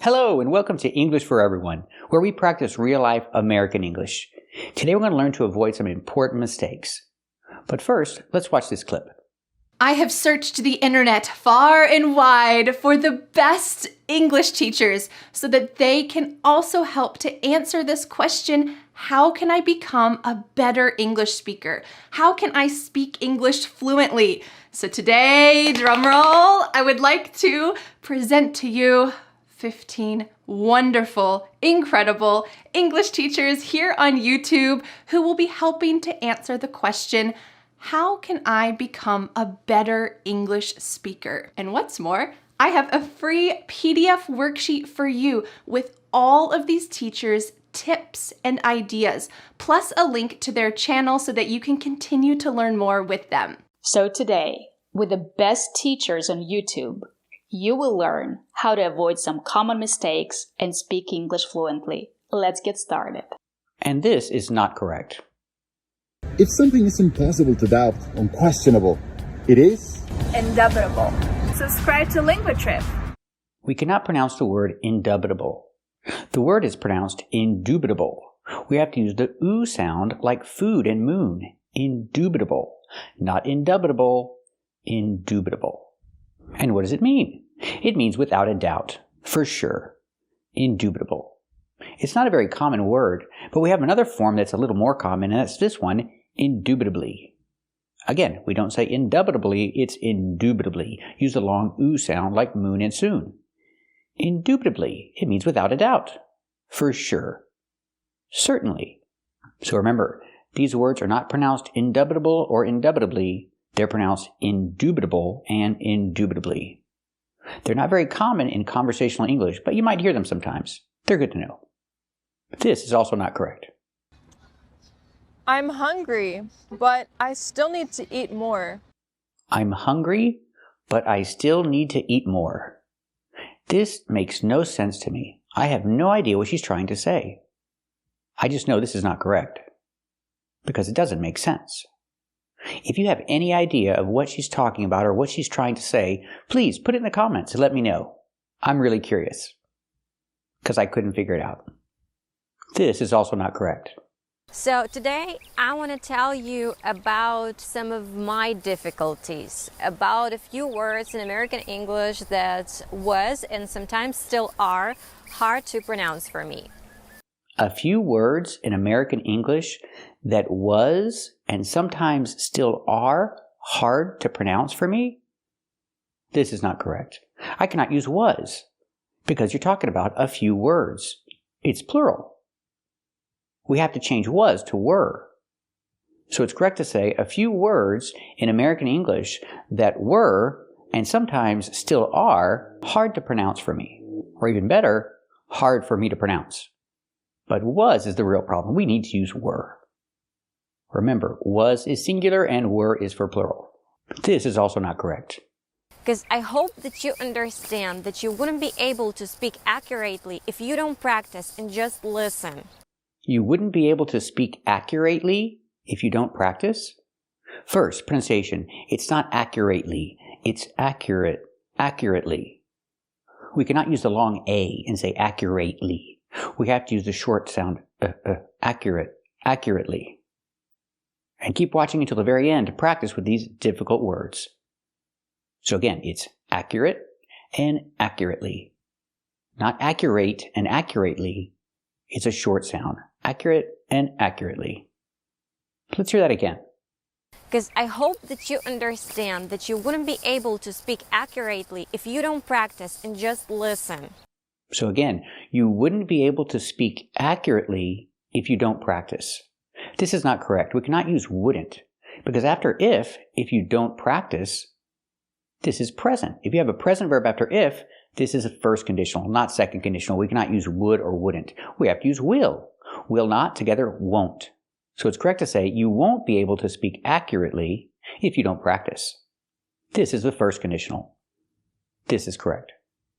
Hello and welcome to English for Everyone, where we practice real-life American English. Today we're going to learn to avoid some important mistakes. But first, let's watch this clip. I have searched the internet far and wide for the best English teachers so that they can also help to answer this question, how can I become a better English speaker? How can I speak English fluently? So today, drumroll, I would like to present to you 15 wonderful, incredible English teachers here on YouTube who will be helping to answer the question, how can I become a better English speaker? And what's more, I have a free PDF worksheet for you with all of these teachers' tips and ideas, plus a link to their channel so that you can continue to learn more with them. So today, with the best teachers on YouTube, you will learn how to avoid some common mistakes and speak English fluently. Let's get started. And this is not correct. If something is impossible to doubt, unquestionable, it is indubitable. Subscribe to linguatrip. We cannot pronounce the word indubitable. The word is pronounced indubitable. We have to use the oo sound like food and moon. Indubitable. Not indubitable. Indubitable. And what does it mean? It means without a doubt, for sure, indubitable. It's not a very common word, but we have another form that's a little more common, and that's this one, indubitably. Again, we don't say indubitably, it's indubitably. Use the long oo sound like moon and soon. Indubitably, it means without a doubt, for sure, certainly. So remember, these words are not pronounced indubitable or indubitably. They're pronounced indubitable and indubitably. They're not very common in conversational English, but you might hear them sometimes. They're good to know. This is also not correct. I'm hungry, but I still need to eat more. I'm hungry, but I still need to eat more. This makes no sense to me. I have no idea what she's trying to say. I just know this is not correct, because it doesn't make sense. If you have any idea of what she's talking about or what she's trying to say, please put it in the comments and let me know. I'm really curious, because I couldn't figure it out. This is also not correct. So today I want to tell you about some of my difficulties, about a few words in American English that was and sometimes still are hard to pronounce for me. A few words in American English that was and sometimes still are hard to pronounce for me? This is not correct. I cannot use was because you're talking about a few words. It's plural. We have to change was to were. So it's correct to say a few words in American English that were and sometimes still are hard to pronounce for me. Or even better, hard for me to pronounce. But was is the real problem. We need to use were. Remember, was is singular and were is for plural. This is also not correct. Because I hope that you understand that you wouldn't be able to speak accurately if you don't practice and just listen. You wouldn't be able to speak accurately if you don't practice? First, pronunciation. It's not accurately. It's accurate. Accurately. We cannot use the long A and say accurately. We have to use the short sound, accurate, accurately. And keep watching until the very end to practice with these difficult words. So again, it's accurate and accurately. Not accurate and accurately. It's a short sound. Accurate and accurately. Let's hear that again. Because I hope that you understand that you wouldn't be able to speak accurately if you don't practice and just listen. So again, you wouldn't be able to speak accurately if you don't practice. This is not correct. We cannot use wouldn't, because after if you don't practice, this is present. If you have a present verb after if, this is a first conditional, not second conditional. We cannot use would or wouldn't. We have to use will. Will not, together, won't. So it's correct to say you won't be able to speak accurately if you don't practice. This is the first conditional. This is correct.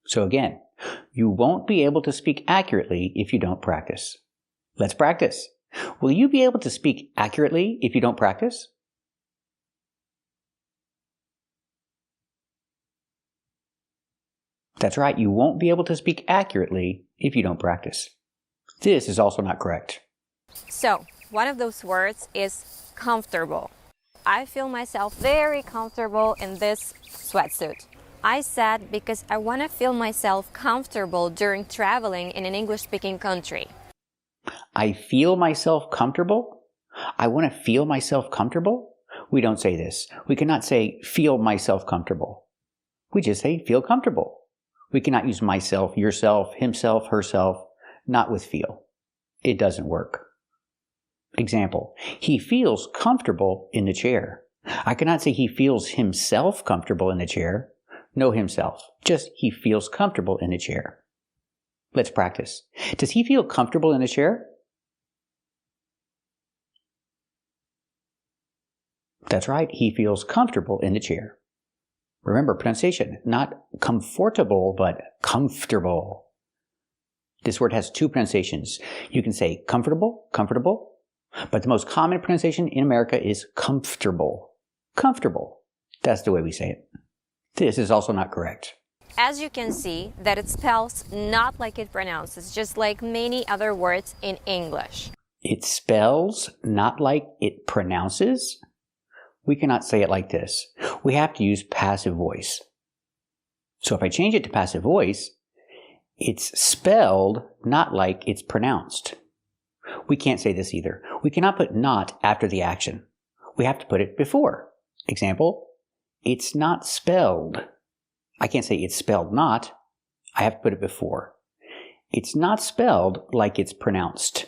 So again, you won't be able to speak accurately if you don't practice. Let's practice. Will you be able to speak accurately if you don't practice? That's right, you won't be able to speak accurately if you don't practice. This is also not correct. So, one of those words is comfortable. I feel myself very comfortable in this sweatsuit. I said because I want to feel myself comfortable during traveling in an English-speaking country. I feel myself comfortable? I want to feel myself comfortable? We don't say this. We cannot say feel myself comfortable. We just say feel comfortable. We cannot use myself, yourself, himself, herself, not with feel. It doesn't work. Example, he feels comfortable in the chair. I cannot say he feels himself comfortable in the chair. No himself, just he feels comfortable in the chair. Let's practice. Does he feel comfortable in the chair? That's right, he feels comfortable in the chair. Remember, pronunciation, not comfortable, but comfortable. This word has two pronunciations. You can say comfortable, comfortable, but the most common pronunciation in America is comfortable. Comfortable. That's the way we say it. This is also not correct. As you can see, that it spells not like it pronounces, just like many other words in English. It spells not like it pronounces? We cannot say it like this. We have to use passive voice. So if I change it to passive voice, it's spelled not like it's pronounced. We can't say this either. We cannot put not after the action. We have to put it before. Example, it's not spelled. I can't say it's spelled not. I have to put it before. It's not spelled like it's pronounced.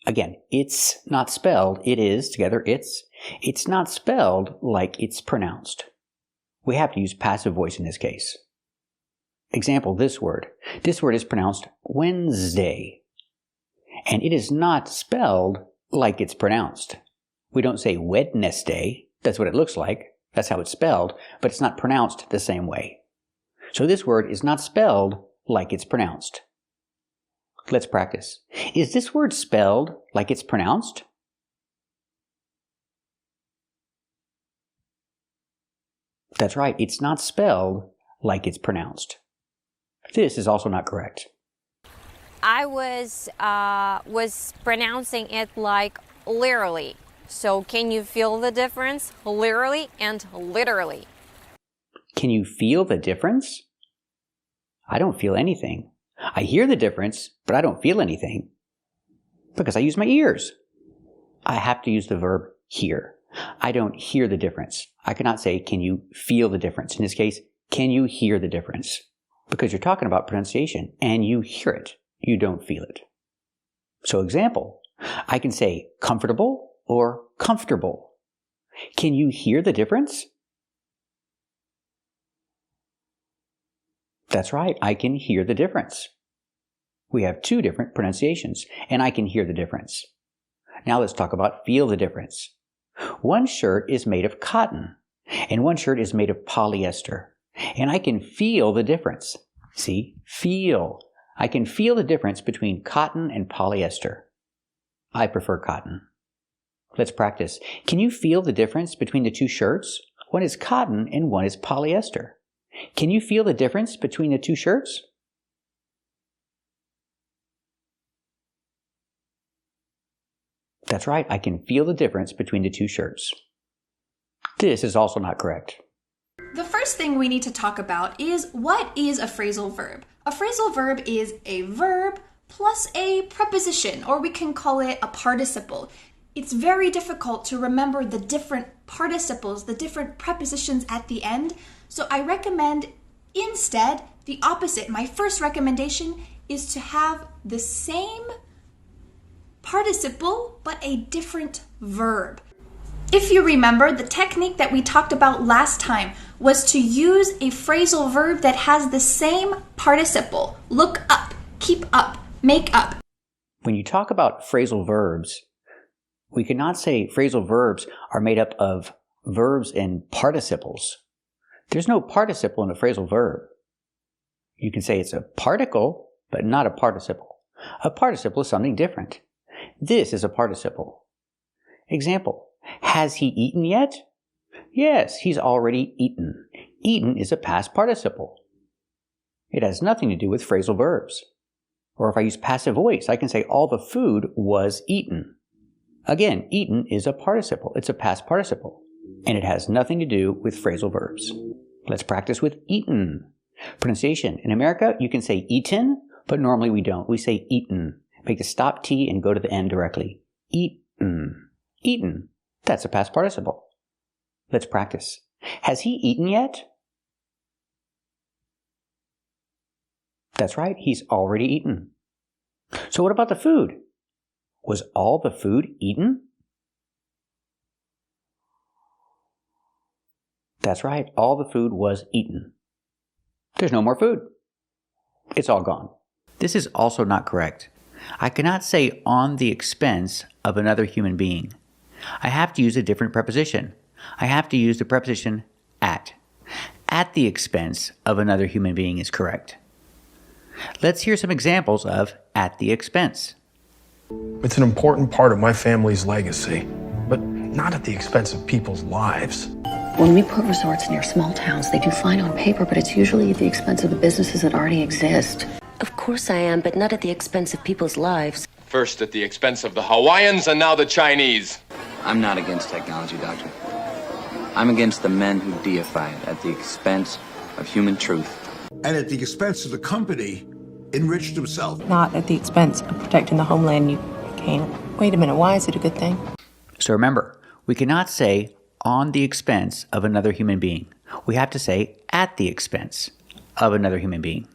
Again, it's not spelled. It is, together, it's. It's not spelled like it's pronounced. We have to use passive voice in this case. Example, this word. This word is pronounced Wednesday. And it is not spelled like it's pronounced. We don't say Wednesday. That's what it looks like. That's how it's spelled, but it's not pronounced the same way. So this word is not spelled like it's pronounced. Let's practice. Is this word spelled like it's pronounced? That's right, it's not spelled like it's pronounced. This is also not correct. I was pronouncing it like literally. So can you feel the difference? Literally and literally. Can you feel the difference? I don't feel anything. I hear the difference, but I don't feel anything because I use my ears. I have to use the verb hear. I don't hear the difference. I cannot say, can you feel the difference? In this case, can you hear the difference? Because you're talking about pronunciation and you hear it. You don't feel it. So example, I can say comfortable or comfortable. Can you hear the difference? That's right, I can hear the difference. We have two different pronunciations, and I can hear the difference. Now let's talk about feel the difference. One shirt is made of cotton, and one shirt is made of polyester, and I can feel the difference. See, feel. I can feel the difference between cotton and polyester. I prefer cotton. Let's practice. Can you feel the difference between the two shirts? One is cotton and one is polyester. Can you feel the difference between the two shirts? That's right, I can feel the difference between the two shirts. This is also not correct. The first thing we need to talk about is what is a phrasal verb? A phrasal verb is a verb plus a preposition, or we can call it a participle. It's very difficult to remember the different participles, the different prepositions at the end. So I recommend instead the opposite. My first recommendation is to have the same participle but a different verb. If you remember, the technique that we talked about last time was to use a phrasal verb that has the same participle. Look up, keep up, make up. When you talk about phrasal verbs, we cannot say phrasal verbs are made up of verbs and participles. There's no participle in a phrasal verb. You can say it's a particle, but not a participle. A participle is something different. This is a participle. Example, has he eaten yet? Yes, he's already eaten. Eaten is a past participle. It has nothing to do with phrasal verbs. Or if I use passive voice, I can say all the food was eaten. Again, eaten is a participle. It's a past participle. And it has nothing to do with phrasal verbs. Let's practice with eaten. Pronunciation. In America, you can say eaten, but normally we don't. We say eaten. Make the stop T and go to the end directly. Eaten. Eaten. That's a past participle. Let's practice. Has he eaten yet? That's right, he's already eaten. So what about the food? Was all the food eaten? That's right, all the food was eaten. There's no more food. It's all gone. This is also not correct. I cannot say on the expense of another human being. I have to use a different preposition. I have to use the preposition at. At the expense of another human being is correct. Let's hear some examples of at the expense. It's an important part of my family's legacy, but not at the expense of people's lives. When we put resorts near small towns, they do fine on paper, but it's usually at the expense of the businesses that already exist. Of course I am, but not at the expense of people's lives. First at the expense of the Hawaiians and now the Chinese. I'm not against technology, Doctor. I'm against the men who deify it at the expense of human truth. And at the expense of the company, enriched himself. Not at the expense of protecting the homeland you can't. Wait a minute, why is it a good thing? So remember, we cannot say on the expense of another human being. We have to say at the expense of another human being.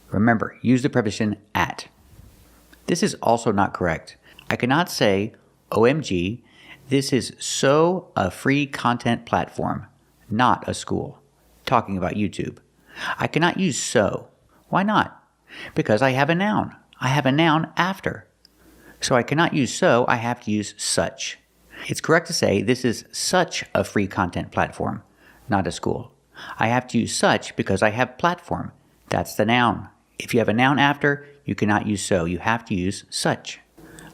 Remember, use the preposition at. This is also not correct. I cannot say, OMG, this is so a free content platform, not a school. Talking about YouTube. I cannot use so. Why not? Because I have a noun. I have a noun after. So I cannot use so, I have to use such. It's correct to say this is such a free content platform, not a school. I have to use such because I have platform. That's the noun. If you have a noun after, you cannot use so. You have to use such.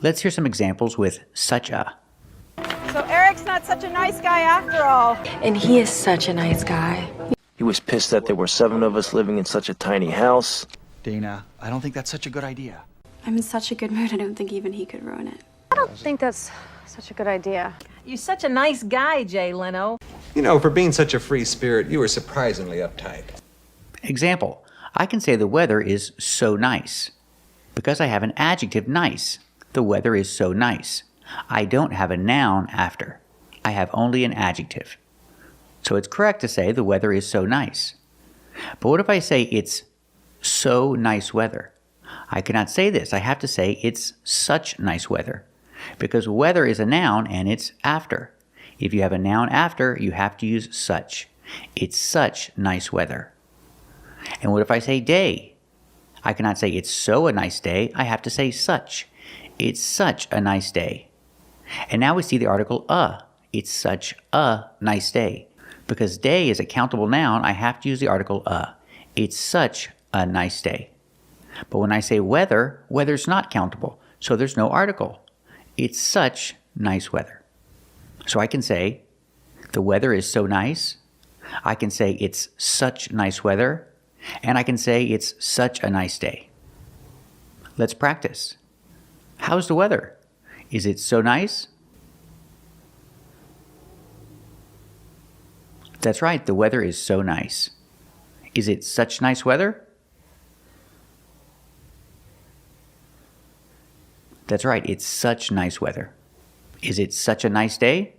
Let's hear some examples with such a. So Eric's not such a nice guy after all. And he is such a nice guy. He was pissed that there were 7 of us living in such a tiny house. Dana, I don't think that's such a good idea. I'm in such a good mood, I don't think even he could ruin it. I don't think that's such a good idea. You're such a nice guy, Jay Leno. You know, for being such a free spirit, you were surprisingly uptight. Example, I can say the weather is so nice. Because I have an adjective nice. The weather is so nice. I don't have a noun after. I have only an adjective. So it's correct to say the weather is so nice. But what if I say it's so nice weather? I cannot say this. I have to say it's such nice weather. Because weather is a noun and it's after. If you have a noun after, you have to use such. It's such nice weather. And what if I say day? I cannot say it's so a nice day. I have to say such. It's such a nice day. And now we see the article a. It's such a nice day. Because day is a countable noun, I have to use the article a. It's such a nice day. But when I say weather, weather's not countable, so there's no article. It's such nice weather. So I can say, the weather is so nice. I can say it's such nice weather. And I can say it's such a nice day. Let's practice. How's the weather? Is it so nice? That's right, the weather is so nice. Is it such nice weather? That's right, it's such nice weather. Is it such a nice day?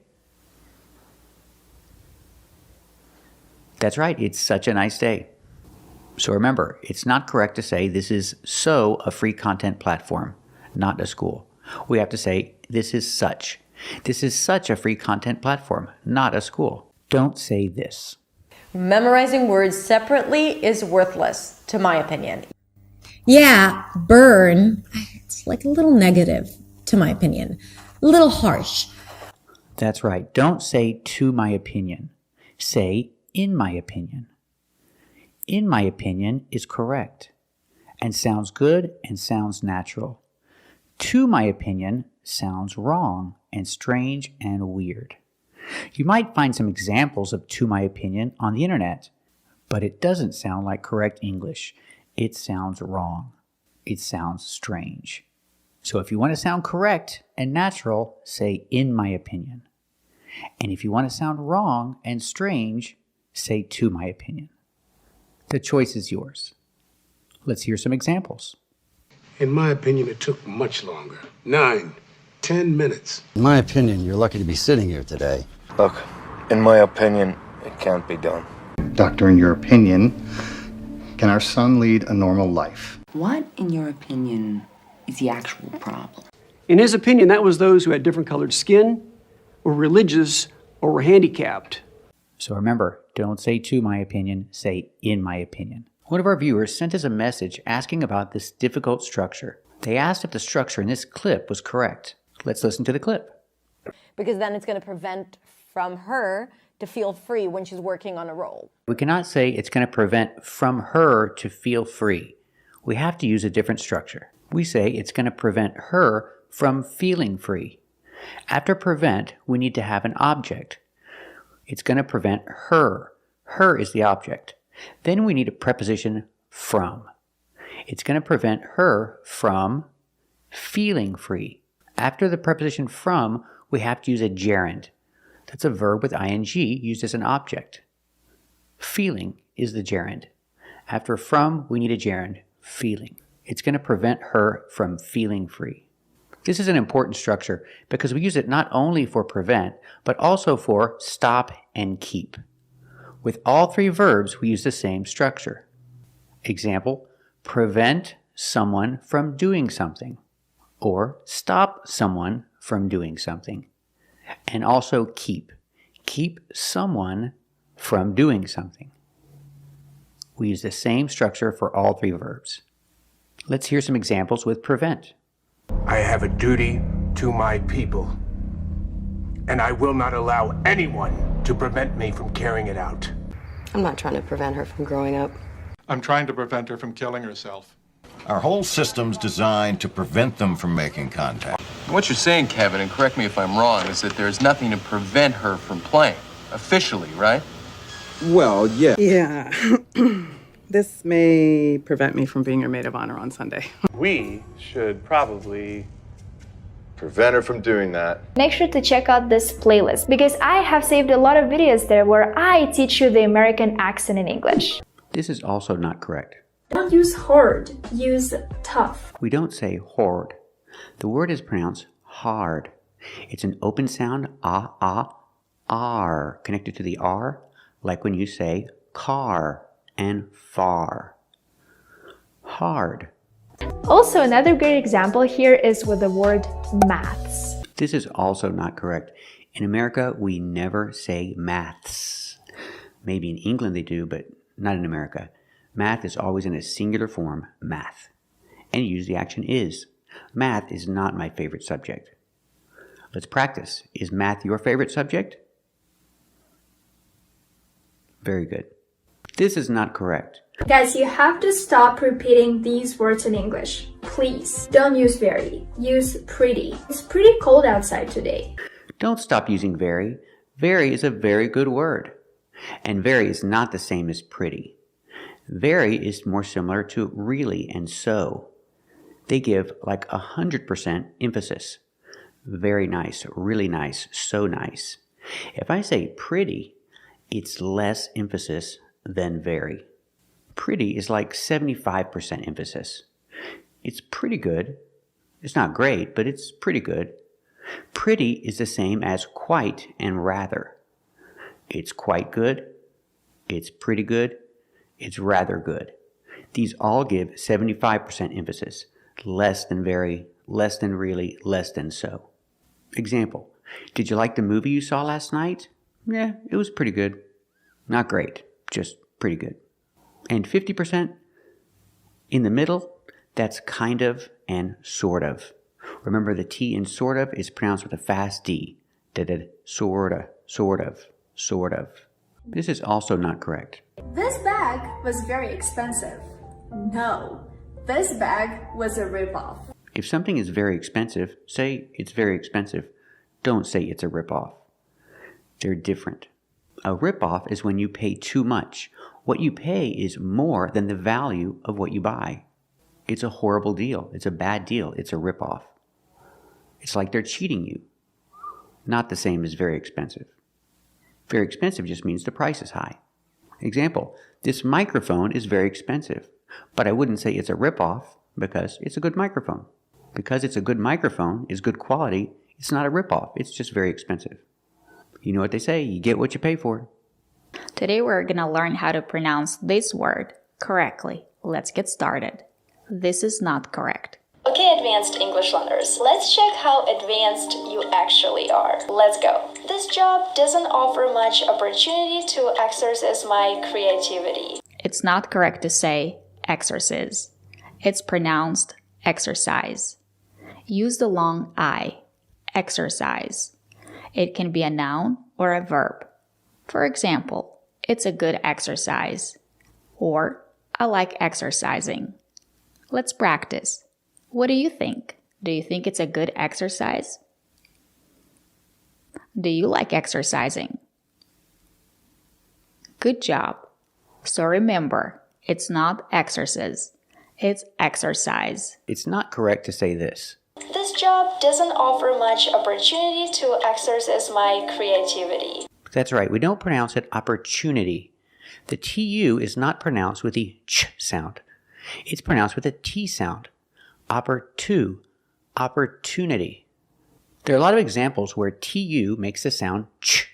That's right, it's such a nice day. So remember, it's not correct to say this is so a free content platform, not a school. We have to say this is such. This is such a free content platform, not a school. Don't say this. Memorizing words separately is worthless, to my opinion. Yeah, burn. It's like a little negative, to my opinion. A little harsh. That's right. Don't say to my opinion. Say in my opinion. In my opinion is correct and sounds good and sounds natural. To my opinion sounds wrong and strange and weird. You might find some examples of to my opinion on the internet, But it doesn't sound like correct English. It sounds wrong. It sounds strange. So if you want to sound correct and natural, say in my opinion. And if you want to sound wrong and strange, say to my opinion. The choice is yours. Let's hear some examples. In my opinion, it took much longer. 9, 10 minutes. In my opinion, you're lucky to be sitting here today. Look, in my opinion, it can't be done. Doctor, in your opinion, can our son lead a normal life? What, in your opinion, is the actual problem? In his opinion, that was those who had different colored skin, or religious, or were handicapped. So remember, don't say to my opinion, say in my opinion. One of our viewers sent us a message asking about this difficult structure. They asked if the structure in this clip was correct. Let's listen to the clip. Because then it's going to prevent from her to feel free when she's working on a role. We cannot say it's going to prevent from her to feel free. We have to use a different structure. We say it's going to prevent her from feeling free. After prevent, we need to have an object. It's going to prevent her. Her is the object. Then we need a preposition from. It's going to prevent her from feeling free. After the preposition from, we have to use a gerund. That's a verb with ing used as an object. Feeling is the gerund. After from, we need a gerund, feeling. It's going to prevent her from feeling free. This is an important structure because we use it not only for prevent, but also for stop and keep. With all three verbs, we use the same structure. Example, prevent someone from doing something, or stop someone from doing something. And also keep. Keep someone from doing something. We use the same structure for all three verbs. Let's hear some examples with prevent. I have a duty to my people, and I will not allow anyone to prevent me from carrying it out. I'm not trying to prevent her from growing up. I'm trying to prevent her from killing herself. Our whole system's designed to prevent them from making contact. What you're saying, Kevin, and correct me if I'm wrong, is that there's nothing to prevent her from playing, officially, right? Well, yeah. Yeah. This may prevent me from being your maid of honor on Sunday. We should probably prevent her from doing that. Make sure to check out this playlist because I have saved a lot of videos there where I teach you the American accent in English. This is also not correct. Don't use hard, use tough. We don't say hard. The word is pronounced hard. It's an open sound, R, connected to the R, like when you say car and far. Hard. Also, another great example here is with the word maths. This is also not correct. In America, we never say maths. Maybe in England they do, but not in America. Math is always in a singular form, math. And you use the action is. Math is not my favorite subject. Let's practice. Is math your favorite subject? Very good. This is not correct. Guys, you have to stop repeating these words in English. Please, don't use very. Use pretty. It's pretty cold outside today. Don't stop using very. Very is a very good word. And very is not the same as pretty. Very is more similar to really and so. They give like 100% emphasis. Very nice, really nice, so nice. If I say pretty, it's less emphasis than very. Pretty is like 75% emphasis. It's pretty good. It's not great, but it's pretty good. Pretty is the same as quite and rather. It's quite good. It's pretty good. It's rather good. These all give 75% emphasis. Less than very, less than really, less than so. Example. Did you like the movie you saw last night? Yeah, it was pretty good. Not great, just pretty good. And 50% in the middle, that's kind of and sort of. Remember the T in sort of is pronounced with a fast D. Sorta, sort of, sort of. This is also not correct. This bag was very expensive. No, this bag was a ripoff. If something is very expensive, say it's very expensive. Don't say it's a ripoff. They're different. A rip-off is when you pay too much. What you pay is more than the value of what you buy. It's a horrible deal. It's a bad deal. It's a rip-off. It's like they're cheating you. Not the same as very expensive. Very expensive just means the price is high. Example, this microphone is very expensive, but I wouldn't say it's a rip-off because it's a good microphone. Because it's a good microphone, is good quality, it's not a rip-off, it's just very expensive. You know what they say, you get what you pay for. Today we're going to learn how to pronounce this word correctly. Let's get started. This is not correct. Okay, advanced English learners, let's check how advanced you actually are. Let's go. This job doesn't offer much opportunity to exercise my creativity. It's not correct to say exercise. It's pronounced exercise. Use the long I, exercise. It can be a noun or a verb. For example, it's a good exercise, or I like exercising. Let's practice. What do you think? Do you think it's a good exercise? Do you like exercising? Good job. So remember, it's not exercise, it's exercise. It's not correct to say this. This job doesn't offer much opportunity to exercise my creativity. That's right, we don't pronounce it opportunity. The TU is not pronounced with the ch sound. It's pronounced with a T sound. Opportunity. There are a lot of examples where TU makes the sound ch.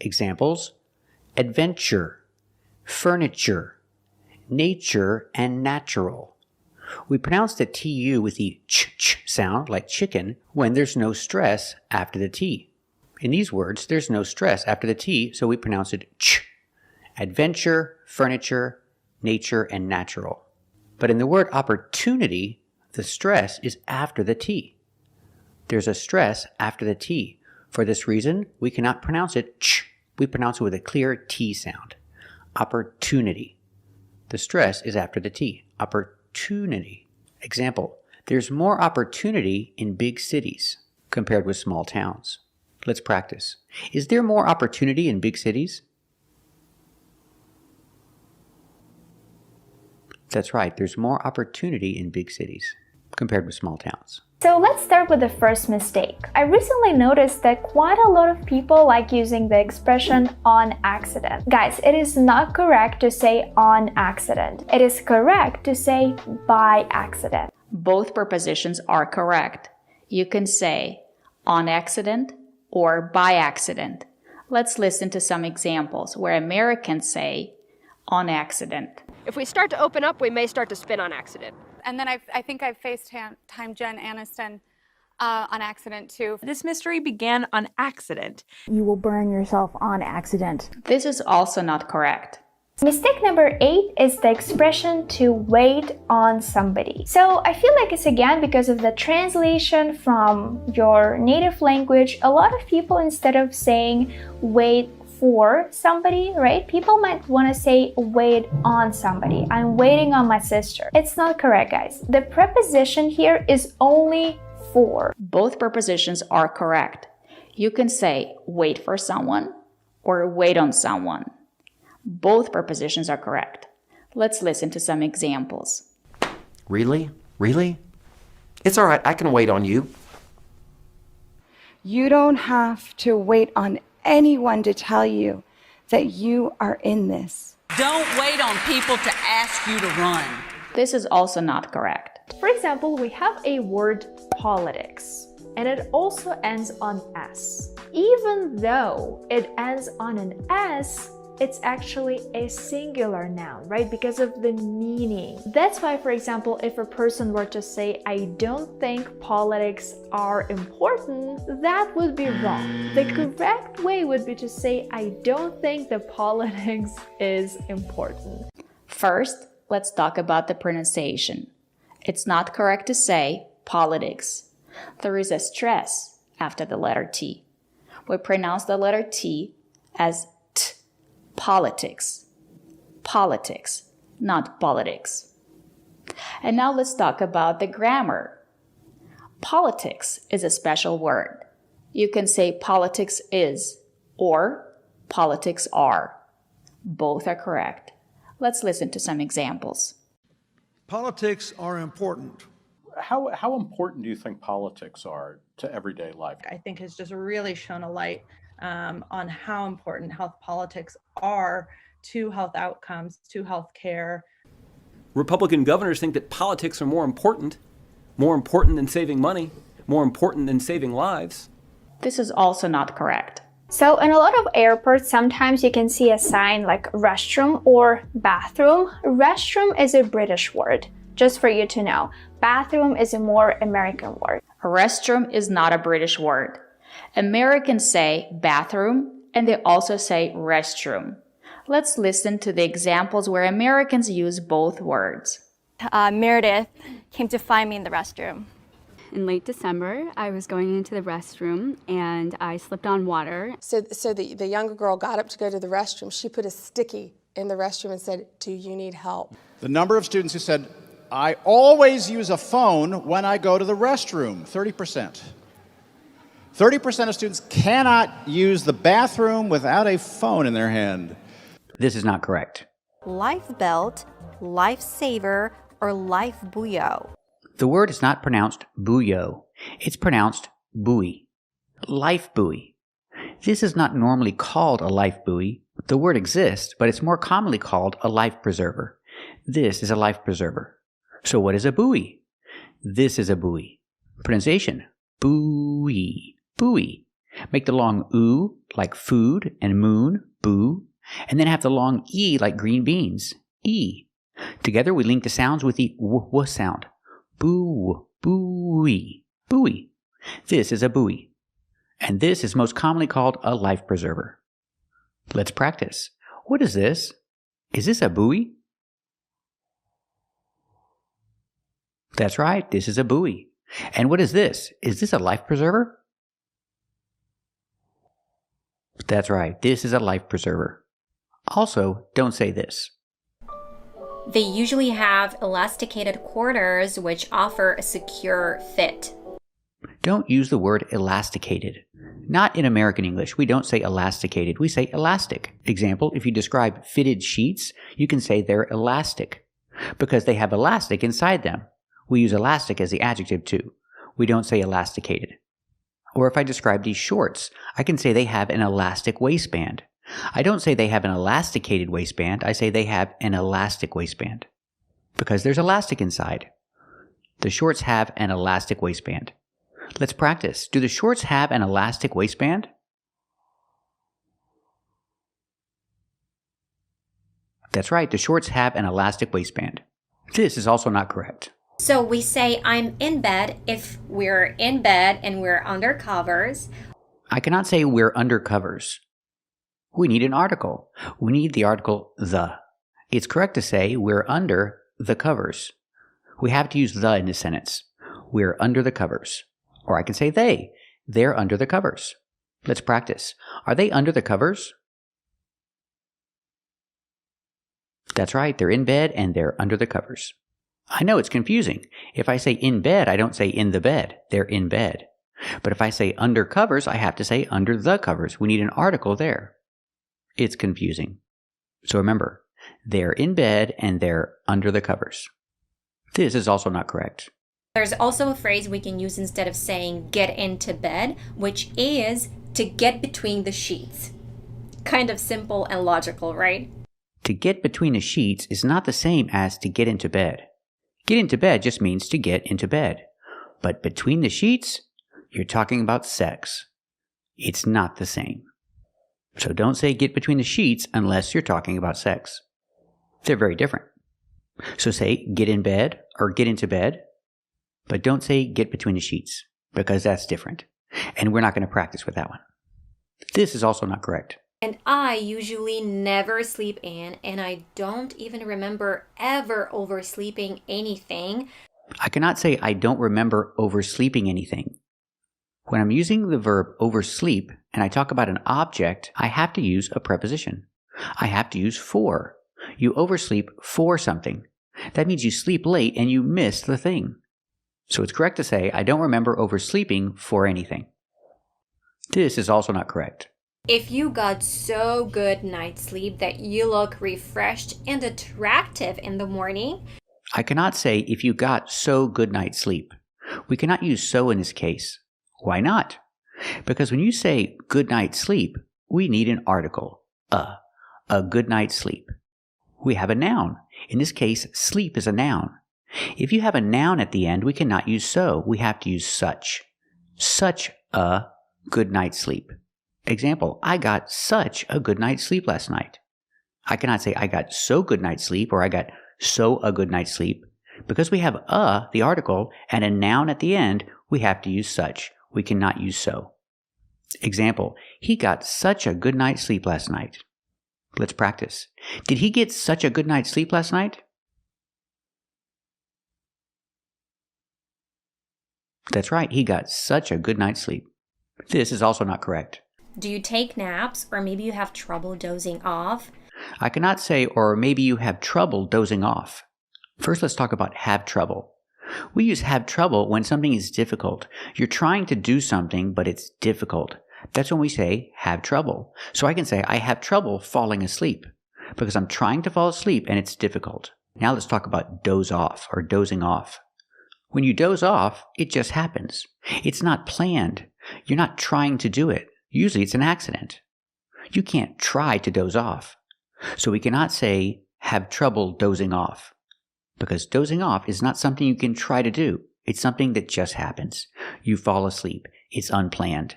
Examples, adventure, furniture, nature, and natural. We pronounce the TU with the ch sound, like chicken, when there's no stress after the T. In these words, there's no stress after the T, so we pronounce it ch. Adventure, furniture, nature, and natural. But in the word opportunity, the stress is after the T. There's a stress after the T. For this reason, we cannot pronounce it ch. We pronounce it with a clear T sound. Opportunity. The stress is after the T. Opportunity. Example, there's more opportunity in big cities compared with small towns. Let's practice. Is there more opportunity in big cities? That's right, there's more opportunity in big cities compared with small towns. So let's start with the first mistake. I recently noticed that quite a lot of people like using the expression on accident. Guys, it is not correct to say on accident. It is correct to say by accident. Both prepositions are correct. You can say on accident or by accident. Let's listen to some examples where Americans say on accident. If we start to open up, we may start to spin on accident. And then I think I've FaceTimed Jen Aniston on accident too. This mystery began on accident. You will burn yourself on accident. This is also not correct. Mistake number 8 is the expression to wait on somebody. So I feel like it's again because of the translation from your native language. A lot of people, instead of saying wait for somebody, right? People might want to say wait on somebody. I'm waiting on my sister. It's not correct, guys. The preposition here is only for. Both prepositions are correct. You can say wait for someone or wait on someone. Both prepositions are correct. Let's listen to some examples. Really? Really? It's all right, I can wait on you. You don't have to wait on anyone to tell you that you are in this. Don't wait on people to ask you to run. This is also not correct. For example, we have a word politics, and it also ends on S. Even though it ends on an S, it's actually a singular noun, right? Because of the meaning. That's why, for example, if a person were to say, I don't think politics are important, that would be wrong. The correct way would be to say, I don't think the politics is important. First, let's talk about the pronunciation. It's not correct to say politics. There is a stress after the letter T. We pronounce the letter T as T. Politics. Politics, not politics. And now let's talk about the grammar. Politics is a special word. You can say politics is or politics are. Both are correct. Let's listen to some examples. Politics are important. How important do you think politics are to everyday life? I think has just really shone a light on how important health politics are to health outcomes, to health care. Republican governors think that politics are more important than saving money, more important than saving lives. This is also not correct. So in a lot of airports, sometimes you can see a sign like restroom or bathroom. Restroom is a British word, just for you to know. Bathroom is a more American word. Restroom is not a British word. Americans say bathroom and they also say restroom. Let's listen to the examples where Americans use both words. Meredith came to find me in the restroom. In late December, I was going into the restroom and I slipped on water. So the younger girl got up to go to the restroom. She put a sticky in the restroom and said, "Do you need help?" The number of students who said, "I always use a phone when I go to the restroom," 30%. 30% of students cannot use the bathroom without a phone in their hand. This is not correct. Life belt, lifesaver, or life buoy. The word is not pronounced buoy. It's pronounced buoy. Life buoy. This is not normally called a life buoy. The word exists, but it's more commonly called a life preserver. This is a life preserver. So what is a buoy? This is a buoy. Pronunciation, buoy, buoy. Make the long oo like food and moon, boo, and then have the long e like green beans, e. Together we link the sounds with the w sound. Boo, buoy, buoy. This is a buoy. And this is most commonly called a life preserver. Let's practice. What is this? Is this a buoy? That's right, this is a buoy. And what is this? Is this a life preserver? That's right, this is a life preserver. Also, don't say this. They usually have elasticated quarters which offer a secure fit. Don't use the word elasticated. Not in American English. We don't say elasticated. We say elastic. Example, if you describe fitted sheets, you can say they're elastic because they have elastic inside them. We use elastic as the adjective too. We don't say elasticated. Or if I describe these shorts, I can say they have an elastic waistband. I don't say they have an elasticated waistband. I say they have an elastic waistband because there's elastic inside. The shorts have an elastic waistband. Let's practice. Do the shorts have an elastic waistband? That's right, the shorts have an elastic waistband. This is also not correct. So we say I'm in bed if we're in bed and we're under covers. I cannot say we're under covers. We need an article. We need the article the. It's correct to say we're under the covers. We have to use the in this sentence. We're under the covers. Or I can say they. They're under the covers. Let's practice. Are they under the covers? That's right, they're in bed and they're under the covers. I know it's confusing. If I say in bed, I don't say in the bed. They're in bed. But if I say under covers, I have to say under the covers. We need an article there. It's confusing. So remember, they're in bed and they're under the covers. This is also not correct. There's also a phrase we can use instead of saying get into bed, which is to get between the sheets. Kind of simple and logical, right? To get between the sheets is not the same as to get into bed. Get into bed just means to get into bed. But between the sheets, you're talking about sex. It's not the same. So don't say get between the sheets unless you're talking about sex. They're very different. So say get in bed or get into bed, but don't say get between the sheets because that's different. And we're not going to practice with that one. This is also not correct. And I usually never sleep in, and I don't even remember ever oversleeping anything. I cannot say I don't remember oversleeping anything. When I'm using the verb oversleep and I talk about an object, I have to use a preposition. I have to use for. You oversleep for something. That means you sleep late and you miss the thing. So it's correct to say I don't remember oversleeping for anything. This is also not correct. If you got so good night's sleep that you look refreshed and attractive in the morning. I cannot say if you got so good night's sleep. We cannot use so in this case. Why not? Because when you say good night's sleep, we need an article, a good night's sleep. We have a noun. In this case, sleep is a noun. If you have a noun at the end, we cannot use so. We have to use such. Such a good night's sleep. Example, I got such a good night's sleep last night. I cannot say I got so good night's sleep or I got so a good night's sleep. Because we have the article, and a noun at the end, we have to use such. We cannot use so. Example, he got such a good night's sleep last night. Let's practice. Did he get such a good night's sleep last night? That's right, he got such a good night's sleep. This is also not correct. Do you take naps, or maybe you have trouble dozing off? I cannot say, or maybe you have trouble dozing off. First, let's talk about have trouble. We use have trouble when something is difficult. You're trying to do something, but it's difficult. That's when we say have trouble. So I can say I have trouble falling asleep because I'm trying to fall asleep and it's difficult. Now let's talk about doze off or dozing off. When you doze off, it just happens. It's not planned. You're not trying to do it. Usually it's an accident. You can't try to doze off. So we cannot say have trouble dozing off because dozing off is not something you can try to do. It's something that just happens. You fall asleep. It's unplanned.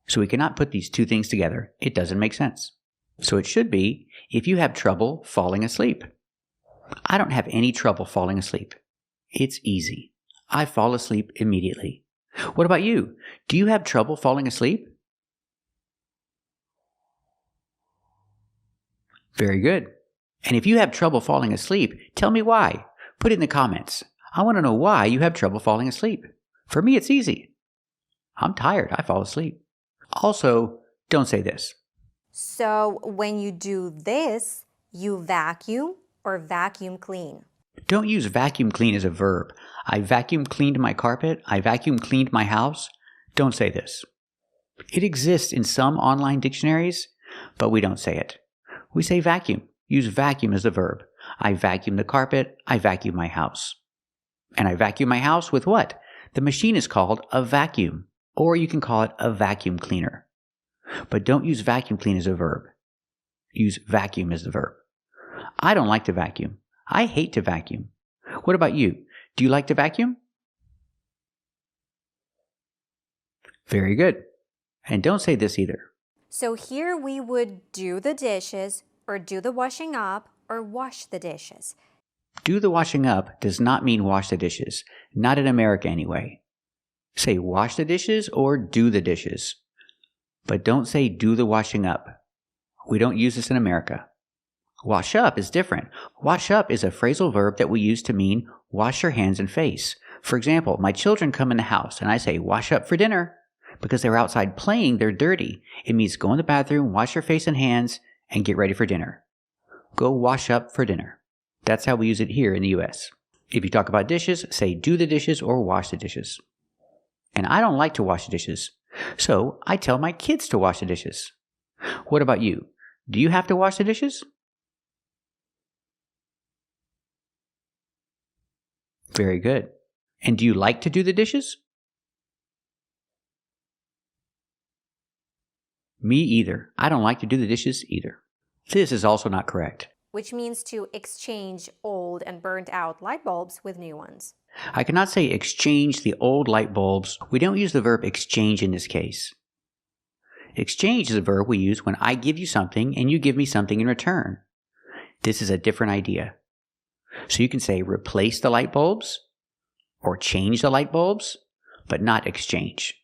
So we cannot put these two things together. It doesn't make sense. So it should be if you have trouble falling asleep. I don't have any trouble falling asleep. It's easy. I fall asleep immediately. What about you? Do you have trouble falling asleep? Very good. And if you have trouble falling asleep, tell me why. Put it in the comments. I want to know why you have trouble falling asleep. For me, it's easy. I'm tired. I fall asleep. Also, don't say this. So when you do this, you vacuum or vacuum clean. Don't use vacuum clean as a verb. I vacuum cleaned my carpet. I vacuum cleaned my house. Don't say this. It exists in some online dictionaries, but we don't say it. We say vacuum. Use vacuum as a verb. I vacuum the carpet. I vacuum my house. And I vacuum my house with what? The machine is called a vacuum, or you can call it a vacuum cleaner. But don't use vacuum clean as a verb. Use vacuum as the verb. I don't like to vacuum. I hate to vacuum. What about you? Do you like to vacuum? Very good. And don't say this either. So here we would do the dishes, or do the washing up, or wash the dishes. Do the washing up does not mean wash the dishes. Not in America anyway. Say wash the dishes or do the dishes. But don't say do the washing up. We don't use this in America. Wash up is different. Wash up is a phrasal verb that we use to mean wash your hands and face. For example, my children come in the house and I say wash up for dinner. Because they're outside playing, they're dirty. It means go in the bathroom, wash your face and hands, and get ready for dinner. Go wash up for dinner. That's how we use it here in the U.S. If you talk about dishes, say do the dishes or wash the dishes. And I don't like to wash the dishes, so I tell my kids to wash the dishes. What about you? Do you have to wash the dishes? Very good. And do you like to do the dishes? Me either. I don't like to do the dishes either. This is also not correct. Which means to exchange old and burnt out light bulbs with new ones. I cannot say exchange the old light bulbs. We don't use the verb exchange in this case. Exchange is a verb we use when I give you something and you give me something in return. This is a different idea. So you can say replace the light bulbs or change the light bulbs, but not exchange.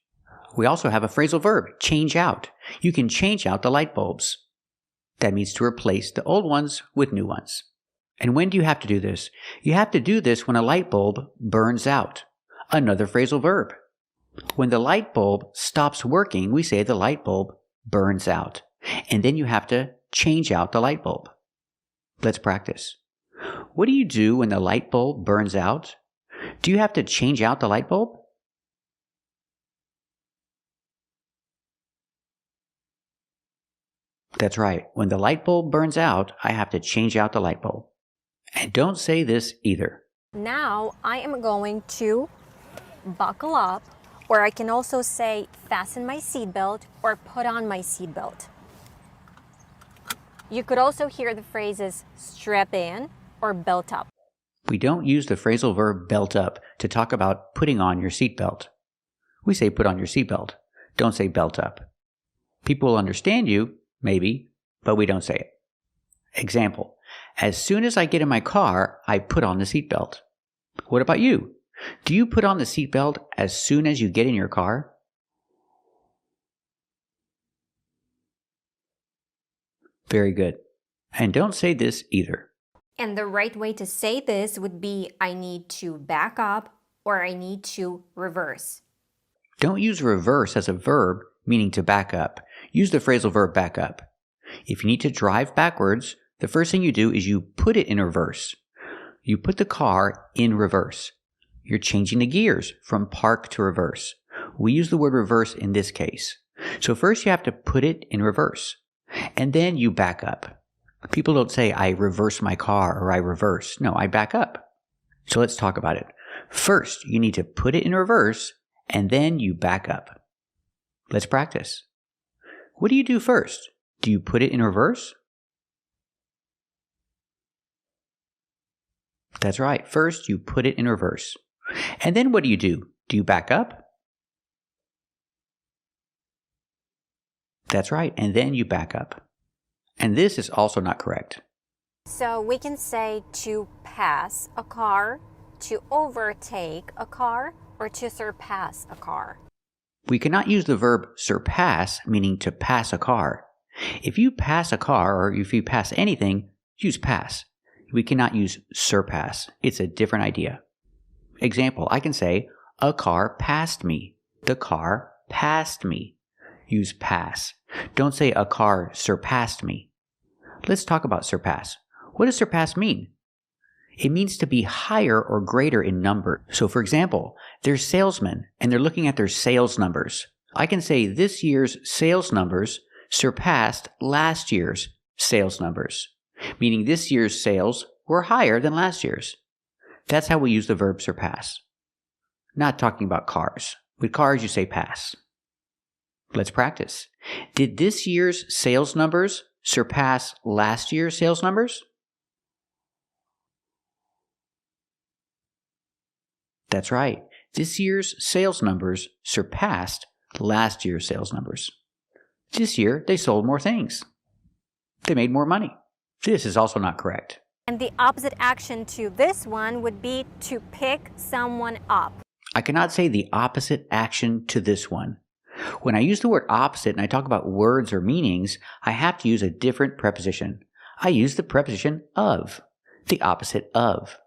We also have a phrasal verb, change out. You can change out the light bulbs. That means to replace the old ones with new ones. And when do you have to do this? You have to do this when a light bulb burns out. Another phrasal verb. When the light bulb stops working, we say the light bulb burns out. And then you have to change out the light bulb. Let's practice. What do you do when the light bulb burns out? Do you have to change out the light bulb? That's right. When the light bulb burns out, I have to change out the light bulb. And don't say this either. Now I am going to buckle up, or I can also say fasten my seatbelt or put on my seatbelt. You could also hear the phrases strap in or belt up. We don't use the phrasal verb belt up to talk about putting on your seatbelt. We say put on your seatbelt. Don't say belt up. People will understand you, maybe, but we don't say it. Example, as soon as I get in my car, I put on the seatbelt. What about you? Do you put on the seatbelt as soon as you get in your car? Very good. And don't say this either. And the right way to say this would be I need to back up or I need to reverse. Don't use reverse as a verb, meaning to back up. Use the phrasal verb back up. If you need to drive backwards, the first thing you do is you put it in reverse. You put the car in reverse. You're changing the gears from park to reverse. We use the word reverse in this case. So first you have to put it in reverse, and then you back up. People don't say, I reverse my car or I reverse. No, I back up. So let's talk about it. First, you need to put it in reverse, and then you back up. Let's practice. What do you do first? Do you put it in reverse? That's right. First, you put it in reverse. And then what do? Do you back up? That's right. And then you back up. And this is also not correct. So we can say to pass a car, to overtake a car, or to surpass a car. We cannot use the verb surpass, meaning to pass a car. If you pass a car or if you pass anything, use pass. We cannot use surpass. It's a different idea. Example, I can say, a car passed me. The car passed me. Use pass. Don't say a car surpassed me. Let's talk about surpass. What does surpass mean? It means to be higher or greater in number. So for example, there's salesmen and they're looking at their sales numbers. I can say this year's sales numbers surpassed last year's sales numbers, meaning this year's sales were higher than last year's. That's how we use the verb surpass. Not talking about cars. With cars, you say pass. Let's practice. Did this year's sales numbers surpass last year's sales numbers? That's right. This year's sales numbers surpassed last year's sales numbers. This year, they sold more things. They made more money. This is also not correct. And the opposite action to this one would be to pick someone up. I cannot say the opposite action to this one. When I use the word opposite and I talk about words or meanings, I have to use a different preposition. I use the preposition of, the opposite of.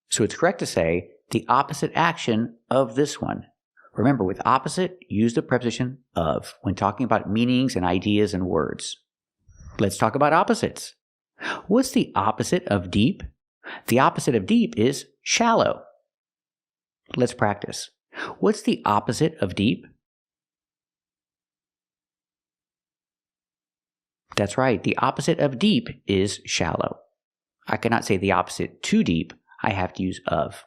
So it's correct to say the opposite action of this one. Remember, with opposite, use the preposition of when talking about meanings and ideas and words. Let's talk about opposites. What's the opposite of deep? The opposite of deep is shallow. Let's practice. What's the opposite of deep? That's right. The opposite of deep is shallow. I cannot say the opposite to deep. I have to use of.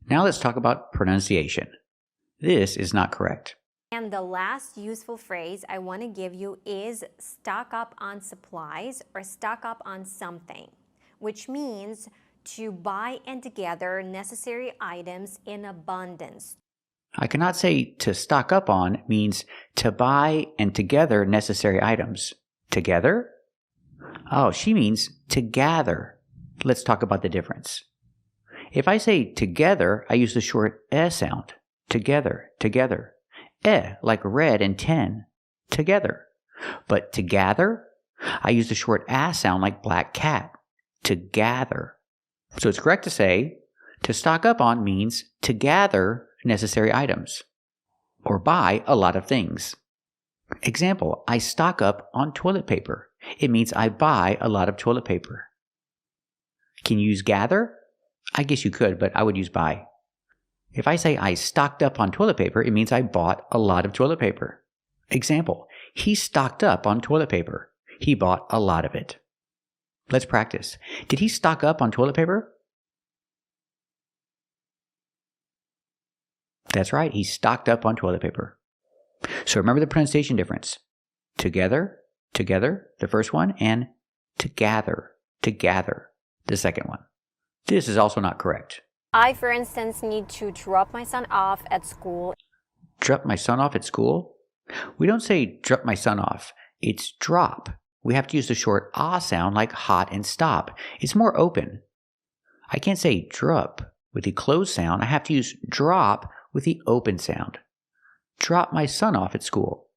Now let's talk about pronunciation. This is not correct. And the last useful phrase I want to give you is stock up on supplies or stock up on something, which means to buy and to gather necessary items in abundance. I cannot say to stock up on means to buy and to gather necessary items. Together? Oh, she means to gather. Let's talk about the difference. If I say together, I use the short eh sound. Together, together. Eh, like red and 10. Together. But to gather, I use the short ah sound like black cat. To gather. So it's correct to say, to stock up on means to gather necessary items. Or buy a lot of things. Example, I stock up on toilet paper. It means I buy a lot of toilet paper. Can you use gather? I guess you could, but I would use buy. If I say I stocked up on toilet paper, it means I bought a lot of toilet paper. Example, he stocked up on toilet paper. He bought a lot of it. Let's practice. Did he stock up on toilet paper? That's right, he stocked up on toilet paper. So remember the pronunciation difference. Together, together, the first one, and to gather, the second one. This is also not correct. I, for instance, need to drop my son off at school. Drop my son off at school? We don't say drop my son off. It's drop. We have to use the short ah sound like hot and stop. It's more open. I can't say drop with the closed sound. I have to use drop with the open sound. Drop my son off at school.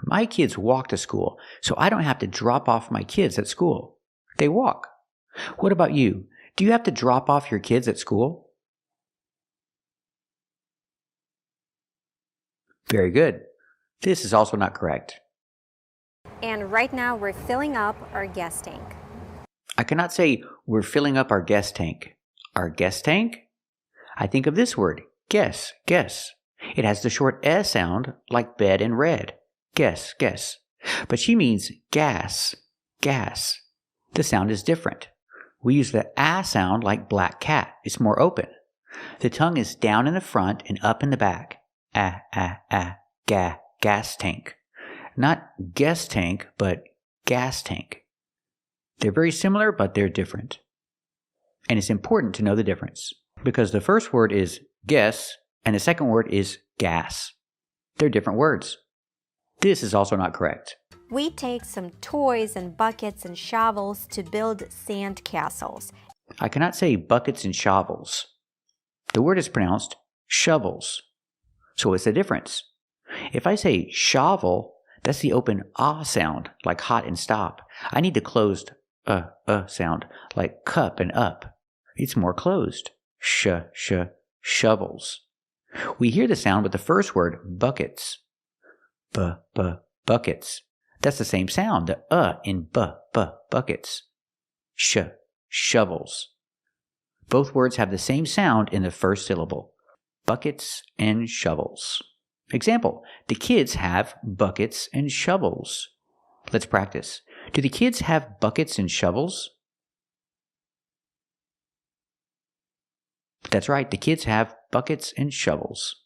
My kids walk to school, so I don't have to drop off my kids at school. They walk. What about you? Do you have to drop off your kids at school? Very good. This is also not correct. And right now we're filling up our gas tank. I cannot say we're filling up our gas tank. Our gas tank? I think of this word, guess. It has the short S sound like bed and red. Guess. But she means gas. The sound is different. We use the ah sound like black cat. It's more open. The tongue is down in the front and up in the back. Gas tank. Not guest tank, but gas tank. They're very similar, but they're different. And it's important to know the difference, because the first word is guess and the second word is gas. They're different words. This is also not correct. We take some toys and buckets and shovels to build sand castles. I cannot say buckets and shovels. The word is pronounced shovels. So what's the difference? If I say shovel, that's the open ah sound, like hot and stop. I need the closed sound, like cup and up. It's more closed. Shovels. We hear the sound with the first word, buckets. Buckets. That's the same sound, the in buckets. Shovels. Both words have the same sound in the first syllable. Buckets and shovels. Example, the kids have buckets and shovels. Let's practice. Do the kids have buckets and shovels? That's right, the kids have buckets and shovels.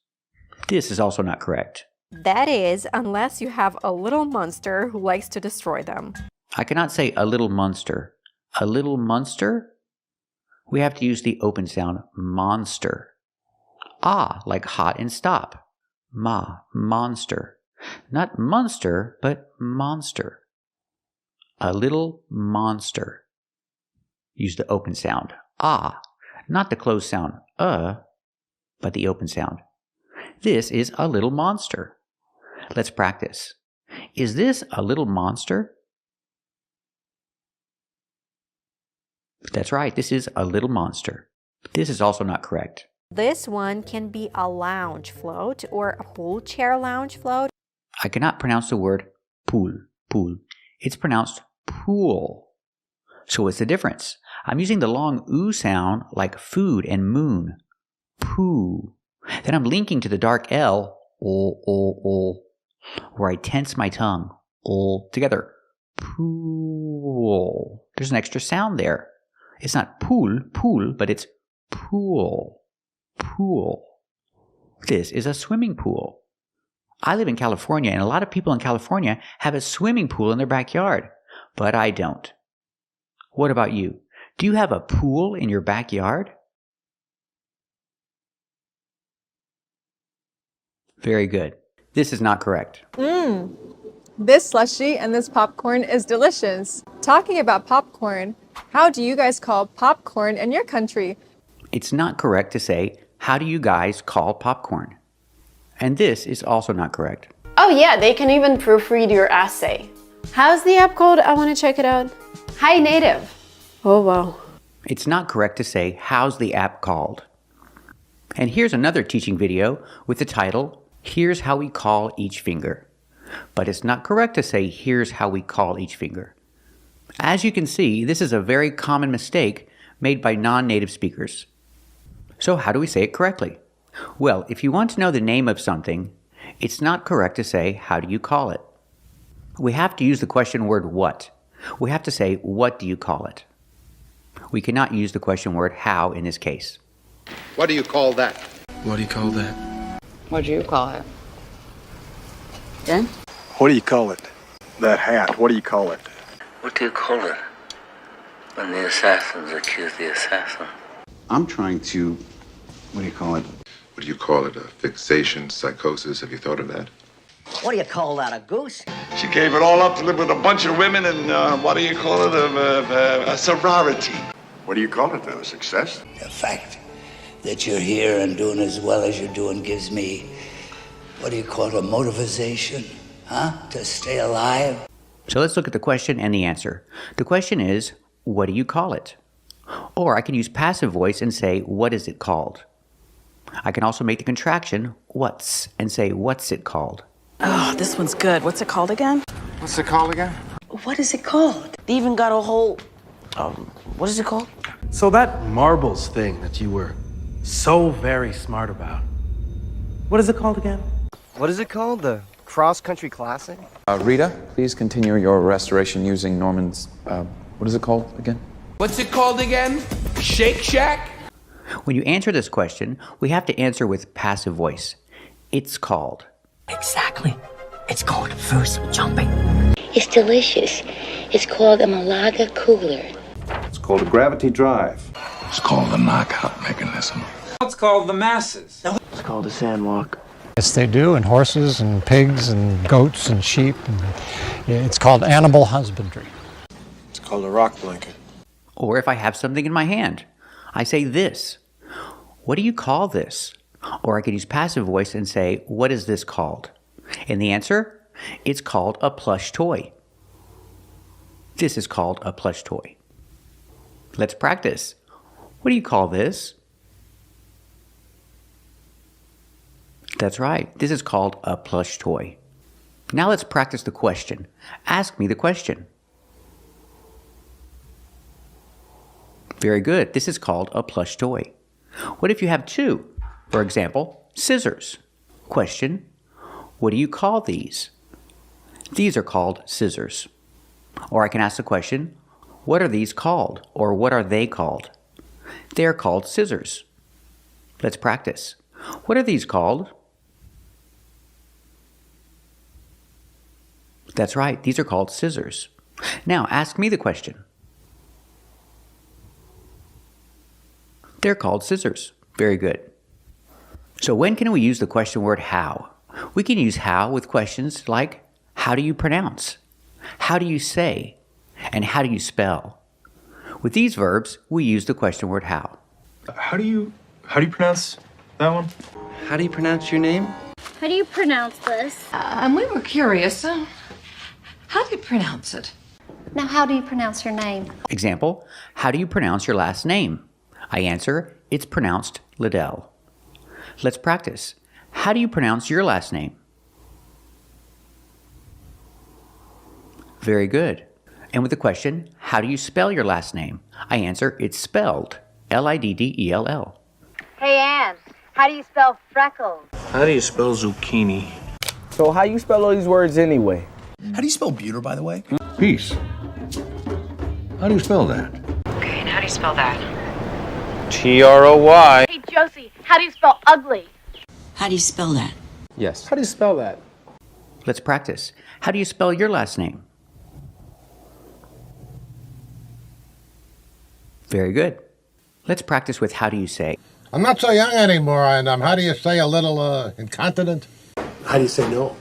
This is also not correct. That is, unless you have a little monster who likes to destroy them. I cannot say a little monster. A little monster? We have to use the open sound, monster. Ah, like hot and stop. Monster. Not monster, but monster. A little monster. Use the open sound, ah, not the closed sound, but the open sound. This is a little monster. Let's practice. Is this a little monster? That's right, this is a little monster. This is also not correct. This one can be a lounge float or a pool chair lounge float. I cannot pronounce the word pool. It's pronounced pool. So what's the difference? I'm using the long oo sound like food and moon. Poo. Then I'm linking to the dark L, where I tense my tongue. Together. Pool. There's an extra sound there. It's not pool, but it's pool. This is a swimming pool. I live in California, and a lot of people in California have a swimming pool in their backyard, but I don't. What about you? Do you have a pool in your backyard? Very good. This is not correct. This slushie and this popcorn is delicious. Talking about popcorn, how do you guys call popcorn in your country? It's not correct to say, how do you guys call popcorn? And this is also not correct. Oh yeah, they can even proofread your essay. How's the app called? I want to check it out. Hi Native. Oh wow. It's not correct to say, how's the app called? And here's another teaching video with the title, Here's How We Call Each Finger. But it's not correct to say, here's how we call each finger. As you can see, this is a very common mistake made by non-native speakers. So how do we say it correctly? Well, if you want to know the name of something, it's not correct to say, how do you call it? We have to use the question word what. We have to say, what do you call it? We cannot use the question word how in this case. What do you call that? What do you call that? What do you call it? Jen? What do you call it? That hat, what do you call it? What do you call it when the assassins accuse the assassin? I'm trying to, what do you call it? What do you call it? A fixation psychosis? Have you thought of that? What do you call that, a goose? She gave it all up to live with a bunch of women and, what do you call it, a sorority. What do you call it, though? Success? The fact that you're here and doing as well as you're doing gives me, what do you call it, a motivation, huh? To stay alive. So let's look at the question and the answer. The question is, what do you call it? Or I can use passive voice and say, what is it called? I can also make the contraction, what's, and say, what's it called? Oh, this one's good. What's it called again? What's it called again? What is it called? They even got a whole... what is it called? So that marbles thing that you were so very smart about, what is it called again? What is it called? The cross-country classic? Rita, please continue your restoration using Norman's, what is it called again? What's it called again? Shake Shack? When you answer this question, we have to answer with passive voice. It's called. Exactly. It's called first jumping. It's delicious. It's called a Malaga cooler. It's called a gravity drive. It's called the knockout mechanism. It's called the masses. It's called a sandwalk. Yes, they do, and horses and pigs and goats and sheep. It's called animal husbandry. It's called a rock blanket. Or if I have something in my hand, I say this. What do you call this? Or I could use passive voice and say, what is this called? And the answer, it's called a plush toy. This is called a plush toy. Let's practice. What do you call this? That's right. This is called a plush toy. Now let's practice the question. Ask me the question. Very good. This is called a plush toy. What if you have two? For example, scissors. Question, what do you call these? These are called scissors. Or I can ask the question, what are these called? Or what are they called? They are called scissors. Let's practice. What are these called? That's right, these are called scissors. Now ask me the question. They're called scissors. Very good. So when can we use the question word how? We can use how with questions like, how do you pronounce? How do you say? And how do you spell? With these verbs, we use the question word how. How do you pronounce that one? How do you pronounce your name? How do you pronounce this? We were curious. How do you pronounce it? Now, how do you pronounce your name? Example, how do you pronounce your last name? I answer, it's pronounced Liddell. Let's practice. How do you pronounce your last name? Very good. And with the question, how do you spell your last name? I answer, it's spelled Liddell. Hey, Ann, how do you spell freckles? How do you spell zucchini? So how you spell all these words anyway? How do you spell buter, by the way? Peace. How do you spell that? Okay, and how do you spell that? T-R-O-Y. Hey, Josie, how do you spell ugly? How do you spell that? Yes. How do you spell that? Let's practice. How do you spell your last name? Very good. Let's practice with how do you say. I'm not so young anymore, and how do you say a little incontinent? How do you say no?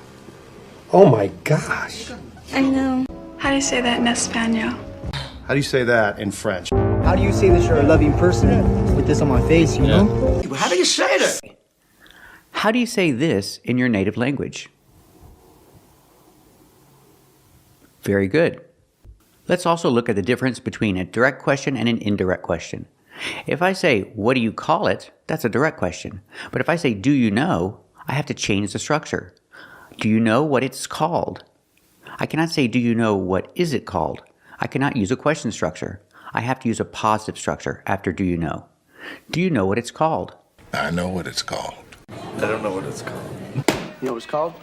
Oh my gosh. I know. How do you say that in Espanol? How do you say that in French? How do you say that you're a loving person with this on my face, you know? How do you say that? How do you say this in your native language? Very good. Let's also look at the difference between a direct question and an indirect question. If I say, what do you call it? That's a direct question. But if I say, do you know? I have to change the structure. Do you know what it's called? I cannot say, do you know what is it called? I cannot use a question structure. I have to use a positive structure after do you know. Do you know what it's called? I know what it's called. I don't know what it's called. You know what it's called?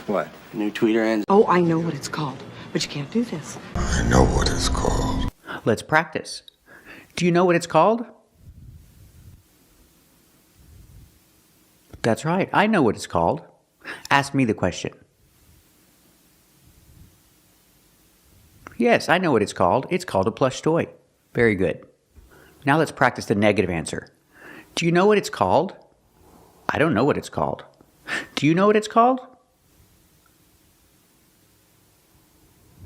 What? New tweeter ends. Oh, I know what it's called, but you can't do this. I know what it's called. Let's practice. Do you know what it's called? That's right. I know what it's called. Ask me the question. Yes, I know what it's called. It's called a plush toy. Very good. Now let's practice the negative answer. Do you know what it's called? I don't know what it's called. Do you know what it's called?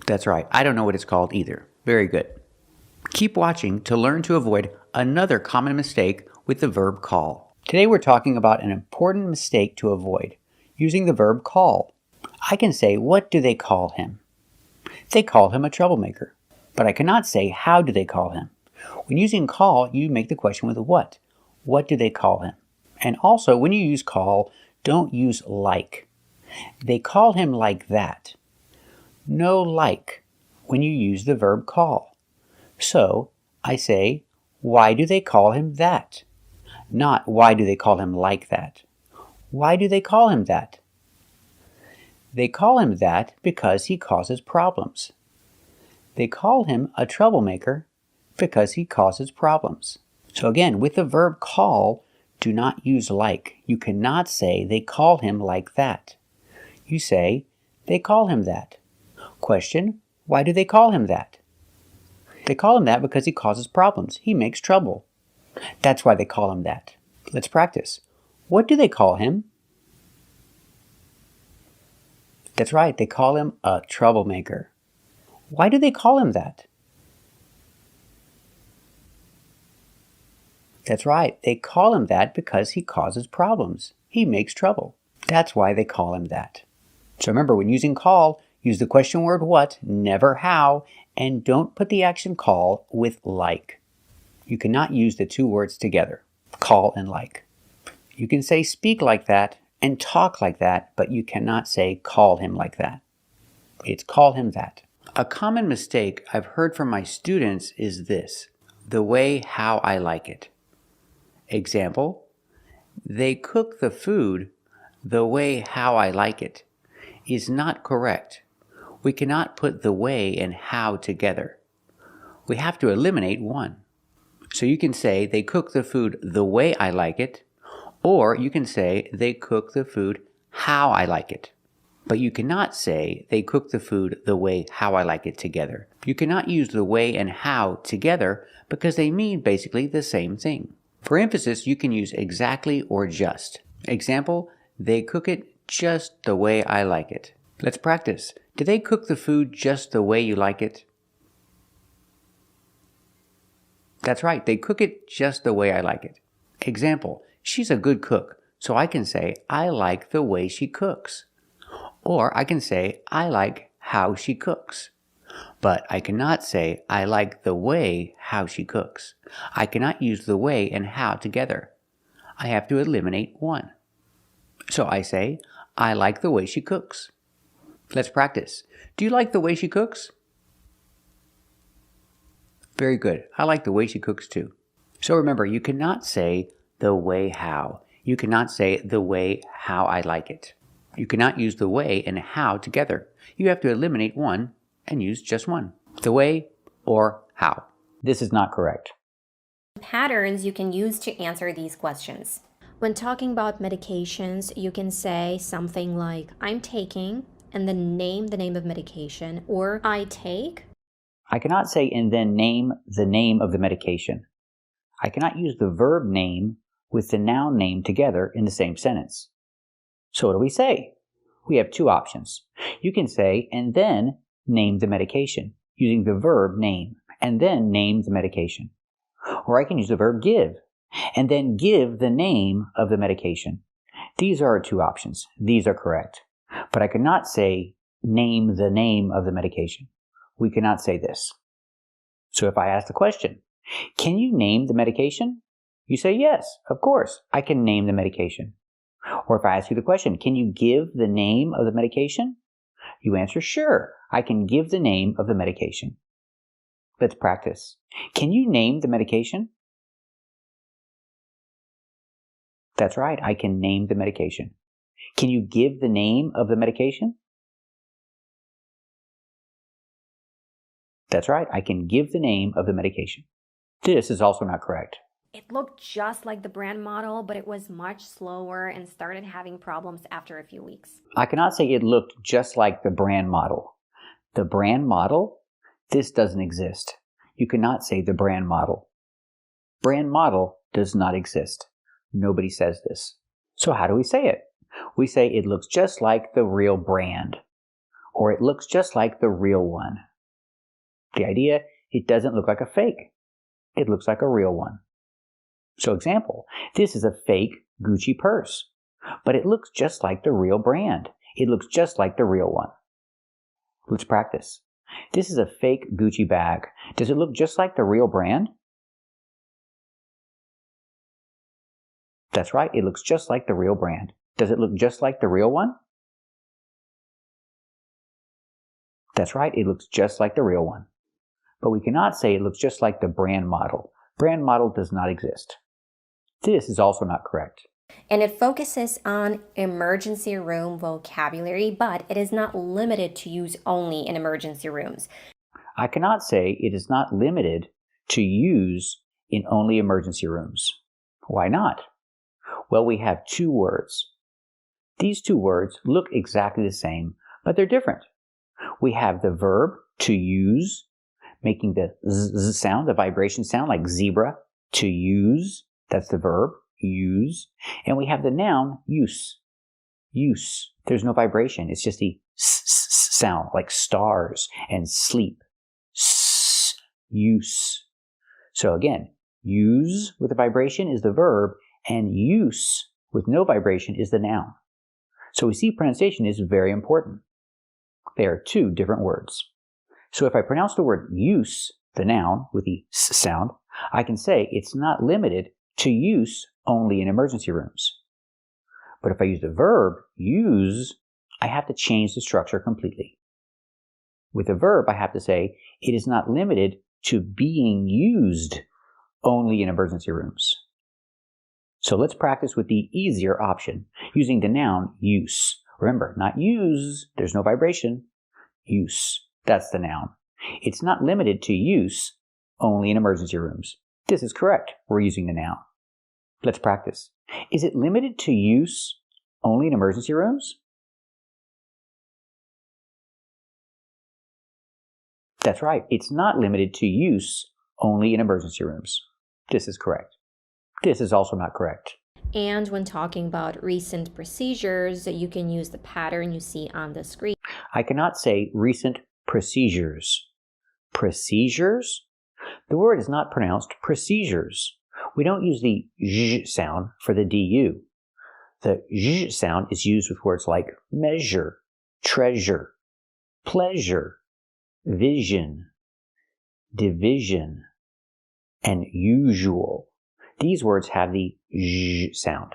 That's right. I don't know what it's called either. Very good. Keep watching to learn to avoid another common mistake with the verb call. Today we're talking about an important mistake to avoid using the verb call. I can say, what do they call him? They call him a troublemaker. But I cannot say, how do they call him? When using call, you make the question with a what. What do they call him? And also, when you use call, don't use like. They call him like that. No like when you use the verb call. So, I say, why do they call him that? Not, why do they call him like that? Why do they call him that? They call him that because he causes problems. They call him a troublemaker because he causes problems. So again, with the verb call, do not use like. You cannot say, they call him like that. You say, they call him that. Question, why do they call him that? They call him that because he causes problems. He makes trouble. That's why they call him that. Let's practice. What do they call him? That's right, they call him a troublemaker. Why do they call him that? That's right, they call him that because he causes problems. He makes trouble. That's why they call him that. So remember, when using call, use the question word what, never how, and don't put the action call with like. You cannot use the two words together, call and like. You can say speak like that and talk like that, but you cannot say call him like that. It's call him that. A common mistake I've heard from my students is this: the way how I like it. Example, they cook the food the way how I like it is not correct. We cannot put the way and how together. We have to eliminate one. So you can say they cook the food the way I like it, or you can say they cook the food how I like it. But you cannot say they cook the food the way how I like it together. You cannot use the way and how together because they mean basically the same thing. For emphasis, you can use exactly or just. Example, they cook it just the way I like it. Let's practice. Do they cook the food just the way you like it? That's right, they cook it just the way I like it. Example, she's a good cook, so I can say, I like the way she cooks. Or I can say, I like how she cooks. But I cannot say, I like the way how she cooks. I cannot use the way and how together. I have to eliminate one. So I say, I like the way she cooks. Let's practice. Do you like the way she cooks? Very good. I like the way she cooks too. So remember, you cannot say the way how. You cannot say the way how I like it. You cannot use the way and how together. You have to eliminate one and use just one. The way or how. This is not correct. Patterns you can use to answer these questions. When talking about medications, you can say something like, I'm taking, and then name the name of medication, or I take. I cannot say and then name the name of the medication. I cannot use the verb name with the noun name together in the same sentence. So what do we say? We have two options. You can say and then name the medication using the verb name and then name the medication. Or I can use the verb give and then give the name of the medication. These are our two options. These are correct. But I cannot say name the name of the medication. We cannot say this. So if I ask the question, can you name the medication? You say yes, of course, I can name the medication. Or if I ask you the question, can you give the name of the medication? You answer, sure, I can give the name of the medication. Let's practice. Can you name the medication? That's right, I can name the medication. Can you give the name of the medication? That's right, I can give the name of the medication. This is also not correct. It looked just like the brand model, but it was much slower and started having problems after a few weeks. I cannot say it looked just like the brand model. The brand model? This doesn't exist. You cannot say the brand model. Brand model does not exist. Nobody says this. So how do we say it? We say it looks just like the real brand, or it looks just like the real one. The idea, it doesn't look like a fake. It looks like a real one. So example, this is a fake Gucci purse, but it looks just like the real brand. It looks just like the real one. Let's practice. This is a fake Gucci bag. Does it look just like the real brand? That's right, it looks just like the real brand. Does it look just like the real one? That's right, it looks just like the real one. But we cannot say it looks just like the brand model. Brand model does not exist. This is also not correct. And it focuses on emergency room vocabulary, but it is not limited to use only in emergency rooms. I cannot say it is not limited to use in only emergency rooms. Why not? Well, we have two words. These two words look exactly the same, but they're different. We have the verb to use, making the z sound, the vibration sound like zebra, to use. That's the verb, use. And we have the noun, use. Use. There's no vibration. It's just the s sound, like stars and sleep. S, use. So again, use with a vibration is the verb, and use with no vibration is the noun. So we see pronunciation is very important. They are two different words. So if I pronounce the word use, the noun, with the s sound, I can say it's not limited to use only in emergency rooms. But if I use the verb use, I have to change the structure completely. With the verb, I have to say it is not limited to being used only in emergency rooms. So let's practice with the easier option, using the noun use. Remember, not use, there's no vibration. Use, that's the noun. It's not limited to use only in emergency rooms. This is correct, we're using the noun. Let's practice. Is it limited to use only in emergency rooms? That's right, it's not limited to use only in emergency rooms. This is correct. This is also not correct. And when talking about recent procedures, you can use the pattern you see on the screen. I cannot say recent procedures. Procedures? The word is not pronounced procedures. We don't use the zh sound for the du. The zh sound is used with words like measure, treasure, pleasure, vision, division, and usual. These words have the zh sound.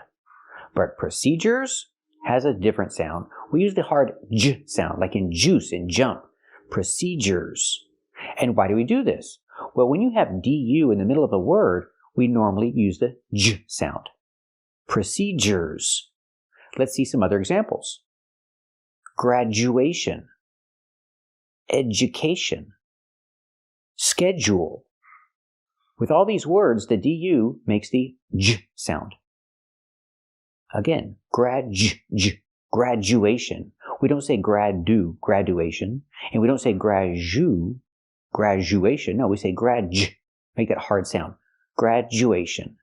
But procedures has a different sound. We use the hard j sound, like in juice and jump. Procedures. And why do we do this? Well, when you have du in the middle of a word, we normally use the j sound. Procedures. Let's see some other examples. Graduation, education, schedule. With all these words, the du makes the j sound. Again, graduation. We don't say graduation, and we don't say graduation. No, we say make that hard sound. Graduation.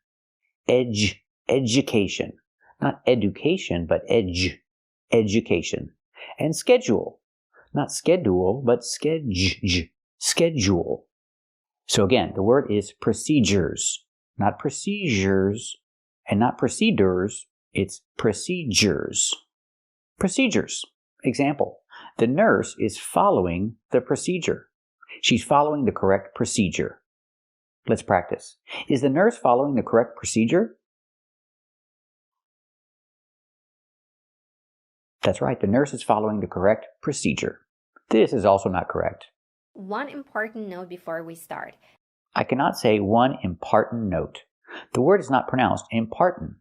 Education. Not education, but education. And schedule. Not schedule, but schedule. So again, the word is procedures, not procedures, and not procedures, it's procedures. Procedures. Example, the nurse is following the procedure. She's following the correct procedure. Let's practice. Is the nurse following the correct procedure? That's right, the nurse is following the correct procedure. This is also not correct. One important note before we start. I cannot say one important note. The word is not pronounced important.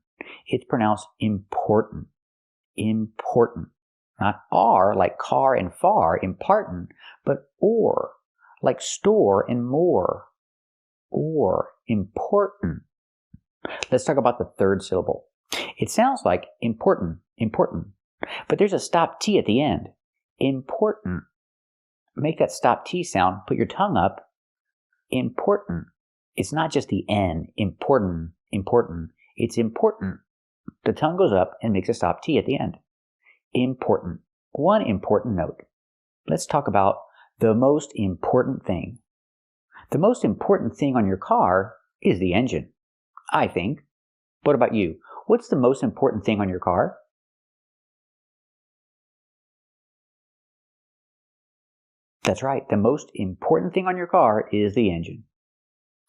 It's pronounced important. important. Not are like car and far, important, but or like store and more. Or important. Let's talk about the third syllable. It sounds like important, important, but there's a stop T at the end. Important. Make that stop T sound, put your tongue up. Important. It's not just the N. Important, important. It's important. The tongue goes up and makes a stop T at the end. Important. One important note. Let's talk about the most important thing. The most important thing on your car is the engine, I think. What about you? What's the most important thing on your car? That's right. The most important thing on your car is the engine.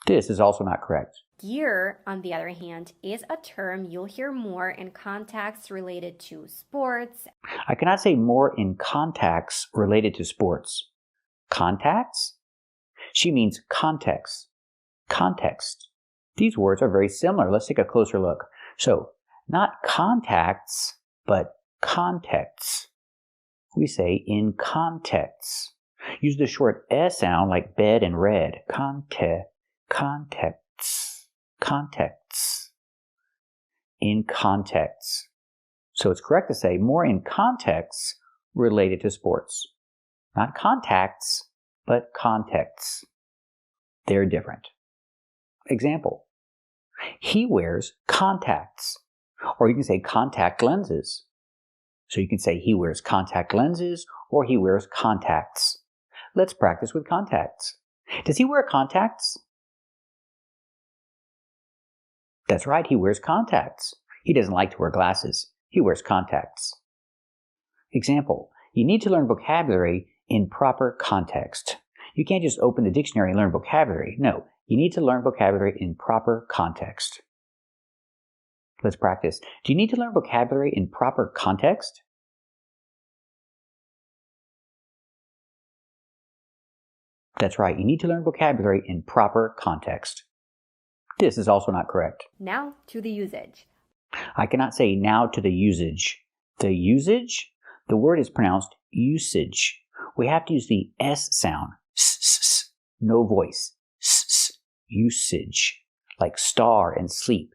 This is also not correct. Gear, on the other hand, is a term you'll hear more in contexts related to sports. I cannot say more in contacts related to sports. Contacts? She means context. Context. These words are very similar. Let's take a closer look. So, not contacts, but contexts. We say in contexts. Use the short S sound like bed and red. Contexts. Contexts. In contexts. So it's correct to say more in contexts related to sports. Not contacts, but contexts. They're different. Example. He wears contacts. Or you can say contact lenses. So you can say he wears contact lenses or he wears contacts. Let's practice with contacts. Does he wear contacts? That's right, he wears contacts. He doesn't like to wear glasses. He wears contacts. Example. You need to learn vocabulary in proper context. You can't just open the dictionary and learn vocabulary. No, you need to learn vocabulary in proper context. Let's practice. Do you need to learn vocabulary in proper context? That's right, you need to learn vocabulary in proper context. This is also not correct. Now to the usage. I cannot say now to the usage. The usage, the word is pronounced usage. We have to use the S sound. S, no voice. S, usage. Like star and sleep.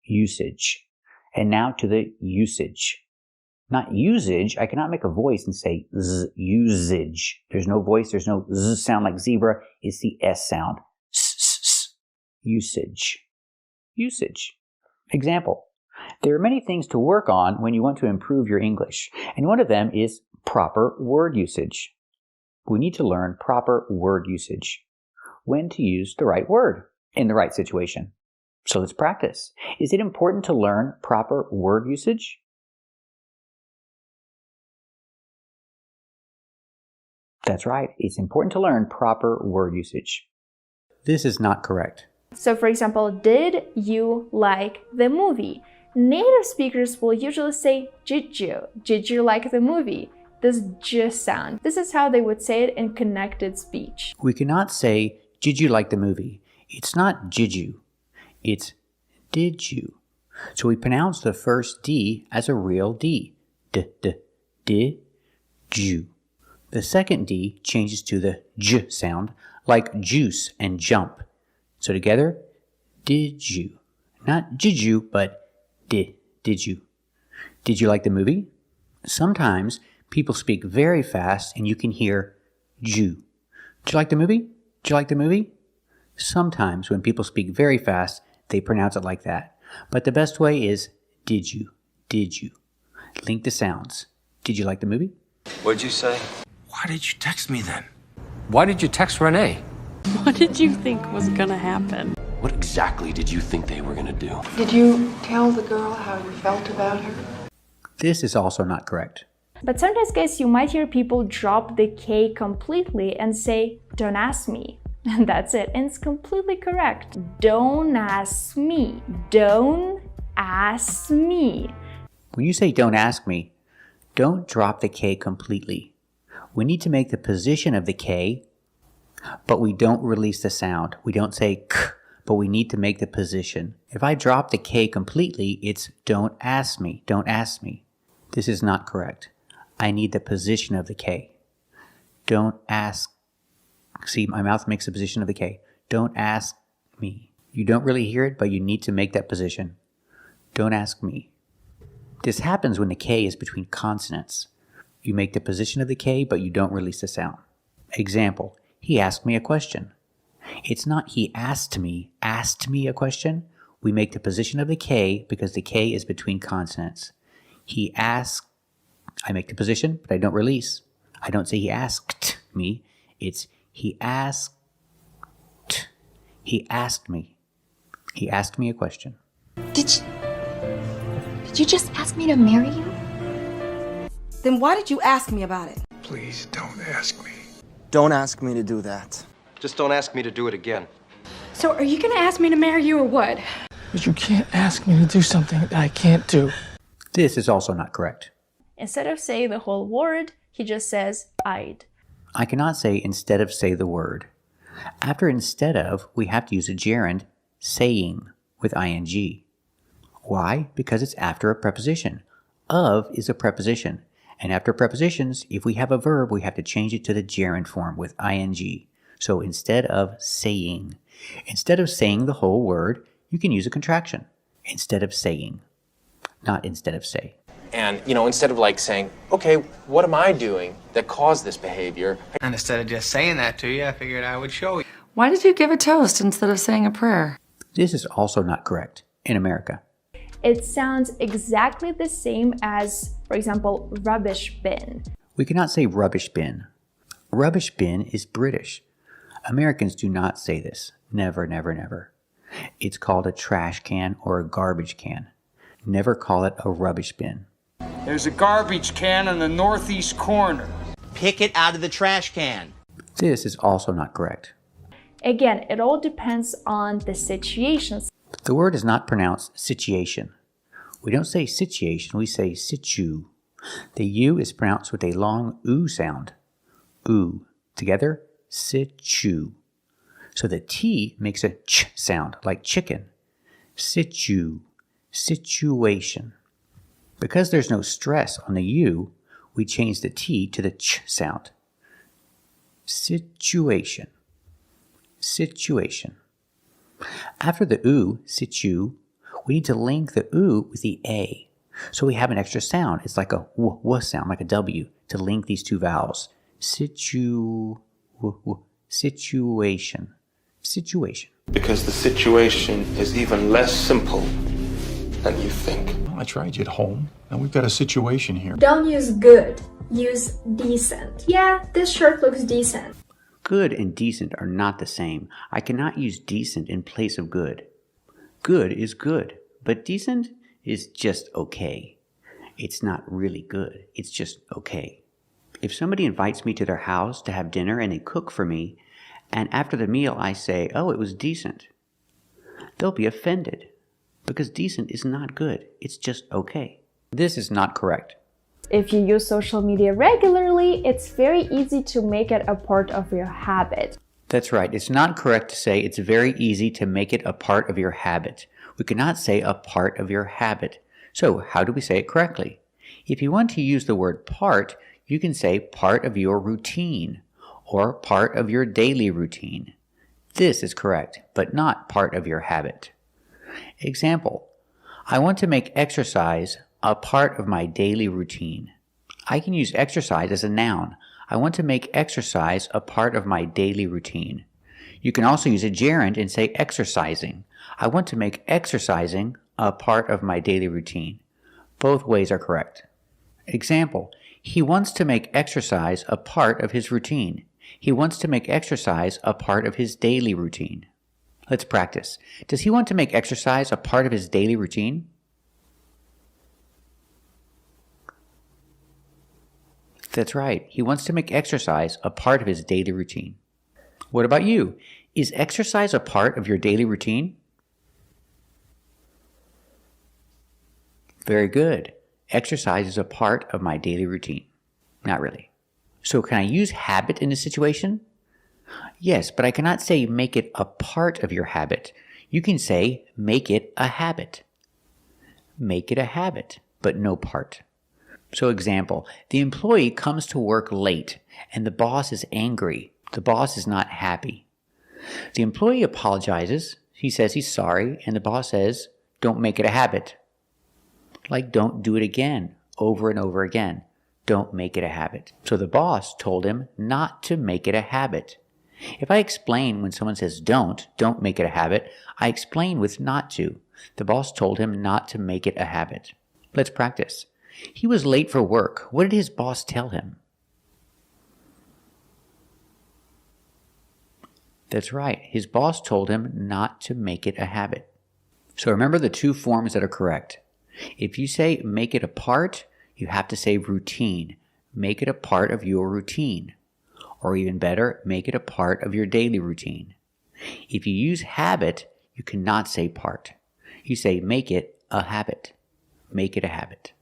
Usage. And now to the usage. Not usage. I cannot make a voice and say z, usage. There's no voice. There's no z sound like zebra. It's the S sound. Usage. Usage. Example. There are many things to work on when you want to improve your English, and one of them is proper word usage. We need to learn proper word usage. When to use the right word in the right situation. So let's practice. Is it important to learn proper word usage? That's right. It's important to learn proper word usage. This is not correct. So for example, did you like the movie? Native speakers will usually say, did you? Did you like the movie? This j sound. This is how they would say it in connected speech. We cannot say, did you like the movie? It's not did you. It's did you. So we pronounce the first D as a real D. Did you. The second D changes to the j sound, like juice and jump. So together, did you. Not did you, but did you. Did you like the movie? Sometimes people speak very fast and you can hear Jew. Did you like the movie? Did you like the movie? Sometimes when people speak very fast, they pronounce it like that. But the best way is did you. Did you. Link the sounds. Did you like the movie? What'd you say? Why did you text me then? Why did you text Renee? What did you think was gonna happen? What exactly did you think they were gonna do? Did you tell the girl how you felt about her? This is also not correct. But sometimes, guys, you might hear people drop the K completely and say, don't ask me. And that's it. And it's completely correct. Don't ask me. Don't ask me. When you say don't ask me, don't drop the K completely. We need to make the position of the K, but we don't release the sound. We don't say k, but we need to make the position. If I drop the K completely, it's don't ask me, don't ask me. This is not correct. I need the position of the K. Don't ask. See, my mouth makes the position of the K. Don't ask me. You don't really hear it, but you need to make that position. Don't ask me. This happens when the K is between consonants. You make the position of the K, but you don't release the sound. Example, he asked me a question. It's not he asked me a question. We make the position of the K because the K is between consonants. He asked, I make the position, but I don't release. I don't say he asked me. It's he asked. He asked me. He asked me a question. Did you just ask me to marry you? Then why did you ask me about it? Please don't ask me. Don't ask me to do that. Just don't ask me to do it again. So are you gonna ask me to marry you or what? But you can't ask me to do something that I can't do. This is also not correct. Instead of saying the whole word, he just says I'd. I cannot say instead of say the word. After instead of, we have to use a gerund, saying, with ing. Why? Because it's after a preposition. Of is a preposition. And after prepositions, if we have a verb, we have to change it to the gerund form with ing. So instead of saying the whole word, you can use a contraction. Instead of saying, not instead of say. And, instead of like saying, okay, what am I doing that caused this behavior? And instead of just saying that to you, I figured I would show you. Why did you give a toast instead of saying a prayer? This is also not correct in America. It sounds exactly the same as, for example, rubbish bin. We cannot say rubbish bin. Rubbish bin is British. Americans do not say this. Never, never, never. It's called a trash can or a garbage can. Never call it a rubbish bin. There's a garbage can in the northeast corner. Pick it out of the trash can. This is also not correct. Again, it all depends on the situations. The word is not pronounced situation. We don't say situation, we say situ. The U is pronounced with a long oo sound. Oo. Together, situ. So the T makes a ch sound, like chicken. Situ. Situation. Because there's no stress on the U, we change the T to the ch sound. Situation. Situation. After the oo, situ, we need to link the oo with the A. So we have an extra sound. It's like a w sound, like a W, to link these two vowels. Situation. Situation. Because the situation is even less simple than you think. I tried you at home, and we've got a situation here. Don't use good, use decent. Yeah, this shirt looks decent. Good and decent are not the same. I cannot use decent in place of good. Good is good, but decent is just okay. It's not really good, it's just okay. If somebody invites me to their house to have dinner and they cook for me, and after the meal I say, oh, it was decent, they'll be offended because decent is not good, it's just okay. This is not correct. If you use social media regularly, it's very easy to make it a part of your habit. That's right. It's not correct to say it's very easy to make it a part of your habit. We cannot say a part of your habit. So how do we say it correctly? If you want to use the word part, you can say part of your routine or part of your daily routine. This is correct, but not part of your habit. Example, I want to make exercise a part of my daily routine. I can use exercise as a noun. I want to make exercise a part of my daily routine. You can also use a gerund and say exercising. I want to make exercising a part of my daily routine. Both ways are correct. Example, he wants to make exercise a part of his routine. He wants to make exercise a part of his daily routine. Let's practice. Does he want to make exercise a part of his daily routine? That's right. He wants to make exercise a part of his daily routine. What about you? Is exercise a part of your daily routine? Very good. Exercise is a part of my daily routine. Not really. So can I use habit in this situation? Yes, but I cannot say make it a part of your habit. You can say, make it a habit. Make it a habit, but no part. So example, the employee comes to work late and the boss is angry. The boss is not happy. The employee apologizes. He says he's sorry, and the boss says, don't make it a habit. Like don't do it again, over and over again. Don't make it a habit. So the boss told him not to make it a habit. If I explain when someone says don't make it a habit, I explain with not to. The boss told him not to make it a habit. Let's practice. He was late for work. What did his boss tell him? That's right. His boss told him not to make it a habit. So remember the two forms that are correct. If you say make it a part, you have to say routine. Make it a part of your routine. Or even better, make it a part of your daily routine. If you use habit, you cannot say part. You say make it a habit. Make it a habit.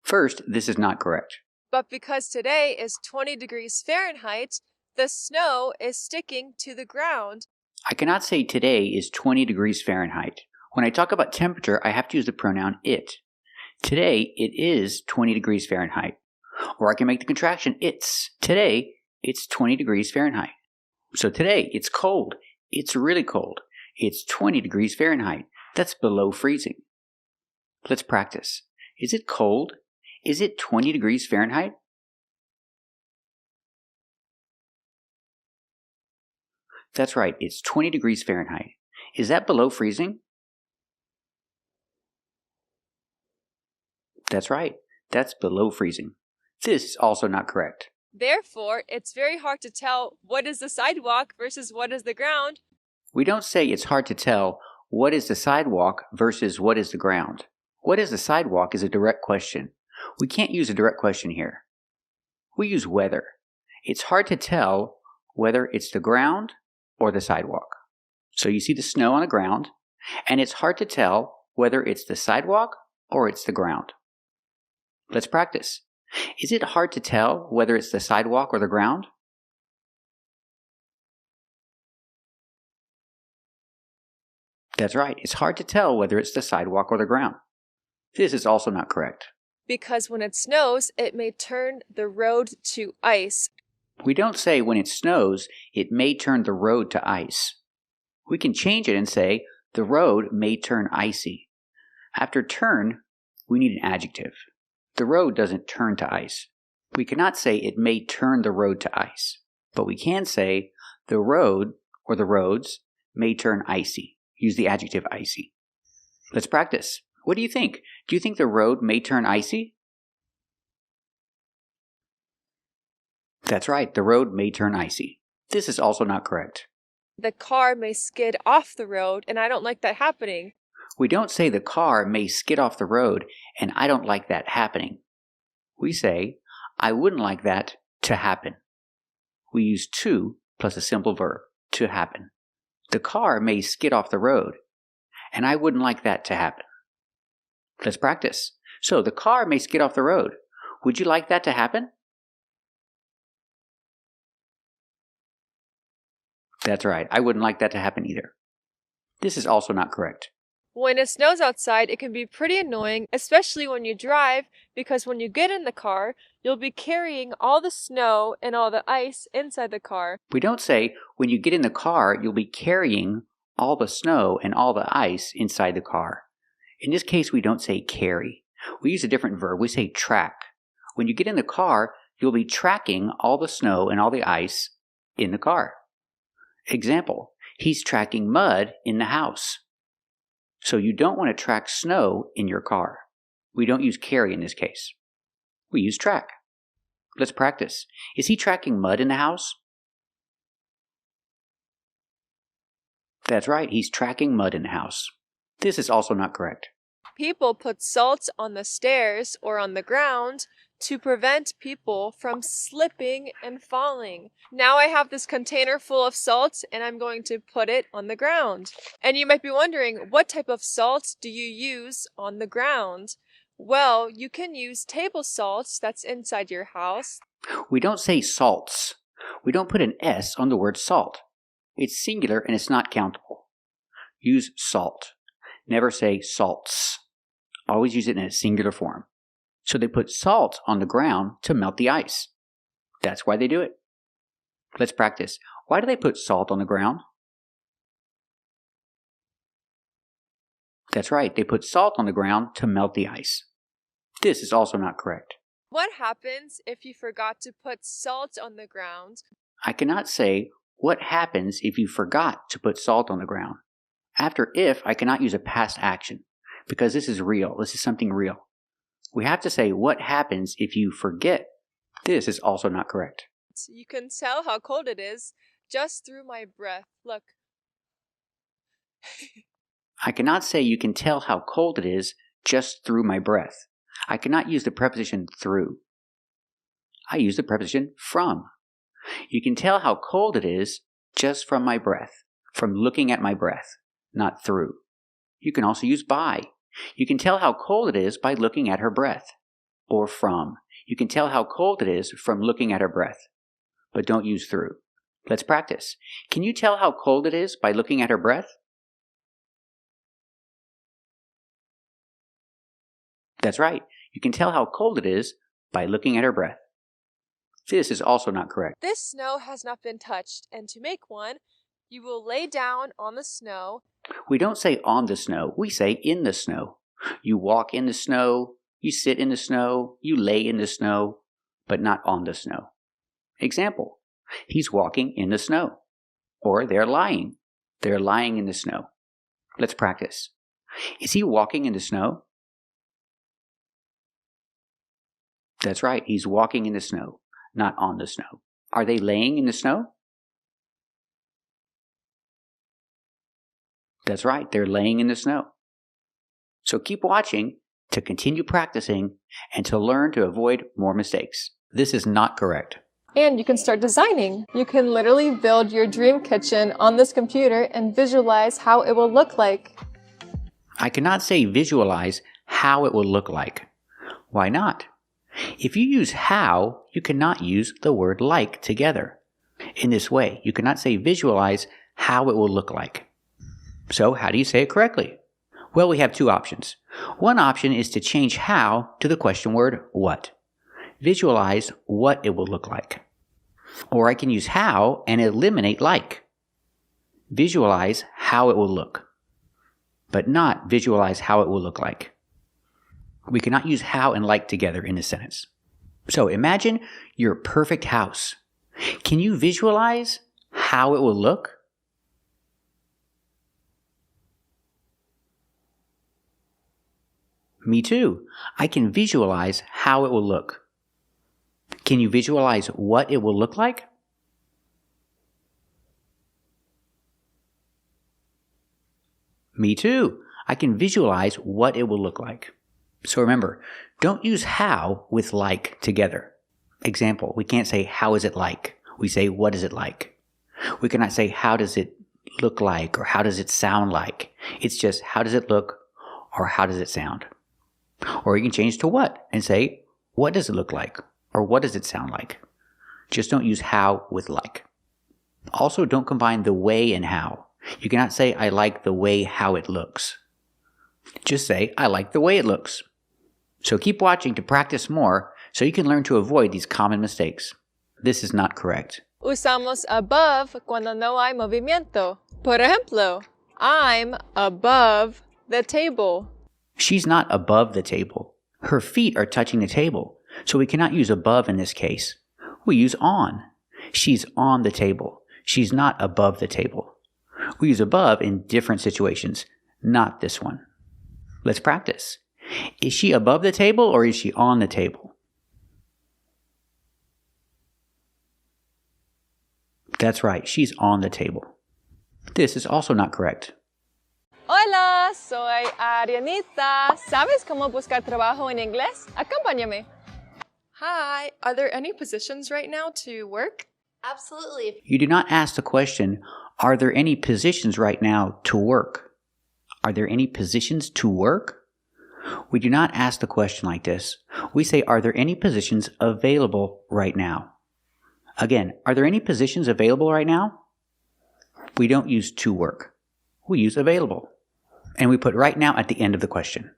First, this is not correct. But because today is 20 degrees Fahrenheit, the snow is sticking to the ground. I cannot say today is 20 degrees Fahrenheit. When I talk about temperature, I have to use the pronoun it. Today, it is 20 degrees Fahrenheit. Or I can make the contraction it's. Today, it's 20 degrees Fahrenheit. So today, it's cold. It's really cold. It's 20 degrees Fahrenheit. That's below freezing. Let's practice. Is it cold? Is it 20 degrees Fahrenheit? That's right, it's 20 degrees Fahrenheit. Is that below freezing? That's right, that's below freezing. This is also not correct. Therefore, it's very hard to tell what is the sidewalk versus what is the ground. We don't say it's hard to tell what is the sidewalk versus what is the ground. What is the sidewalk is a direct question. We can't use a direct question here. We use whether. It's hard to tell whether it's the ground or the sidewalk. So you see the snow on the ground, and it's hard to tell whether it's the sidewalk or it's the ground. Let's practice. Is it hard to tell whether it's the sidewalk or the ground? That's right, it's hard to tell whether it's the sidewalk or the ground. This is also not correct. Because when it snows, it may turn the road to ice. We don't say when it snows, it may turn the road to ice. We can change it and say the road may turn icy. After turn, we need an adjective. The road doesn't turn to ice. We cannot say it may turn the road to ice, but we can say the road or the roads may turn icy. Use the adjective icy. Let's practice. What do you think? Do you think the road may turn icy? That's right, the road may turn icy. This is also not correct. The car may skid off the road, and I don't like that happening. We don't say the car may skid off the road, and I don't like that happening. We say, I wouldn't like that to happen. We use to plus a simple verb, to happen. The car may skid off the road, and I wouldn't like that to happen. Let's practice. So, the car may skid off the road. Would you like that to happen? That's right, I wouldn't like that to happen either. This is also not correct. When it snows outside, it can be pretty annoying, especially when you drive, because when you get in the car, you'll be carrying all the snow and all the ice inside the car. We don't say, when you get in the car, you'll be carrying all the snow and all the ice inside the car. In this case, we don't say carry. We use a different verb. We say track. When you get in the car, you'll be tracking all the snow and all the ice in the car. Example, he's tracking mud in the house. So you don't want to track snow in your car. We don't use carry in this case. We use track. Let's practice. Is he tracking mud in the house? That's right, he's tracking mud in the house. This is also not correct. People put salt on the stairs or on the ground to prevent people from slipping and falling. Now I have this container full of salt and I'm going to put it on the ground. And you might be wondering, what type of salt do you use on the ground? Well, you can use table salt that's inside your house. We don't say salts. We don't put an S on the word salt. It's singular and it's not countable. use salt. Never say salts. Always use it in a singular form. So they put salt on the ground to melt the ice. That's why they do it. Let's practice. Why do they put salt on the ground? That's right, they put salt on the ground to melt the ice. This is also not correct. What happens if you forgot to put salt on the ground? I cannot say, what happens if you forgot to put salt on the ground? After if, I cannot use a past action, because this is real. This is something real. We have to say, what happens if you forget? This is also not correct. You can tell how cold it is just through my breath. Look. I cannot say you can tell how cold it is just through my breath. I cannot use the preposition through. I use the preposition from. You can tell how cold it is just from my breath, from looking at my breath, not through. You can also use by. You can tell how cold it is by looking at her breath, or from. You can tell how cold it is from looking at her breath, but don't use through. Let's practice. Can you tell how cold it is by looking at her breath? That's right. You can tell how cold it is by looking at her breath. This is also not correct. This snow has not been touched, and to make one, you will lay down on the snow. We don't say on the snow. We say in the snow. You walk in the snow, you sit in the snow, you lay in the snow, but not on the snow. Example, he's walking in the snow. Or they're lying. They're lying in the snow. Let's practice. Is he walking in the snow? That's right, he's walking in the snow, not on the snow. Are they laying in the snow? That's right, they're laying in the snow. So keep watching to continue practicing and to learn to avoid more mistakes. This is not correct. And you can start designing. You can literally build your dream kitchen on this computer and visualize how it will look like. I cannot say visualize how it will look like. Why not? If you use how, you cannot use the word like together. In this way, you cannot say visualize how it will look like. So how do you say it correctly? Well, we have two options. One option is to change how to the question word what. Visualize what it will look like. Or I can use how and eliminate like. Visualize how it will look, but not visualize how it will look like. We cannot use how and like together in this sentence. So imagine your perfect house. Can you visualize how it will look? Me too. I can visualize how it will look. Can you visualize what it will look like? Me too. I can visualize what it will look like. So remember, don't use how with like together. Example, we can't say how is it like. We say what is it like. We cannot say how does it look like or how does it sound like. It's just how does it look or how does it sound. Or you can change to what and say what does it look like or what does it sound like. Just don't use how with like. Also, don't combine the way and how. You cannot say I like the way how it looks. Just say I like the way it looks. So keep watching to practice more so you can learn to avoid these common mistakes. This is not correct. Usamos above cuando no hay movimiento. Por ejemplo, I'm above the table. She's not above the table. Her feet are touching the table, so we cannot use above in this case. We use on. She's on the table. She's not above the table. We use above in different situations, not this one. Let's practice. Is she above the table or is she on the table? That's right, she's on the table. This is also not correct. Hola, soy Arianita. ¿Sabes cómo buscar trabajo en inglés? Acompáñame. Hi, are there any positions right now to work? Absolutely. You do not ask the question, are there any positions right now to work? Are there any positions to work? We do not ask the question like this. We say, are there any positions available right now? Again, are there any positions available right now? We don't use to work. we use available. And we put right now at the end of the question.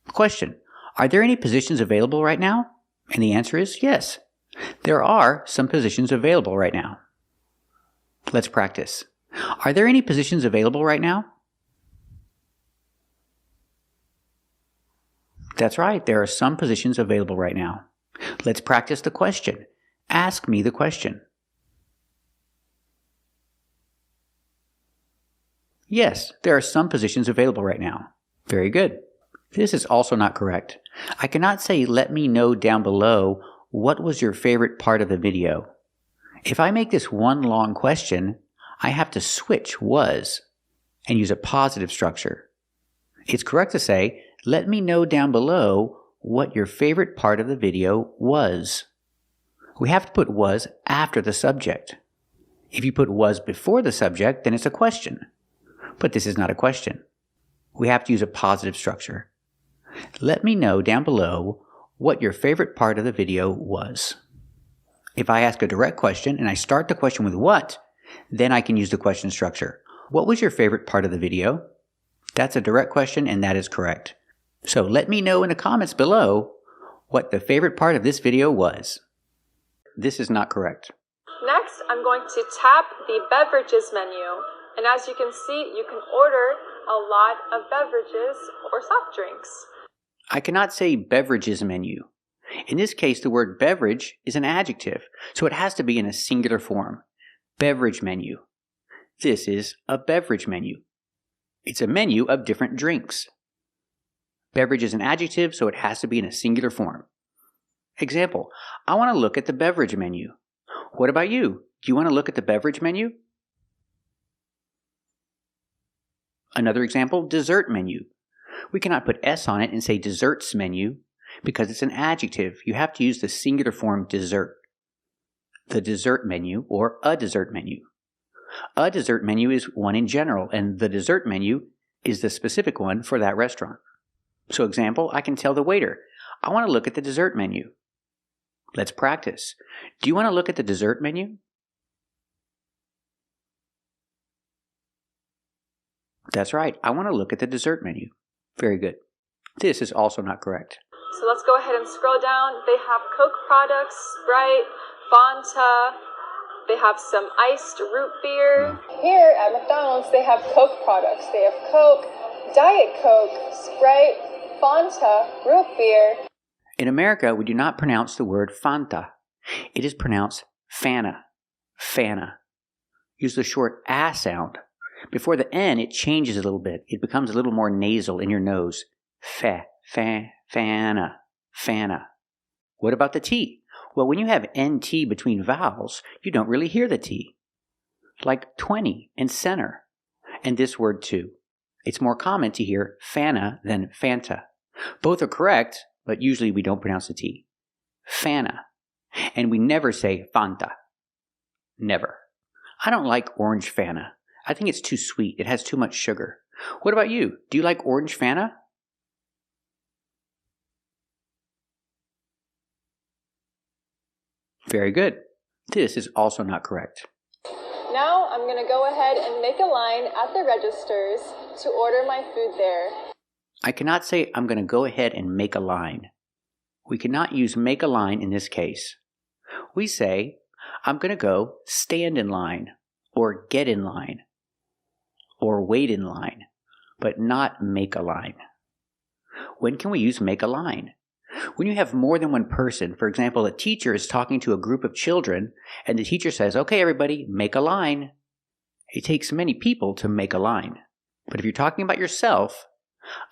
Question: are there any positions available right now? And the answer is yes. There are some positions available right now. Let's practice. Are there any positions available right now? That's right, there are some positions available right now. Let's practice the question. Ask me the question. Yes, there are some positions available right now. Very good. This is also not correct. I cannot say, let me know down below what was your favorite part of the video. If I make this one long question, I have to switch was and use a positive structure. It's correct to say, let me know down below what your favorite part of the video was. We have to put was after the subject. If you put was before the subject, then it's a question. But this is not a question. We have to use a positive structure. Let me know down below what your favorite part of the video was. If I ask a direct question and I start the question with what, then I can use the question structure. What was your favorite part of the video? That's a direct question and that is correct. So let me know in the comments below what the favorite part of this video was. This is not correct. Next, I'm going to tap the beverages menu. And as you can see, you can order a lot of beverages or soft drinks. I cannot say beverages menu. In this case, the word beverage is an adjective, so it has to be in a singular form. Beverage menu. This is a beverage menu. It's a menu of different drinks. Beverage is an adjective, so it has to be in a singular form. Example, I want to look at the beverage menu. What about you? Do you want to look at the beverage menu? Another example, dessert menu. We cannot put S on it and say desserts menu because it's an adjective. You have to use the singular form dessert. The dessert menu or a dessert menu. A dessert menu is one in general, and the dessert menu is the specific one for that restaurant. So example, I can tell the waiter, I want to look at the dessert menu. Let's practice. Do you want to look at the dessert menu? That's right, I want to look at the dessert menu. Very good. This is also not correct. So let's go ahead and scroll down. They have Coke products, Sprite, Fanta. They have some iced root beer. Here at McDonald's, they have Coke products. They have Coke, Diet Coke, Sprite, Fanta, root beer. In America, we do not pronounce the word Fanta. It is pronounced Fana. Fana. Use the short A sound. Before the N, it changes a little bit. It becomes a little more nasal in your nose. Fana. Fana. What about the T? Well, when you have NT between vowels, you don't really hear the T. Like 20 and center. And this word too. It's more common to hear Fana than Fanta. Both are correct, but usually we don't pronounce the T. Fana. And we never say Fanta. Never. I don't like orange Fana. I think it's too sweet. It has too much sugar. What about you? Do you like orange Fana? Very good. This is also not correct. Now I'm going to go ahead and make a line at the registers to order my food there. I cannot say I'm going to go ahead and make a line. We cannot use make a line in this case. We say, I'm going to go stand in line, or get in line, or wait in line, but not make a line. When can we use make a line? When you have more than one person, for example, a teacher is talking to a group of children, and the teacher says, okay, everybody, make a line. It takes many people to make a line. But if you're talking about yourself,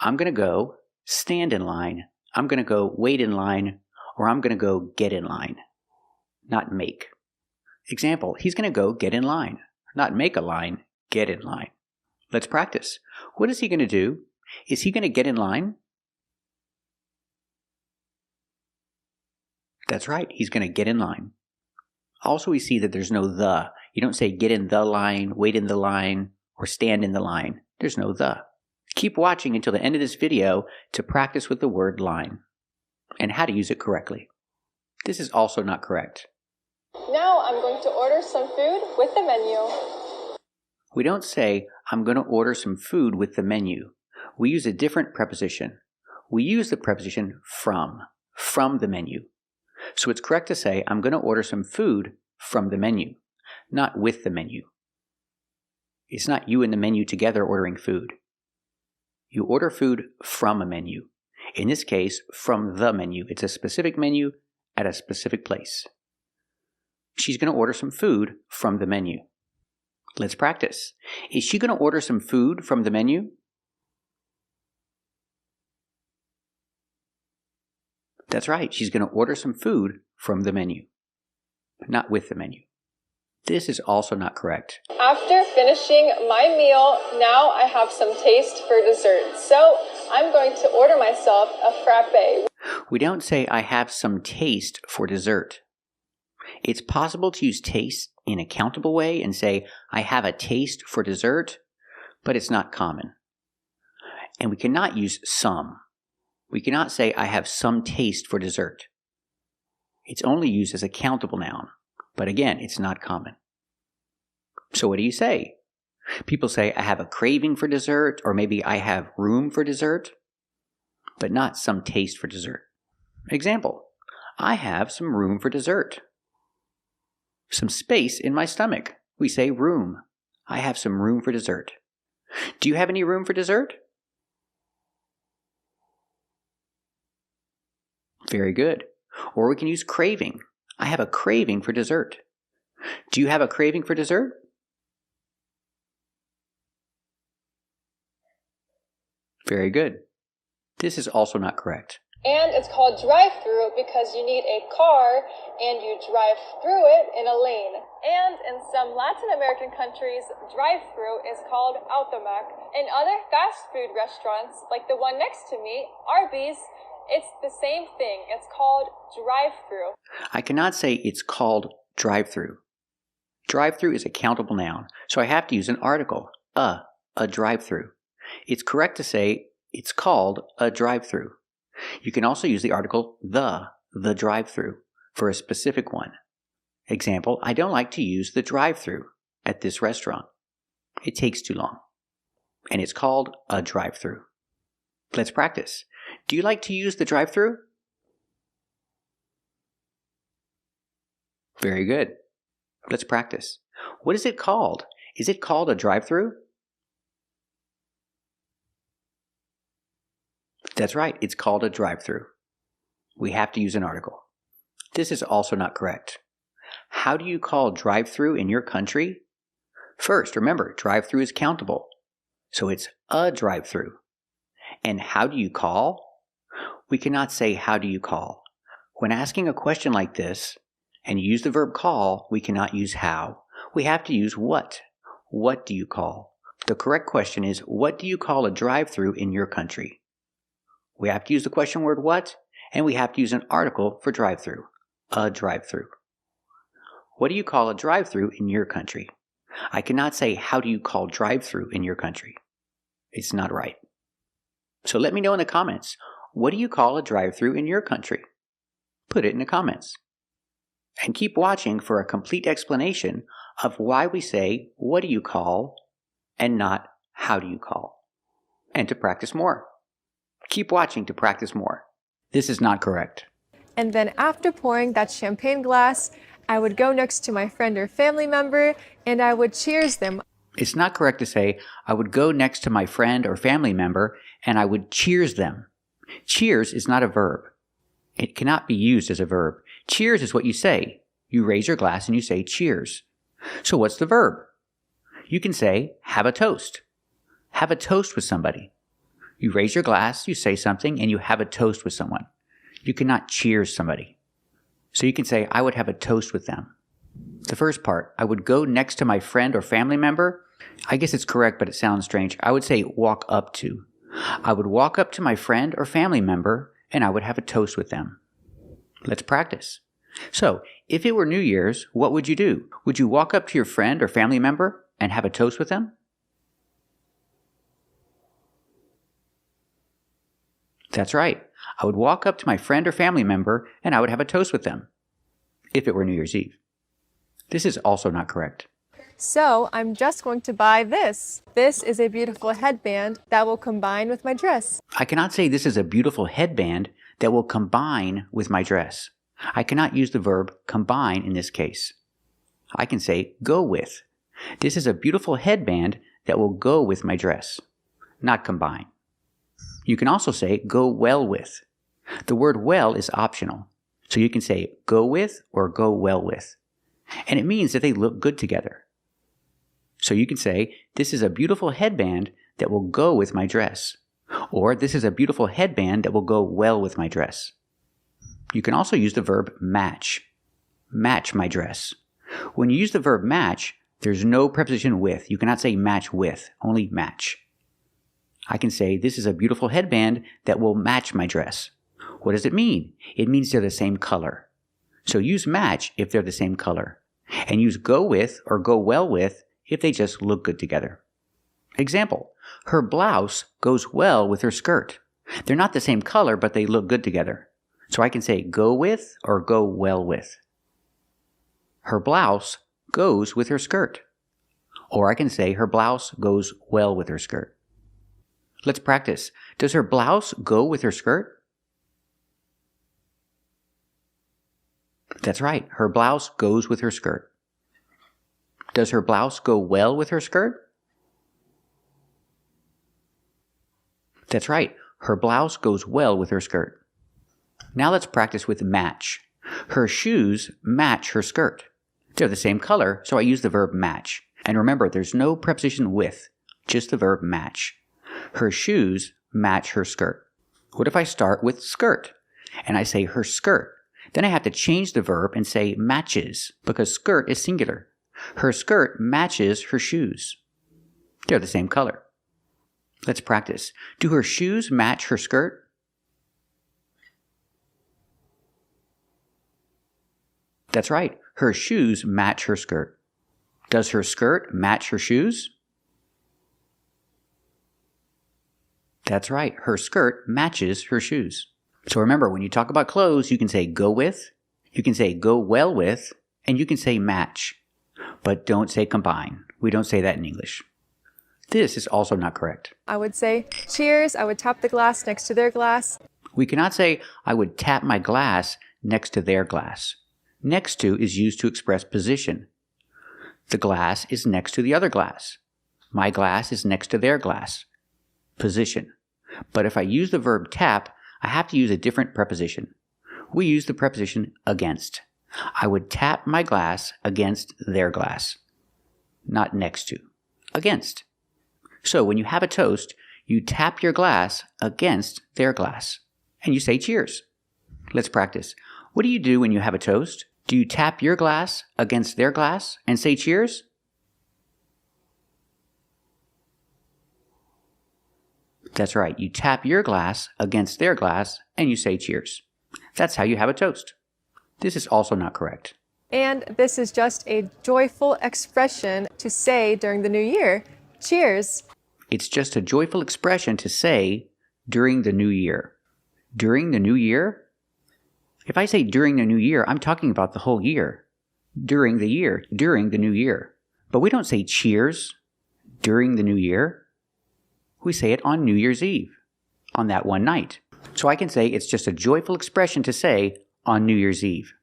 I'm going to go stand in line, I'm going to go wait in line, or I'm going to go get in line, not make. Example, he's going to go get in line, not make a line, get in line. Let's practice. What is he going to do? Is he going to get in line? That's right, he's going to get in line. Also, we see that there's no the. You don't say get in the line, wait in the line, or stand in the line. There's no the. Keep watching until the end of this video to practice with the word line and how to use it correctly. This is also not correct. Now I'm going to order some food with the menu. We don't say, I'm going to order some food with the menu. We use a different preposition. We use the preposition from the menu. So it's correct to say, I'm going to order some food from the menu, not with the menu. It's not you and the menu together ordering food. You order food from a menu. In this case, from the menu. It's a specific menu at a specific place. She's going to order some food from the menu. Let's practice. Is she going to order some food from the menu? That's right. She's going to order some food from the menu, not with the menu. This is also not correct. After finishing my meal, now I have some taste for dessert. So I'm going to order myself a frappe. We don't say, I have some taste for dessert. It's possible to use taste in a countable way and say, I have a taste for dessert, but it's not common. And we cannot use some. We cannot say, I have some taste for dessert. It's only used as a countable noun, but again, it's not common. So what do you say? People say, I have a craving for dessert, or maybe I have room for dessert, but not some taste for dessert. Example, I have some room for dessert. Some space in my stomach. We say room. I have some room for dessert. Do you have any room for dessert? Very good. Or we can use craving. I have a craving for dessert. Do you have a craving for dessert? Very good. This is also not correct. And it's called drive-through because you need a car and you drive through it in a lane. And in some Latin American countries, drive-through is called automac. In other fast food restaurants, like the one next to me, Arby's, it's the same thing. It's called drive-through. I cannot say it's called drive-through. Drive-through is a countable noun, so I have to use an article, a drive-through. It's correct to say it's called a drive-through. You can also use the article the drive-through for a specific one. Example, I don't like to use the drive-through at this restaurant. It takes too long. And it's called a drive-through. Let's practice. Do you like to use the drive-through? Very good. Let's practice. What is it called? Is it called a drive-through? That's right, it's called a drive-through. We have to use an article. This is also not correct. How do you call drive-through in your country? First, remember, drive-through is countable. So it's a drive-through. And how do you call? We cannot say how do you call. When asking a question like this, and you use the verb call, we cannot use how. We have to use what. What do you call? The correct question is, what do you call a drive-through in your country? We have to use the question word what, and we have to use an article for drive-through, a drive-through. What do you call a drive-through in your country? I cannot say, how do you call drive-through in your country? It's not right. So let me know in the comments, what do you call a drive-through in your country? Put it in the comments. And keep watching for a complete explanation of why we say, what do you call, and not, how do you call? And to practice more. Keep watching to practice more. This is not correct. And then after pouring that champagne glass, I would go next to my friend or family member and I would cheers them. It's not correct to say, I would go next to my friend or family member and I would cheers them. Cheers is not a verb. It cannot be used as a verb. Cheers is what you say. You raise your glass and you say cheers. So what's the verb? You can say, have a toast. Have a toast with somebody. You raise your glass, you say something, and you have a toast with someone. You cannot cheers somebody. So you can say, I would have a toast with them. The first part, I would go next to my friend or family member. I guess it's correct, but it sounds strange. I would say walk up to. I would walk up to my friend or family member, and I would have a toast with them. Let's practice. So, if it were New Year's, what would you do? Would you walk up to your friend or family member and have a toast with them? That's right. I would walk up to my friend or family member and I would have a toast with them, if it were New Year's Eve. This is also not correct. So I'm just going to buy this. This is a beautiful headband that will combine with my dress. I cannot say this is a beautiful headband that will combine with my dress. I cannot use the verb combine in this case. I can say go with. This is a beautiful headband that will go with my dress, not combine. You can also say go well with. The word well is optional, so you can say go with or go well with. And it means that they look good together. So you can say, this is a beautiful headband that will go with my dress. Or this is a beautiful headband that will go well with my dress. You can also use the verb match. Match my dress. When you use the verb match, there's no preposition with. You cannot say match with, only match. I can say, this is a beautiful headband that will match my dress. What does it mean? It means they're the same color. So use match if they're the same color. And use go with or go well with if they just look good together. Example, her blouse goes well with her skirt. They're not the same color, but they look good together. So I can say go with or go well with. Her blouse goes with her skirt. Or I can say her blouse goes well with her skirt. Let's practice. Does her blouse go with her skirt? That's right. Her blouse goes with her skirt. Does her blouse go well with her skirt? That's right. Her blouse goes well with her skirt. Now let's practice with match. Her shoes match her skirt. They're the same color, so I use the verb match. And remember, there's no preposition with, just the verb match. Her shoes match her skirt. What if I start with skirt and I say her skirt? Then I have to change the verb and say matches because skirt is singular. Her skirt matches her shoes. They're the same color. Let's practice. Do her shoes match her skirt? That's right. Her shoes match her skirt. Does her skirt match her shoes? That's right. Her skirt matches her shoes. So remember, when you talk about clothes, you can say go with, you can say go well with, and you can say match. But don't say combine. We don't say that in English. This is also not correct. I would say cheers. I would tap the glass next to their glass. We cannot say I would tap my glass next to their glass. Next to is used to express position. The glass is next to the other glass. My glass is next to their glass. Position. But if I use the verb tap, I have to use a different preposition. We use the preposition against. I would tap my glass against their glass. Not next to. Against. So when you have a toast, you tap your glass against their glass. And you say cheers. Let's practice. What do you do when you have a toast? Do you tap your glass against their glass and say cheers? That's right. You tap your glass against their glass and you say cheers. That's how you have a toast. This is also not correct. And this is just a joyful expression to say during the new year. Cheers. It's just a joyful expression to say during the new year. During the new year? If I say during the new year, I'm talking about the whole year. During the year, during the new year. But we don't say cheers during the new year. We say it on New Year's Eve, on that one night. So I can say it's just a joyful expression to say on New Year's Eve.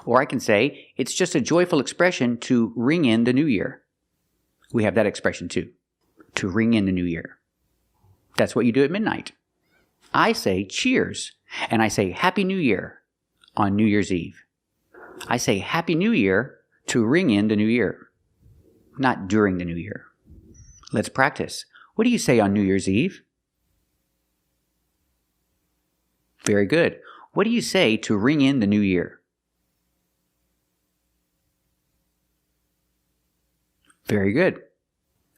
Or I can say it's just a joyful expression to ring in the new year. We have that expression too, to ring in the new year. That's what you do at midnight. I say cheers, and I say Happy New Year on New Year's Eve. I say Happy New Year to ring in the new year, not during the new year. Let's practice. What do you say on New Year's Eve? Very good. What do you say to ring in the new year? Very good.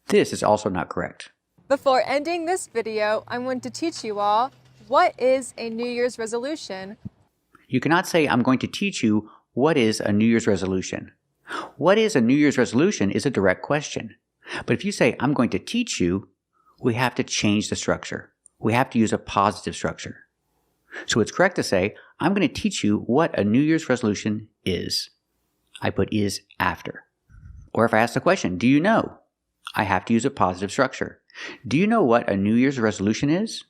This is also not correct. Before ending this video, I'm going to teach you all what is a New Year's resolution. You cannot say, I'm going to teach you what is a New Year's resolution. What is a New Year's resolution is a direct question. But if you say, I'm going to teach you, we have to change the structure. We have to use a positive structure. So it's correct to say, I'm going to teach you what a New Year's resolution is. I put is after. Or if I ask the question, do you know? I have to use a positive structure. Do you know what a New Year's resolution is?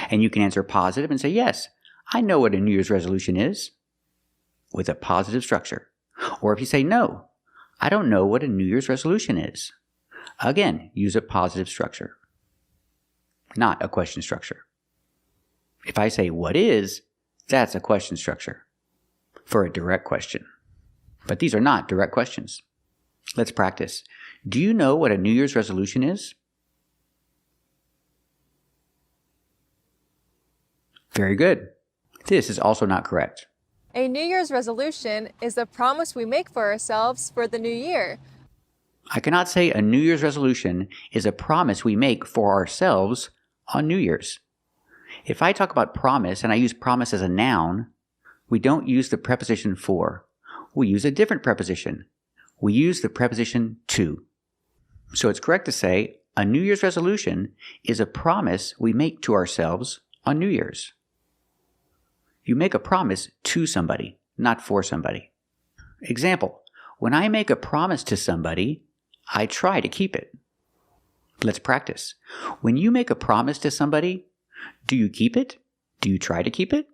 And you can answer positive and say, yes, I know what a New Year's resolution is, with a positive structure. Or if you say, no, I don't know what a New Year's resolution is. Again, use a positive structure, not a question structure. If I say, what is, that's a question structure for a direct question. But these are not direct questions. Let's practice. Do you know what a New Year's resolution is? Very good. This is also not correct. A New Year's resolution is a promise we make for ourselves for the new year. I cannot say a New Year's resolution is a promise we make for ourselves on New Year's. If I talk about promise and I use promise as a noun, we don't use the preposition for. We use a different preposition. We use the preposition to. So it's correct to say a New Year's resolution is a promise we make to ourselves on New Year's. You make a promise to somebody, not for somebody. Example, when I make a promise to somebody, I try to keep it. Let's practice. When you make a promise to somebody, do you keep it? Do you try to keep it?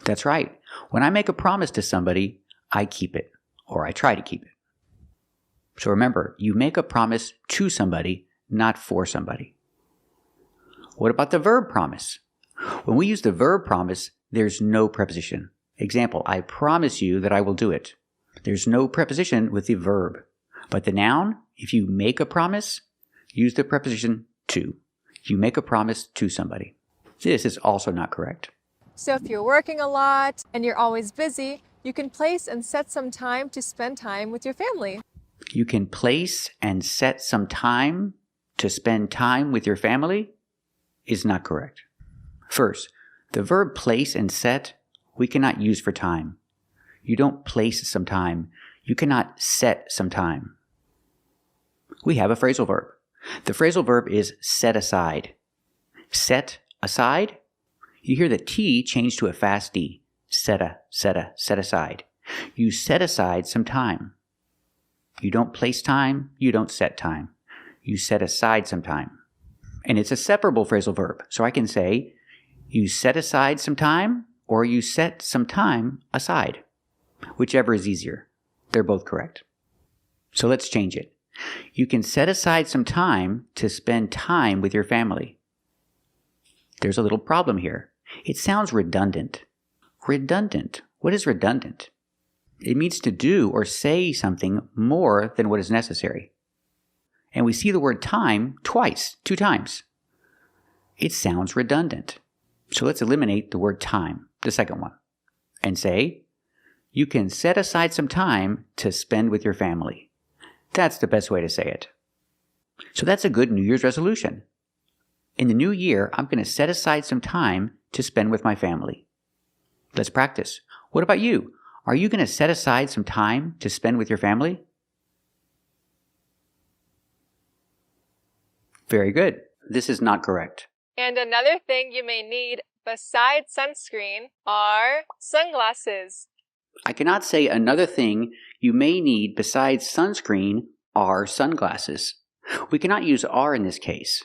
That's right. When I make a promise to somebody, I keep it, or I try to keep it. So remember, you make a promise to somebody, not for somebody. What about the verb promise? When we use the verb promise, there's no preposition. Example, I promise you that I will do it. There's no preposition with the verb. But the noun, if you make a promise, use the preposition to. You make a promise to somebody. This is also not correct. So if you're working a lot and you're always busy, you can place and set some time to spend time with your family. You can place and set some time to spend time with your family is not correct. First, the verb place and set we cannot use for time. You don't place some time. You cannot set some time. We have a phrasal verb. The phrasal verb is set aside. Set aside. You hear the T change to a fast D. Set aside. You set aside some time. You don't place time. You don't set time. You set aside some time. And it's a separable phrasal verb. So I can say, you set aside some time, or you set some time aside. Whichever is easier. They're both correct. So let's change it. You can set aside some time to spend time with your family. There's a little problem here. It sounds redundant. Redundant. What is redundant? It means to do or say something more than what is necessary. And we see the word time twice, 2 times. It sounds redundant. So let's eliminate the word time, the second one, and say, you can set aside some time to spend with your family. That's the best way to say it. So that's a good New Year's resolution. In the new year, I'm going to set aside some time to spend with my family. Let's practice. What about you? Are you going to set aside some time to spend with your family? Very good. This is not correct. And another thing you may need besides sunscreen are sunglasses. I cannot say another thing you may need besides sunscreen are sunglasses. We cannot use are in this case.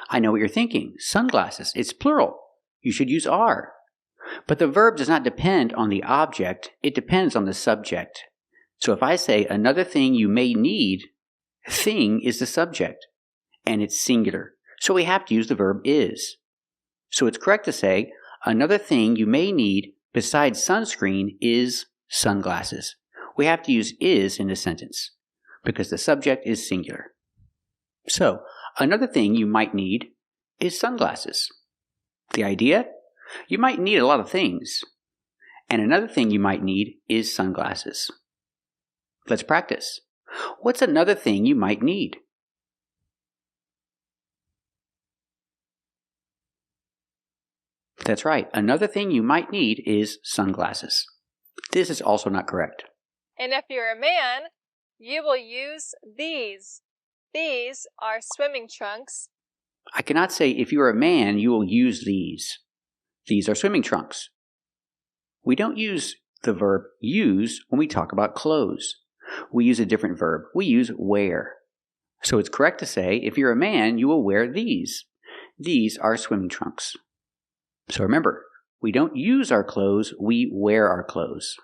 I know what you're thinking. Sunglasses. It's plural. You should use are. But the verb does not depend on the object. It depends on the subject. So if I say another thing you may need, thing is the subject. And it's singular. So we have to use the verb is. So it's correct to say another thing you may need besides sunscreen is sunglasses. We have to use is in the sentence because the subject is singular. So another thing you might need is sunglasses. The idea? You might need a lot of things. And another thing you might need is sunglasses. Let's practice. What's another thing you might need? That's right. Another thing you might need is sunglasses. This is also not correct. And if you're a man, you will use these. These are swimming trunks. I cannot say if you're a man, you will use these. These are swimming trunks. We don't use the verb use when we talk about clothes. We use a different verb. We use wear. So it's correct to say, if you're a man, you will wear these. These are swimming trunks. So remember, we don't use our clothes, we wear our clothes.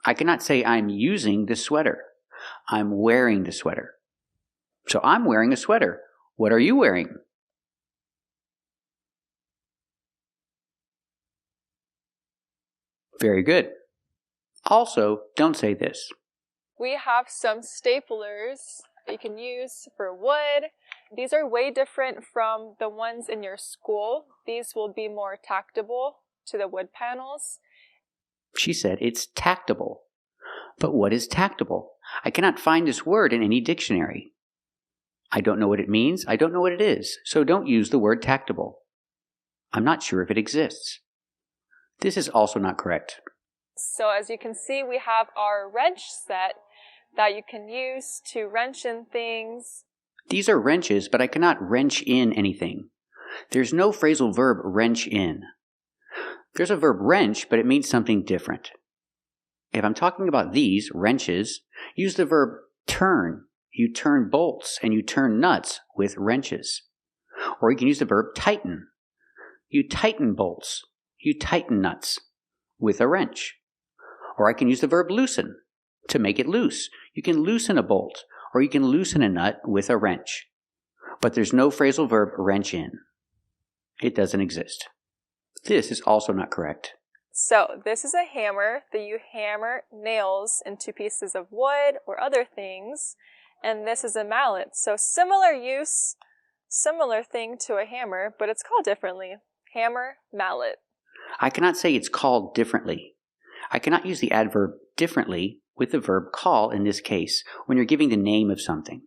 I cannot say I'm using the sweater. I'm wearing the sweater. So I'm wearing a sweater. What are you wearing? Very good. Also, don't say this. We have some staplers that you can use for wood. These are way different from the ones in your school. These will be more tactable to the wood panels. She said it's tactable. But what is tactable? I cannot find this word in any dictionary. I don't know what it means. I don't know what it is. So don't use the word tactable. I'm not sure if it exists. This is also not correct. So as you can see, we have our wrench set that you can use to wrench in things. These are wrenches, but I cannot wrench in anything. There's no phrasal verb wrench in. There's a verb wrench, but it means something different. If I'm talking about these wrenches, use the verb turn. You turn bolts and you turn nuts with wrenches. Or you can use the verb tighten. You tighten bolts. You tighten nuts with a wrench. Or I can use the verb loosen to make it loose. You can loosen a bolt or you can loosen a nut with a wrench. But there's no phrasal verb wrench in. It doesn't exist. This is also not correct. So this is a hammer that you hammer nails into pieces of wood or other things. And this is a mallet. So similar use, similar thing to a hammer, but it's called differently. Hammer, mallet. I cannot say it's called differently. I cannot use the adverb differently with the verb call in this case when you're giving the name of something.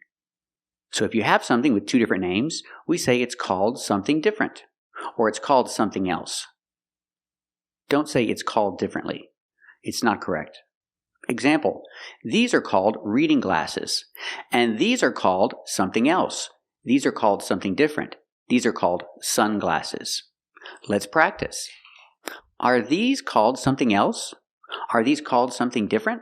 So if you have something with two different names, we say it's called something different or it's called something else. Don't say it's called differently. It's not correct. Example, these are called reading glasses, and these are called something else. These are called something different. These are called sunglasses. Let's practice. Are these called something else? Are these called something different?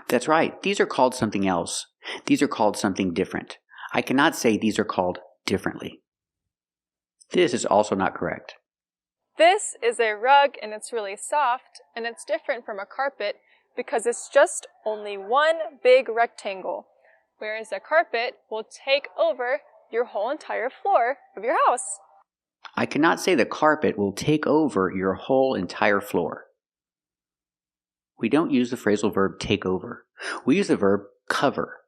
That's right. These are called something else. These are called something different. I cannot say these are called differently. This is also not correct. This is a rug and it's really soft and it's different from a carpet because it's just only one big rectangle, whereas a carpet will take over your whole entire floor of your house. I cannot say the carpet will take over your whole entire floor. We don't use the phrasal verb take over. We use the verb cover.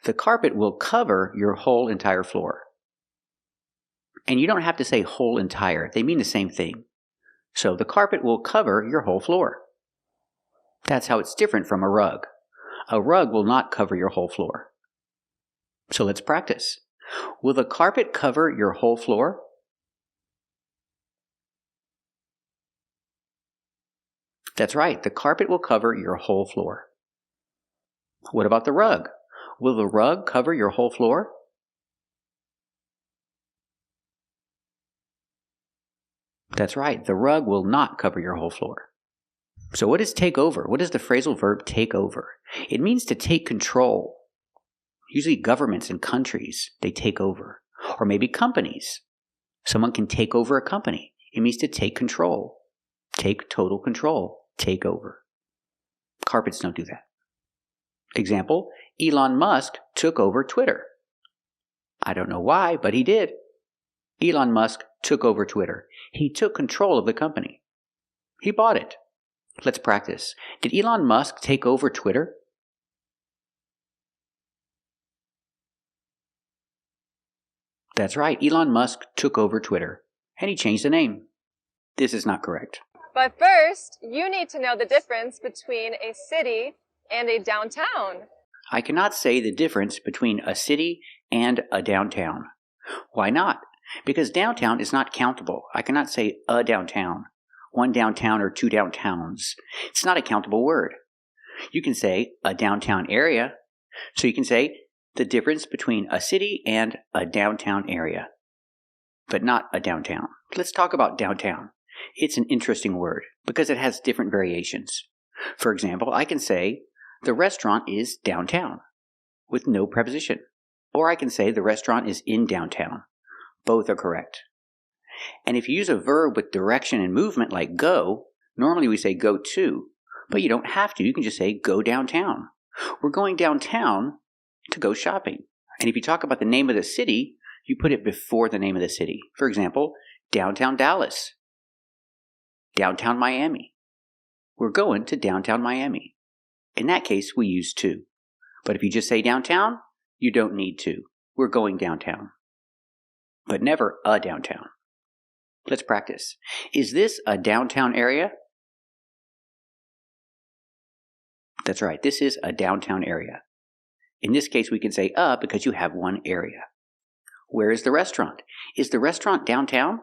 The carpet will cover your whole entire floor. And you don't have to say whole entire. They mean the same thing. So the carpet will cover your whole floor. That's how it's different from a rug. A rug will not cover your whole floor. So let's practice. Will the carpet cover your whole floor? That's right. The carpet will cover your whole floor. What about the rug? Will the rug cover your whole floor? That's right. The rug will not cover your whole floor. So what is take over? What is the phrasal verb take over? It means to take control. Usually governments and countries, they take over. Or maybe companies. Someone can take over a company. It means to take control. Take total control. Take over. Carpets don't do that. Example, Elon Musk took over Twitter. I don't know why, but he did. Elon Musk took over Twitter. He took control of the company. He bought it. Let's practice. Did Elon Musk take over Twitter? That's right. Elon Musk took over Twitter. And he changed the name. This is not correct. But first, you need to know the difference between a city and a downtown. I cannot say the difference between a city and a downtown. Why not? Because downtown is not countable. I cannot say a downtown, one downtown or two downtowns. It's not a countable word. You can say a downtown area. So you can say the difference between a city and a downtown area. but not a downtown. Let's talk about downtown. It's an interesting word because it has different variations. For example, I can say, the restaurant is downtown with no preposition. Or I can say, the restaurant is in downtown. Both are correct. And if you use a verb with direction and movement like go, normally we say go to, but you don't have to. You can just say go downtown. We're going downtown to go shopping. And if you talk about the name of the city, you put it before the name of the city. For example, downtown Dallas, downtown Miami. We're going to downtown Miami. In that case, we use to. But if you just say downtown, you don't need to. We're going downtown. But never a downtown. Let's practice. Is this a downtown area? That's right, this is a downtown area. In this case, we can say because you have one area. Where is the restaurant? Is the restaurant downtown?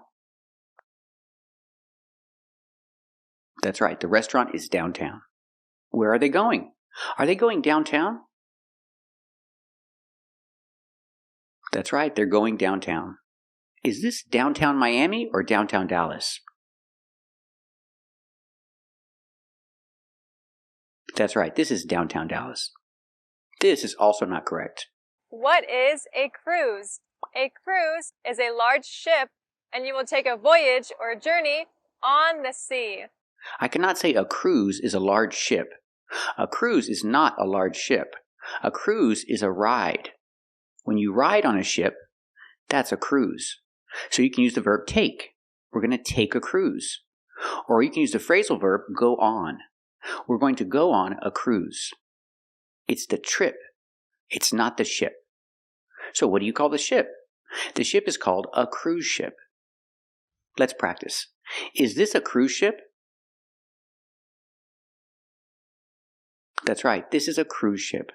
That's right, the restaurant is downtown. Where are they going? Are they going downtown? That's right, they're going downtown. Is this downtown Miami or downtown Dallas? That's right, this is downtown Dallas. This is also not correct. What is a cruise? A cruise is a large ship, and you will take a voyage or a journey on the sea. I cannot say a cruise is a large ship. A cruise is not a large ship. A cruise is a ride. When you ride on a ship, that's a cruise. So you can use the verb take. We're going to take a cruise. Or you can use the phrasal verb go on. We're going to go on a cruise. It's the trip. It's not the ship. So what do you call the ship? The ship is called a cruise ship. Let's practice. Is this a cruise ship? That's right, this is a cruise ship.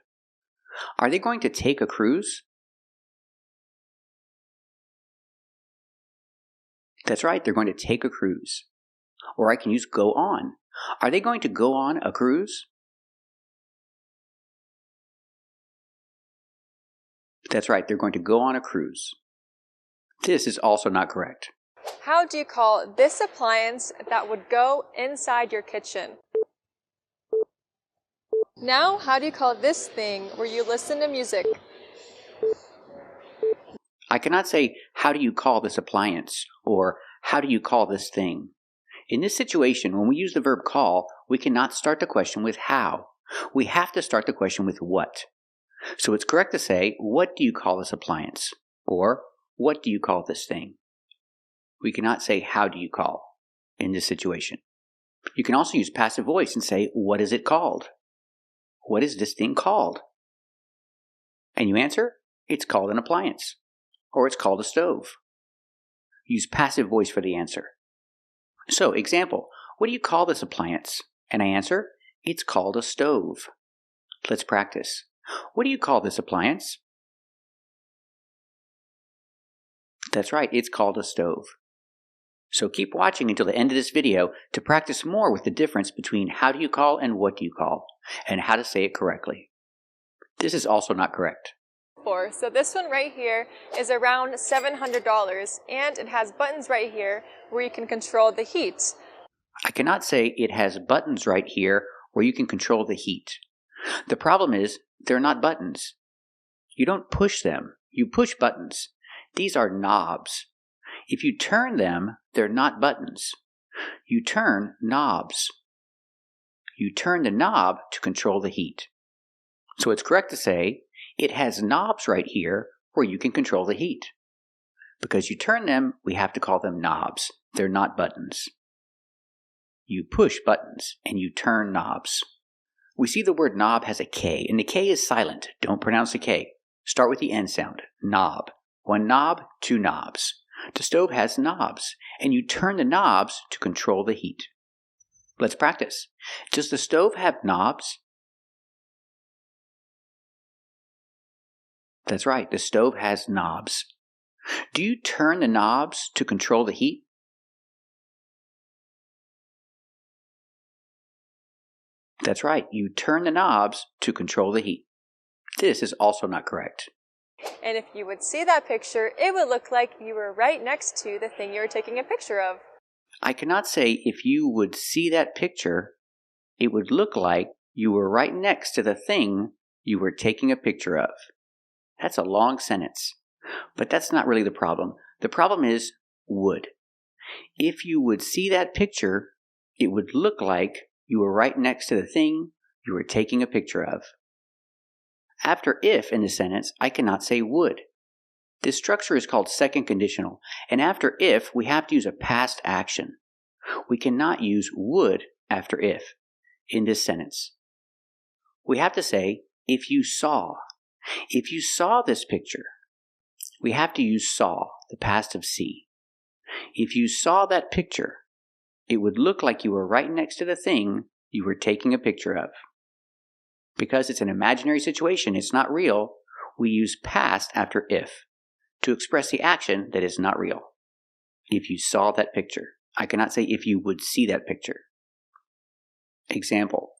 Are they going to take a cruise? That's right, they're going to take a cruise. Or I can use go on. Are they going to go on a cruise? That's right, they're going to go on a cruise. This is also not correct. How do you call this appliance that would go inside your kitchen? Now, how do you call this thing where you listen to music? I cannot say, how do you call this appliance? Or, how do you call this thing? In this situation, when we use the verb call, we cannot start the question with how. We have to start the question with what. So it's correct to say, what do you call this appliance? Or, what do you call this thing? We cannot say, how do you call in this situation. You can also use passive voice and say, what is it called? What is this thing called? And you answer, it's called an appliance. Or it's called a stove. Use passive voice for the answer. So, example, what do you call this appliance? And I answer, it's called a stove. Let's practice. What do you call this appliance? That's right, it's called a stove. So keep watching until the end of this video to practice more with the difference between how do you call and what do you call, and how to say it correctly. This is also not correct. So this one right here is around $700, and it has buttons right here where you can control the heat. I cannot say it has buttons right here where you can control the heat. The problem is they're not buttons. You don't push them. You push buttons. These are knobs. If you turn them, they're not buttons. You turn knobs. You turn the knob to control the heat. So it's correct to say, it has knobs right here where you can control the heat. Because you turn them, we have to call them knobs. They're not buttons. You push buttons and you turn knobs. We see the word knob has a K, and the K is silent. Don't pronounce the K. Start with the N sound. Knob. One knob, two knobs. The stove has knobs, and you turn the knobs to control the heat. Let's practice. Does the stove have knobs? That's right, the stove has knobs. Do you turn the knobs to control the heat? That's right, you turn the knobs to control the heat. This is also not correct. And if you would see that picture, it would look like you were right next to the thing you were taking a picture of. I cannot say if you would see that picture, it would look like you were right next to the thing you were taking a picture of. That's a long sentence, but that's not really the problem. The problem is would. If you would see that picture, it would look like you were right next to the thing you were taking a picture of. After if in the sentence, I cannot say would. This structure is called second conditional, and after if, we have to use a past action. We cannot use would after if in this sentence. We have to say, if you saw. If you saw this picture, we have to use saw, the past of see. If you saw that picture, it would look like you were right next to the thing you were taking a picture of. Because it's an imaginary situation, it's not real, we use past after if to express the action that is not real. If you saw that picture. I cannot say if you would see that picture. Example.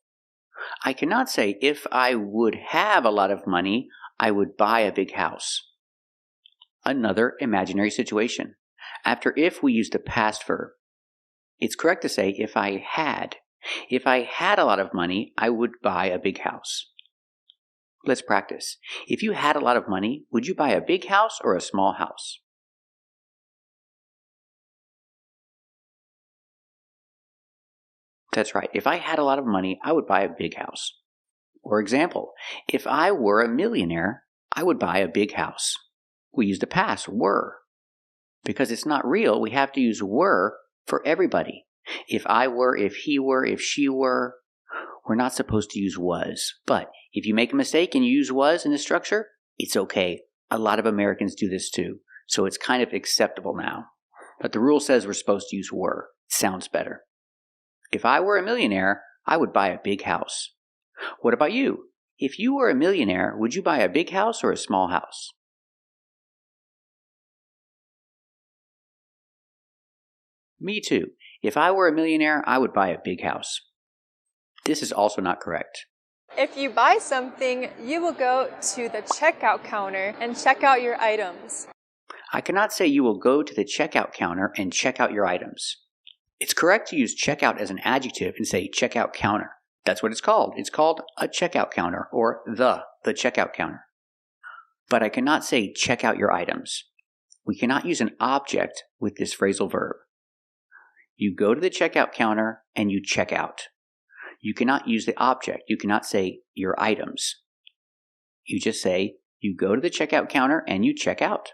I cannot say if I would have a lot of money, I would buy a big house. Another imaginary situation. After if, we use the past verb. It's correct to say if I had. If I had a lot of money, I would buy a big house. Let's practice. If you had a lot of money, would you buy a big house or a small house? That's right. If I had a lot of money, I would buy a big house. Or example, if I were a millionaire, I would buy a big house. We use the past, were. Because it's not real, we have to use were for everybody. If I were, if he were, if she were, we're not supposed to use was. But if you make a mistake and you use was in the structure, it's okay. A lot of Americans do this too. So it's kind of acceptable now. But the rule says we're supposed to use were. It sounds better. If I were a millionaire, I would buy a big house. What about you? If you were a millionaire, would you buy a big house or a small house? Me too. If I were a millionaire, I would buy a big house. This is also not correct. If you buy something, you will go to the checkout counter and check out your items. I cannot say you will go to the checkout counter and check out your items. It's correct to use checkout as an adjective and say checkout counter. That's what it's called. It's called a checkout counter or the checkout counter. But I cannot say check out your items. We cannot use an object with this phrasal verb. You go to the checkout counter and you check out. You cannot use the object. You cannot say your items. You just say you go to the checkout counter and you check out.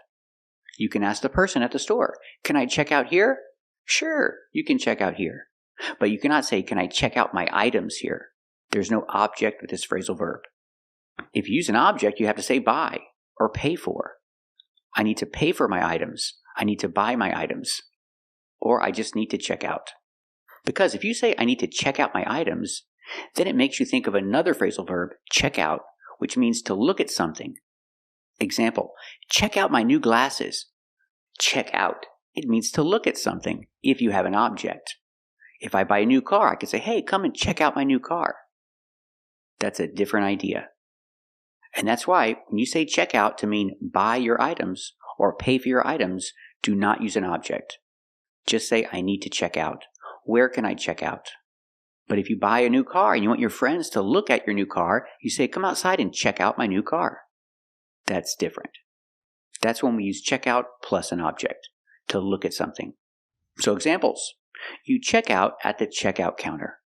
You can ask the person at the store, can I check out here? Sure, you can check out here. But you cannot say, can I check out my items here? There's no object with this phrasal verb. If you use an object, you have to say buy or pay for. I need to pay for my items. I need to buy my items. Or I just need to check out. Because if you say I need to check out my items, then it makes you think of another phrasal verb, check out, which means to look at something. Example, check out my new glasses. Check out. It means to look at something if you have an object. If I buy a new car, I could say, hey, come and check out my new car. That's a different idea. And that's why when you say check out to mean buy your items or pay for your items, do not use an object. Just say, I need to check out. Where can I check out? But if you buy a new car and you want your friends to look at your new car, you say, come outside and check out my new car. That's different. That's when we use check out plus an object to look at something. So examples. You check out at the checkout counter,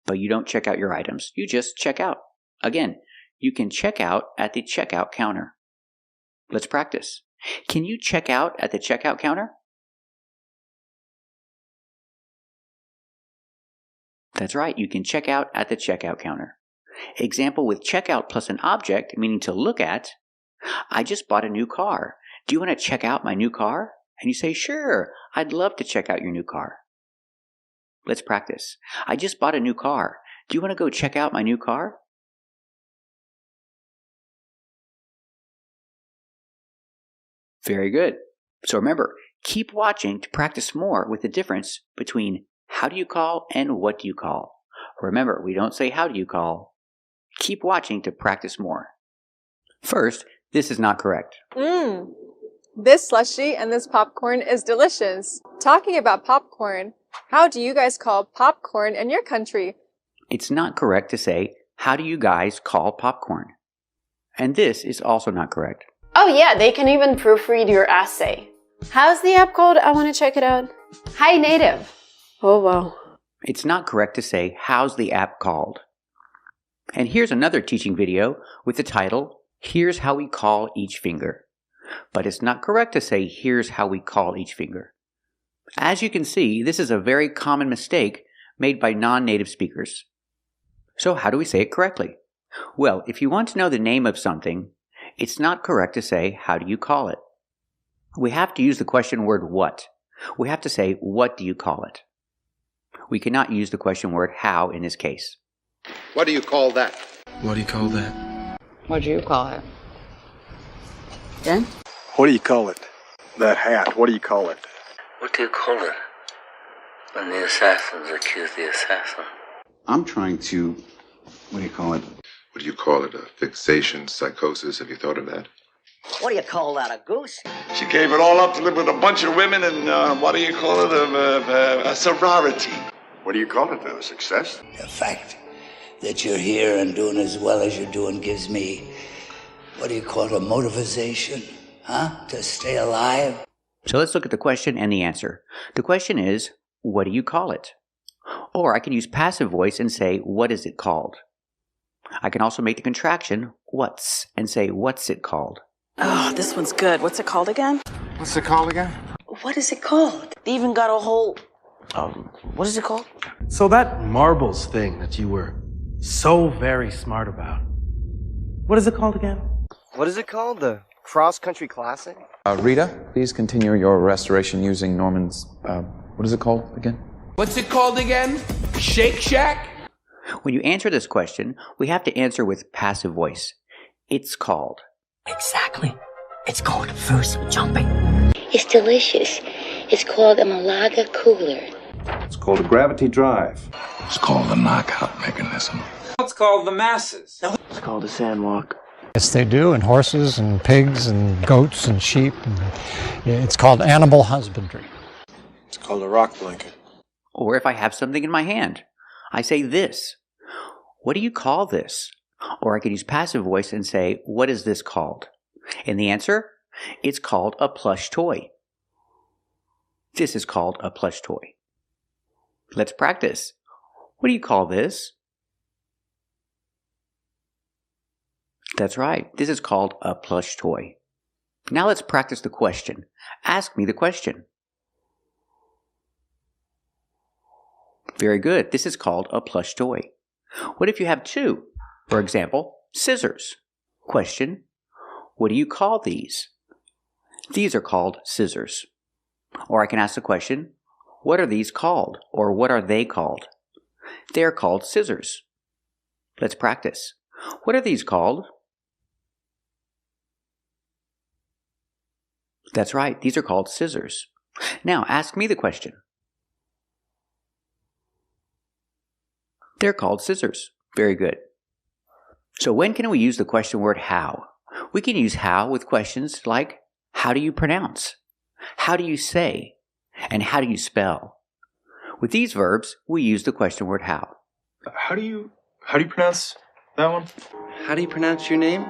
but you don't check out your items. You just check out. Again, you can check out at the checkout counter. Let's practice. Can you check out at the checkout counter? That's right, you can check out at the checkout counter. Example with checkout plus an object, meaning to look at. I just bought a new car. Do you want to check out my new car? And you say, sure, I'd love to check out your new car. Let's practice. I just bought a new car. Do you want to go check out my new car? Very good. So remember, keep watching to practice more with the difference between how do you call and what do you call. Remember, we don't say how do you call. Keep watching to practice more. First, This is not correct. This slushie and this popcorn is delicious. Talking about popcorn, how do you guys call popcorn in your country? It's not correct to say, how do you guys call popcorn? And this is also not correct. Oh yeah, they can even proofread your essay. How's the app called? I want to check it out. Hi native. Oh wow. It's not correct to say, how's the app called? And here's another teaching video with the title, Here's How We Call Each Finger. But it's not correct to say, here's how we call each finger. As you can see, this is a very common mistake made by non-native speakers. So how do we say it correctly? Well, if you want to know the name of something, it's not correct to say, how do you call it? We have to use the question word what. We have to say, what do you call it? We cannot use the question word how in this case. What do you call that? What do you call that? What do you call it? Then? What do you call it? That hat, what do you call it? What do you call it when the assassins accuse the assassin? I'm trying to, what do you call it? What do you call it? A fixation psychosis? Have you thought of that? What do you call that, a goose? She gave it all up to live with a bunch of women and, what do you call it, a sorority. What do you call it, though? A success? The fact that you're here and doing as well as you're doing gives me, what do you call it, a motivation, huh? To stay alive. So let's look at the question and the answer. The question is, what do you call it? Or I can use passive voice and say, what is it called? I can also make the contraction, what's, and say, what's it called? Oh, this one's good. What's it called again? What's it called again? What is it called? They even got a whole, what is it called? So that marbles thing that you were so very smart about, what is it called again? What is it called? The cross-country classic? Rita, please continue your restoration using Norman's, what is it called again? What's it called again? Shake Shack? When you answer this question, we have to answer with passive voice. It's called. Exactly. It's called first jumping. It's delicious. It's called a Malaga cooler. It's called a gravity drive. It's called the knockout mechanism. It's called the masses. It's called a sandwalk. Yes, they do, and horses and pigs and goats and sheep. It's called animal husbandry. It's called a rock blanket. Or if I have something in my hand, I say this. What do you call this? Or I can use passive voice and say, what is this called? And the answer? It's called a plush toy. This is called a plush toy. Let's practice. What do you call this? That's right. This is called a plush toy. Now let's practice the question. Ask me the question. Very good. This is called a plush toy. What if you have two? For example, scissors. Question. What do you call these? These are called scissors. Or I can ask the question, what are these called? Or what are they called? They are called scissors. Let's practice. What are these called? That's right. These are called scissors. Now ask me the question. They're called scissors. Very good. So when can we use the question word how? We can use how with questions like, how do you pronounce? How do you say? And how do you spell? With these verbs, we use the question word how. How do you pronounce that one? How do you pronounce your name?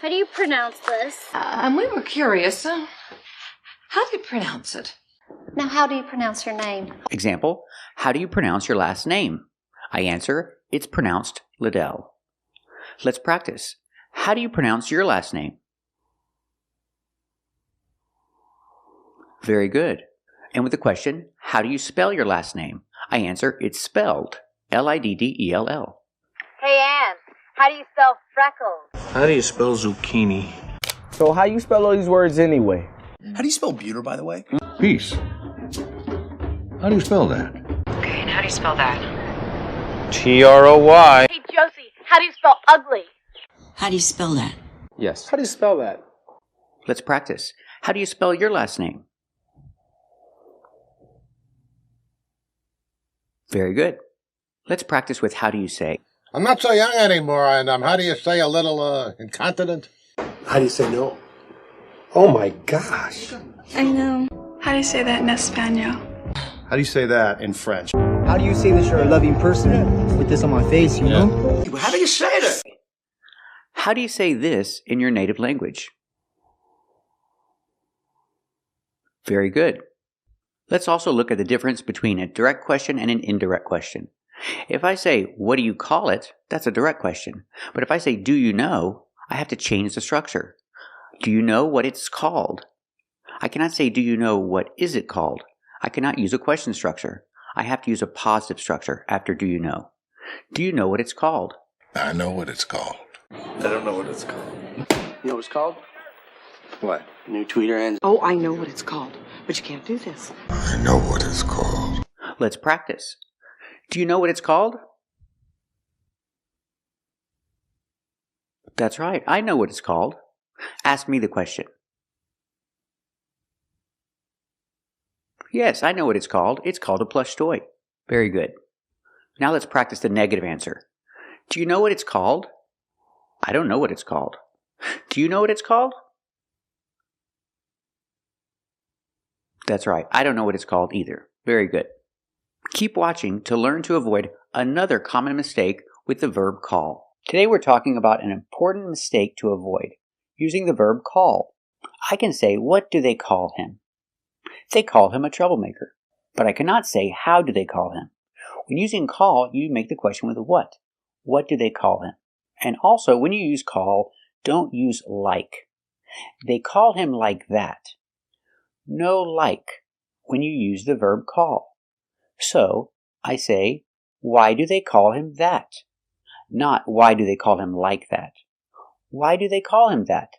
How do you pronounce this? We were curious. How do you pronounce it? Now, how do you pronounce your name? Example, how do you pronounce your last name? I answer, it's pronounced Liddell. Let's practice. How do you pronounce your last name? Very good. And with the question, how do you spell your last name? I answer, it's spelled Liddell. Hey, Ann, how do you spell freckles? How do you spell zucchini? So how you spell all these words anyway? How do you spell buter, by the way? Peace. How do you spell that? Okay, and how do you spell that? T-R-O-Y. Hey, Josie, how do you spell ugly? How do you spell that? Yes. How do you spell that? Let's practice. How do you spell your last name? Very good. Let's practice with how do you say. I'm not so young anymore, and how do you say a little incontinent? How do you say no? Oh my gosh. I know. How do you say that in Espanol? How do you say that in French? How do you say that you're a loving person with this on my face, you know? How do you say that? How do you say this in your native language? Very good. Let's also look at the difference between a direct question and an indirect question. If I say, what do you call it? That's a direct question. But if I say, do you know? I have to change the structure. Do you know what it's called? I cannot say, do you know what is it called? I cannot use a question structure. I have to use a positive structure after do you know. Do you know what it's called? I know what it's called. I don't know what it's called. You know what it's called? What? New tweeter ends. Oh, I know what it's called, but you can't do this. I know what it's called. Let's practice. Do you know what it's called? That's right. I know what it's called. Ask me the question. Yes, I know what it's called. It's called a plush toy. Very good. Now let's practice the negative answer. Do you know what it's called? I don't know what it's called. Do you know what it's called? That's right. I don't know what it's called either. Very good. Keep watching to learn to avoid another common mistake with the verb call. Today we're talking about an important mistake to avoid using the verb call. I can say, what do they call him? They call him a troublemaker. But I cannot say, how do they call him? When using call, you make the question with what. What do they call him? And also, when you use call, don't use like. They call him like that. No like when you use the verb call. So, I say, why do they call him that? Not, why do they call him like that? Why do they call him that?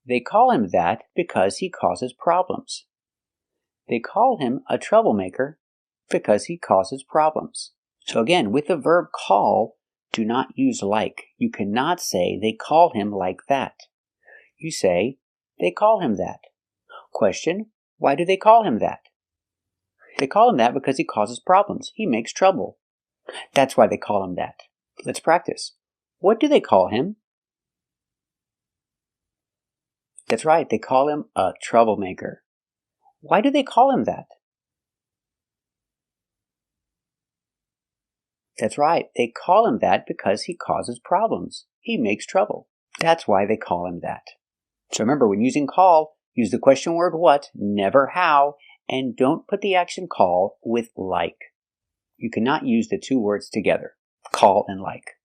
They call him that because he causes problems. They call him a troublemaker because he causes problems. So again, with the verb call, do not use like. You cannot say they call him like that. You say, they call him that. Question, why do they call him that? They call him that because he causes problems. He makes trouble. That's why they call him that. Let's practice. What do they call him? That's right, they call him a troublemaker. Why do they call him that? That's right, they call him that because he causes problems. He makes trouble. That's why they call him that. So remember, when using call, use the question word what, never how, and don't put the action call with like. You cannot use the two words together, call and like.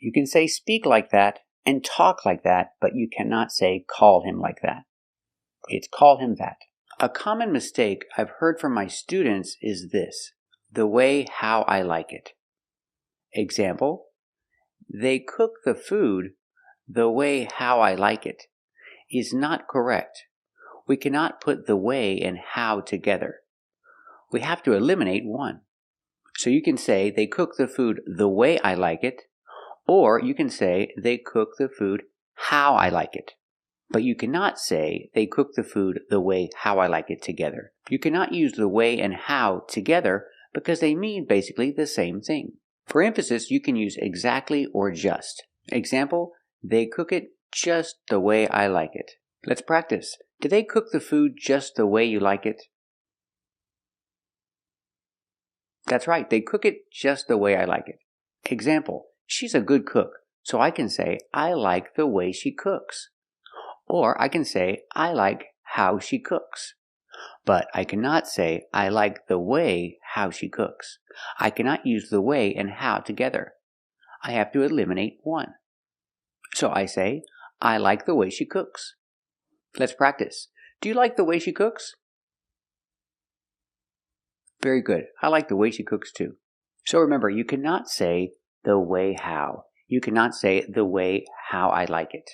You can say speak like that and talk like that, but you cannot say call him like that. It's call him that. A common mistake I've heard from my students is this, the way how I like it. Example, they cook the food the way how I like it is not correct. We cannot put the way and how together. We have to eliminate one. So you can say they cook the food the way I like it, or you can say they cook the food how I like it. But you cannot say they cook the food the way how I like it together. You cannot use the way and how together because they mean basically the same thing. For emphasis, you can use exactly or just. Example, they cook it just the way I like it. Let's practice. Do they cook the food just the way you like it? That's right, they cook it just the way I like it. Example, she's a good cook, so I can say, I like the way she cooks. Or I can say, I like how she cooks. But I cannot say, I like the way how she cooks. I cannot use the way and how together. I have to eliminate one. So I say, I like the way she cooks. Let's practice. Do you like the way she cooks? Very good. I like the way she cooks too. So remember, you cannot say the way how. You cannot say the way how I like it.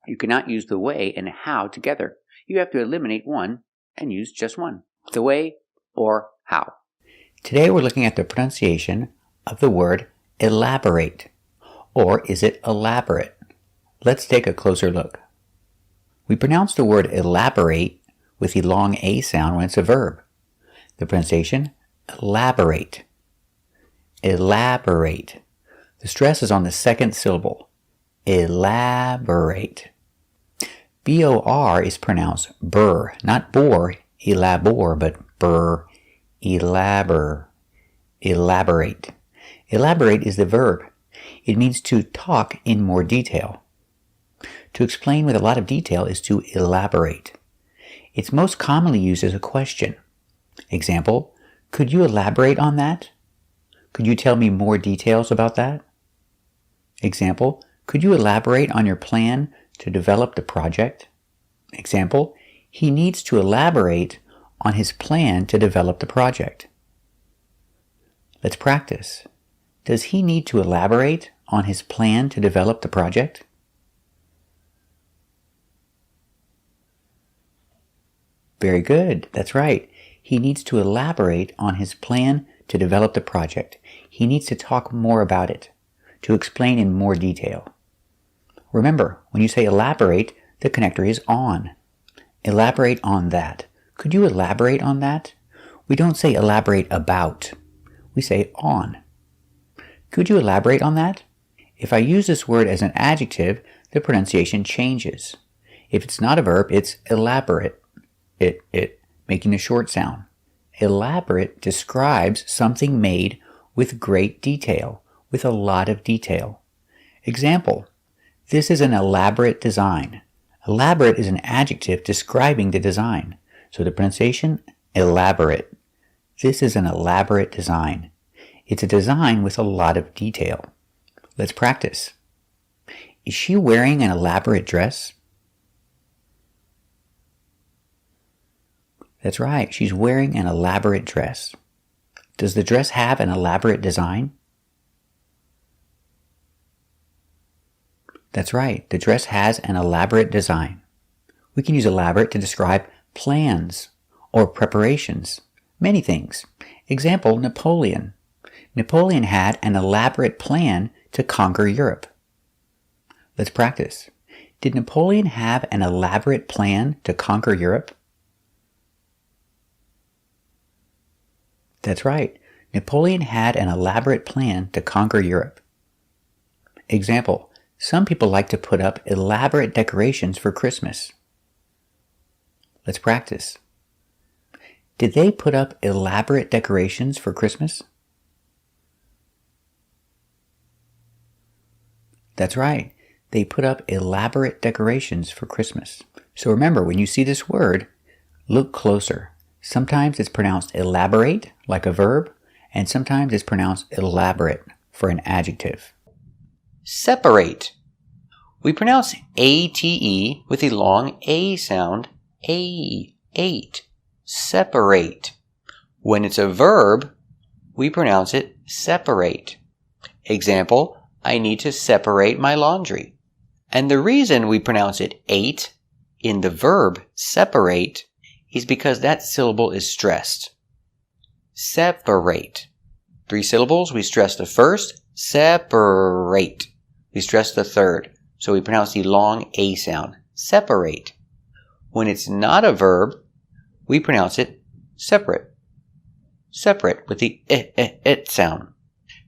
You cannot use the way and how together. You have to eliminate one and use just one. The way or how. Today we're looking at the pronunciation of the word elaborate. Or is it elaborate? Let's take a closer look. We pronounce the word elaborate with the long A sound when it's a verb. The pronunciation, elaborate. Elaborate. The stress is on the second syllable. elaborate. B-O-R is pronounced burr, not bore, elabor, but burr, elaborate. Elaborate is the verb. It means to talk in more detail. To explain with a lot of detail is to elaborate. It's most commonly used as a question. Example, could you elaborate on that? Could you tell me more details about that? Example, could you elaborate on your plan to develop the project? Example, he needs to elaborate on his plan to develop the project. Let's practice. Does he need to elaborate on his plan to develop the project? Very good. That's right. He needs to elaborate on his plan to develop the project. He needs to talk more about it, to explain in more detail. Remember, when you say elaborate, the connector is on. Elaborate on that. Could you elaborate on that? We don't say elaborate about. We say on. Could you elaborate on that? If I use this word as an adjective, the pronunciation changes. If it's not a verb, it's elaborate. Making a short sound. Elaborate describes something made with great detail, with a lot of detail. Example, this is an elaborate design. Elaborate is an adjective describing the design. So the pronunciation, elaborate. This is an elaborate design. It's a design with a lot of detail. Let's practice. Is she wearing an elaborate dress? That's right, she's wearing an elaborate dress. Does the dress have an elaborate design? That's right, the dress has an elaborate design. We can use elaborate to describe plans or preparations, many things. Example, Napoleon. Napoleon had an elaborate plan to conquer Europe. Let's practice. Did Napoleon have an elaborate plan to conquer Europe? That's right. Napoleon had an elaborate plan to conquer Europe. Example, some people like to put up elaborate decorations for Christmas. Let's practice. Did they put up elaborate decorations for Christmas? That's right. They put up elaborate decorations for Christmas. So remember, when you see this word, look closer. Sometimes it's pronounced elaborate, like a verb, and sometimes it's pronounced elaborate for an adjective. Separate. We pronounce A-T-E with a long A sound, ate. Separate. When it's a verb, we pronounce it separate. Example, I need to separate my laundry. And the reason we pronounce it ate in the verb separate is because that syllable is stressed. Separate. 3 syllables, we stress the first. Separate. We stress the third. So we pronounce the long A sound. Separate. When it's not a verb, we pronounce it separate. Separate with the it sound.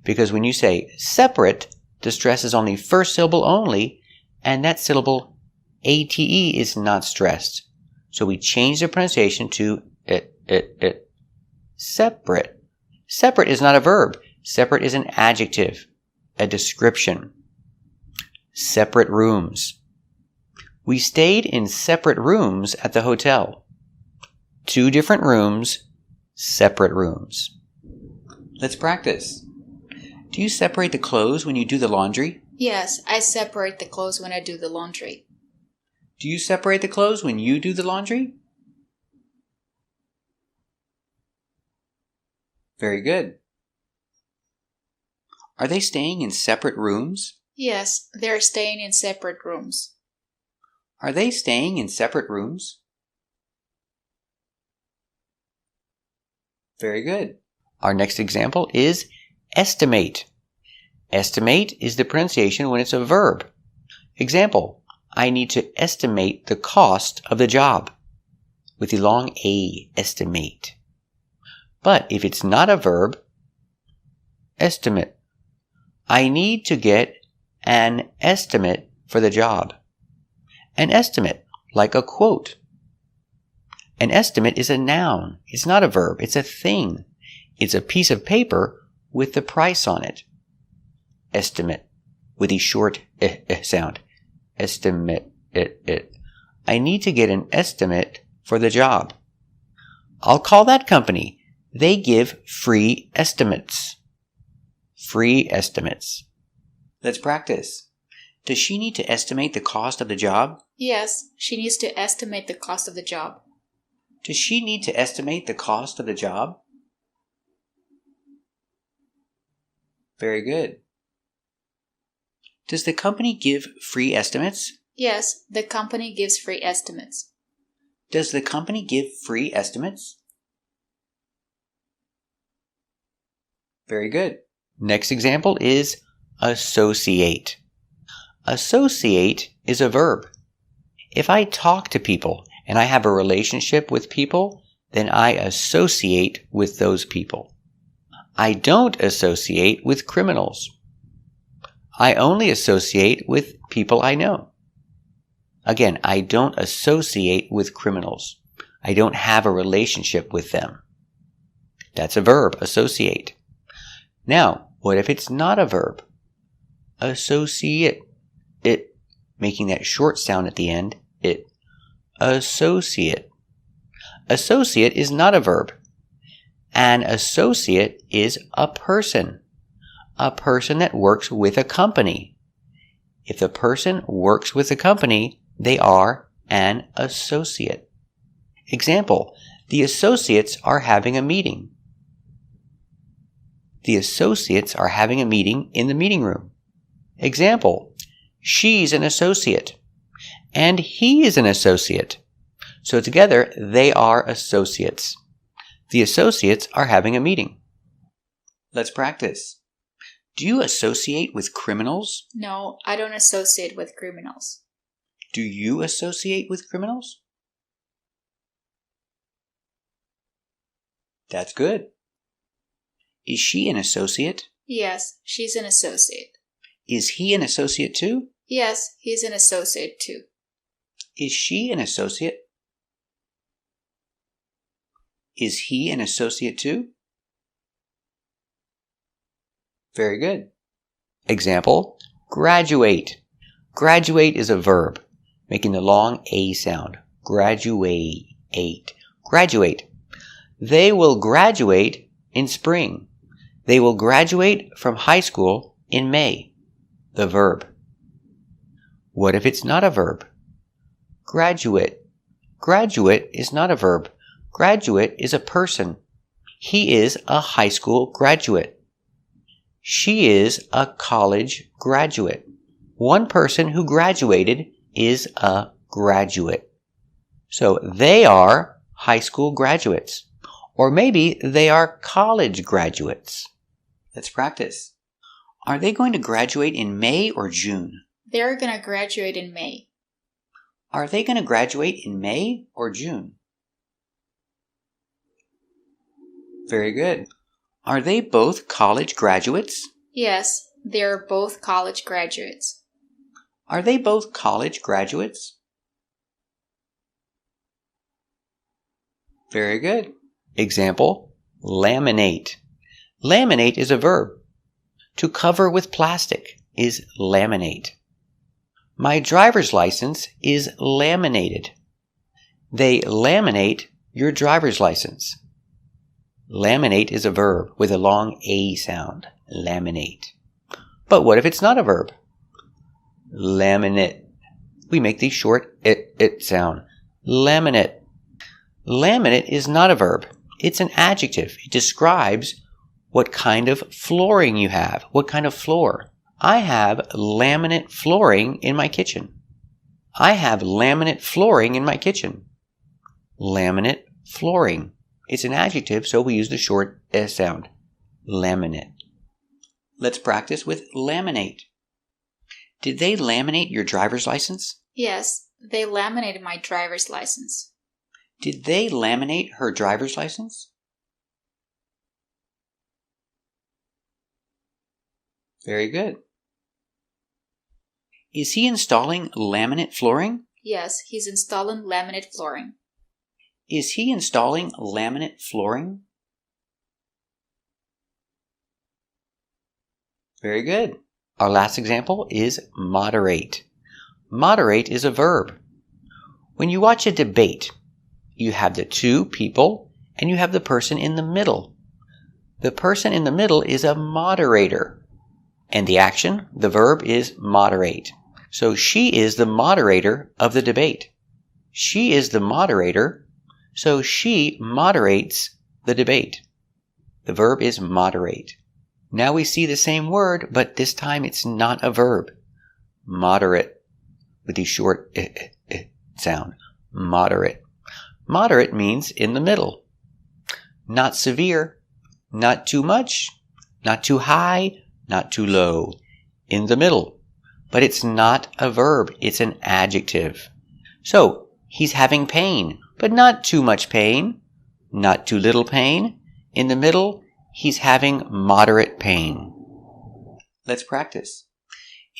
Because when you say separate, the stress is on the first syllable only, and that syllable ate is not stressed. So we change the pronunciation to it. Separate. Separate is not a verb. Separate is an adjective, a description. Separate rooms. We stayed in separate rooms at the hotel. 2 different rooms, separate rooms. Let's practice. Do you separate the clothes when you do the laundry? Yes, I separate the clothes when I do the laundry. Do you separate the clothes when you do the laundry? Very good. Are they staying in separate rooms? Yes, they're staying in separate rooms. Are they staying in separate rooms? Very good. Our next example is estimate. Estimate is the pronunciation when it's a verb. Example, I need to estimate the cost of the job. With the long A, estimate. But if it's not a verb, estimate. I need to get an estimate for the job. An estimate, like a quote. An estimate is a noun. It's not a verb. It's a thing. It's a piece of paper with the price on it. Estimate, with the short sound. Estimate, I need to get an estimate for the job. I'll call that company. They give free estimates. Free estimates. Let's practice. Does she need to estimate the cost of the job? Yes, she needs to estimate the cost of the job. Does she need to estimate the cost of the job? Very good. Does the company give free estimates? Yes, the company gives free estimates. Does the company give free estimates? Very good. Next example is associate. Associate is a verb. If I talk to people and I have a relationship with people, then I associate with those people. I don't associate with criminals. I only associate with people I know. Again, I don't associate with criminals. I don't have a relationship with them. That's a verb, associate. Now, what if it's not a verb? Associate. It, making that short sound at the end, it. Associate. Associate is not a verb. An associate is a person. A person that works with a company. If the person works with a company, they are an associate. Example, the associates are having a meeting. The associates are having a meeting in the meeting room. Example, she's an associate. And he is an associate. So together, they are associates. The associates are having a meeting. Let's practice. Do you associate with criminals? No, I don't associate with criminals. Do you associate with criminals? That's good. Is she an associate? Yes, she's an associate. Is he an associate too? Yes, he's an associate too. Is she an associate? Is he an associate too? Very good. Example, graduate. Graduate is a verb, making the long A sound. Graduate. Graduate. They will graduate in spring. They will graduate from high school in May. The verb. What if it's not a verb? Graduate. Graduate is not a verb. Graduate is a person. He is a high school graduate. She is a college graduate. One person who graduated is a graduate. So they are high school graduates. Or maybe they are college graduates. Let's practice. Are they going to graduate in May or June? They're going to graduate in May. Are they going to graduate in May or June? Very good. Are they both college graduates? Yes, they're both college graduates. Are they both college graduates? Very good. Example, laminate. Laminate is a verb. To cover with plastic is laminate. My driver's license is laminated. They laminate your driver's license. Laminate is a verb with a long A sound. Laminate. But what if it's not a verb? Laminate. We make the short it sound. Laminate. Laminate is not a verb. It's an adjective. It describes what kind of flooring you have. What kind of floor? I have laminate flooring in my kitchen. I have laminate flooring in my kitchen. Laminate flooring. It's an adjective, so we use the short S sound. Laminate. Let's practice with laminate. Did they laminate your driver's license? Yes, they laminated my driver's license. Did they laminate her driver's license? Very good. Is he installing laminate flooring? Yes, he's installing laminate flooring. Is he installing laminate flooring? Very good. Our last example is moderate. Moderate is a verb. When you watch a debate, you have the two people and you have the person in the middle. The person in the middle is a moderator. And the action, the verb, is moderate. So she is the moderator of the debate. She is the moderator, so she moderates the debate. The verb is moderate. Now we see the same word, but this time it's not a verb. Moderate, with the short sound. Moderate. Moderate means in the middle. Not severe, not too much, not too high, not too low. In the middle. But it's not a verb, it's an adjective. So, he's having pain, but not too much pain, not too little pain. In the middle, he's having moderate pain. Let's practice.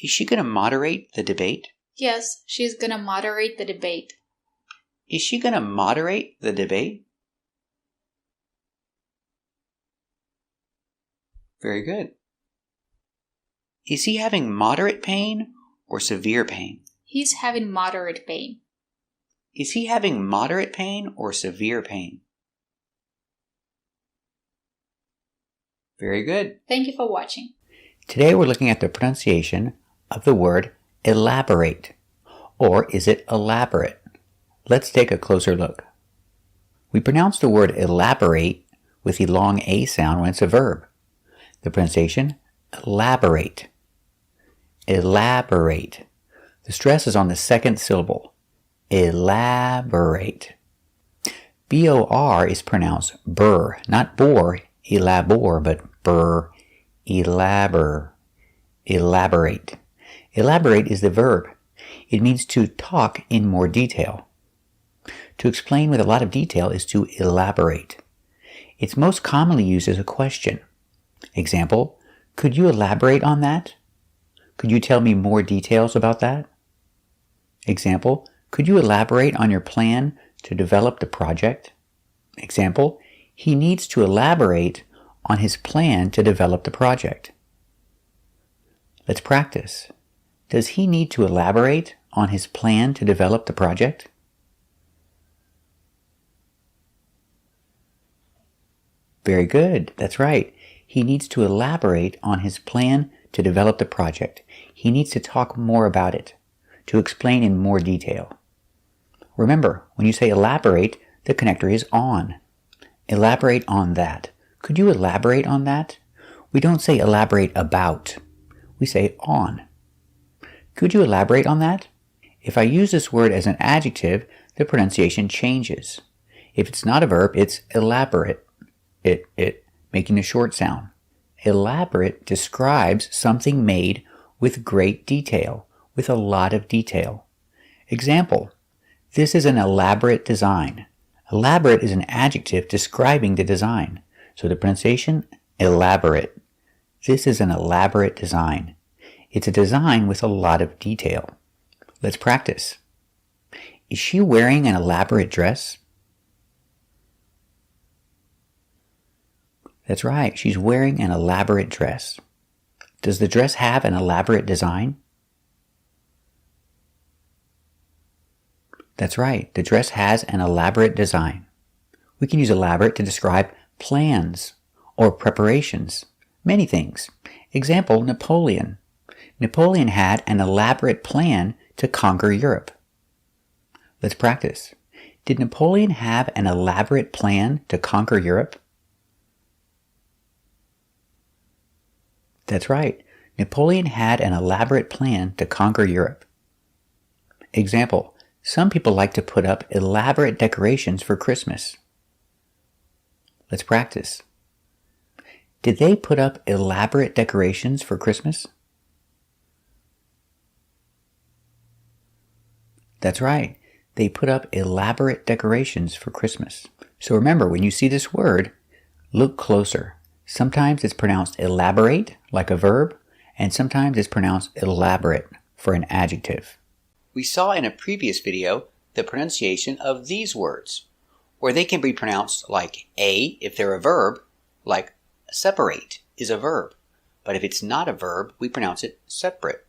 Is she going to moderate the debate? Yes, she's gonna moderate the debate. Is she going to moderate the debate? Very good. Is he having moderate pain or severe pain? He's having moderate pain. Is he having moderate pain or severe pain? Very good. Thank you for watching. Today we're looking at the pronunciation of the word elaborate. Or is it elaborate? Let's take a closer look. We pronounce the word elaborate with the long A sound when it's a verb. The pronunciation, elaborate. Elaborate. The stress is on the second syllable. Elaborate. B-O-R is pronounced burr, not bore, elabor, but burr, elabor, elaborate. Elaborate is the verb. It means to talk in more detail. To explain with a lot of detail is to elaborate. It's most commonly used as a question. Example, could you elaborate on that? Could you tell me more details about that? Example, could you elaborate on your plan to develop the project? Example, he needs to elaborate on his plan to develop the project. Let's practice. Does he need to elaborate on his plan to develop the project? Very good. That's right. He needs to elaborate on his plan to develop the project. He needs to talk more about it, to explain in more detail. Remember, when you say elaborate, the connector is on. Elaborate on that. Could you elaborate on that? We don't say elaborate about. We say on. Could you elaborate on that? If I use this word as an adjective, the pronunciation changes. If it's not a verb, it's elaborate. Making a short sound. Elaborate describes something made with great detail, with a lot of detail. Example, this is an elaborate design. Elaborate is an adjective describing the design. So the pronunciation, elaborate. This is an elaborate design. It's a design with a lot of detail. Let's practice. Is she wearing an elaborate dress? That's right, she's wearing an elaborate dress. Does the dress have an elaborate design? That's right, the dress has an elaborate design. We can use elaborate to describe plans or preparations, many things. Example, Napoleon. Napoleon had an elaborate plan to conquer Europe. Let's practice. Did Napoleon have an elaborate plan to conquer Europe? That's right. Napoleon had an elaborate plan to conquer Europe. Example, some people like to put up elaborate decorations for Christmas. Let's practice. Did they put up elaborate decorations for Christmas? That's right. They put up elaborate decorations for Christmas. So remember, when you see this word, look closer. Sometimes it's pronounced elaborate, like a verb, and sometimes it's pronounced elaborate, for an adjective. We saw in a previous video the pronunciation of these words, or they can be pronounced like a if they're a verb, like separate is a verb. But if it's not a verb, we pronounce it separate.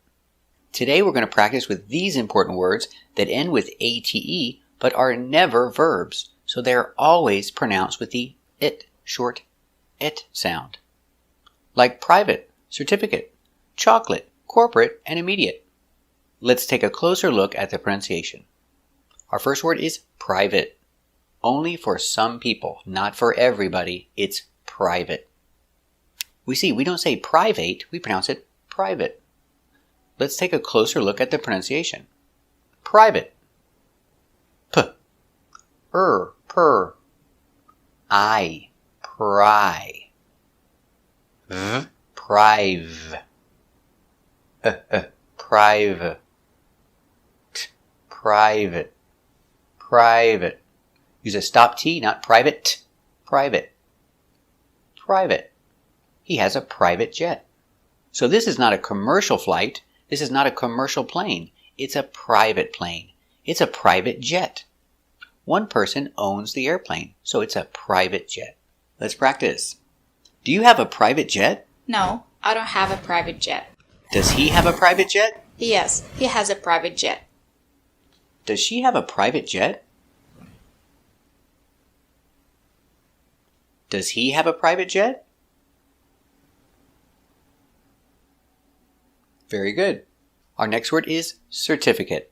Today we're going to practice with these important words that end with ate but are never verbs, so they're always pronounced with the it, short it sound. Like private, certificate, chocolate, corporate, and immediate. Let's take a closer look at the pronunciation. Our first word is private. Only for some people, not for everybody, it's private. We don't say private, we pronounce it private. Let's take a closer look at the pronunciation. Private. P. Per. I. Pry. V. Prive. Prive. T. Private. Private. Use a stop T, not private. Private. Private. He has a private jet. So this is not a commercial flight. This is not a commercial plane. It's a private plane. It's a private jet. One person owns the airplane, so it's a private jet. Let's practice. Do you have a private jet? No, I don't have a private jet. Does he have a private jet? Yes, he has a private jet. Does she have a private jet? Does he have a private jet? Very good. Our next word is certificate.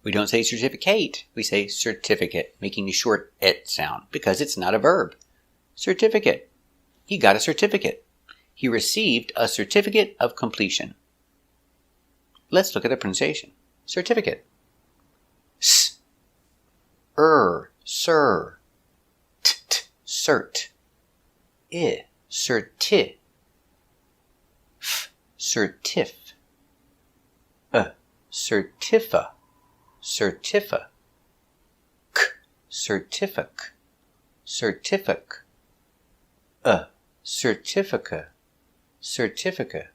We don't say certificate, we say certificate, making the short et sound because it's not a verb. Certificate. He got a certificate. He received a certificate of completion. Let's look at the pronunciation. Certificate. S. Sir. Cert. Certif. Certif. Certifa. Certifa. Certific. Certific. Certifica. Certifica.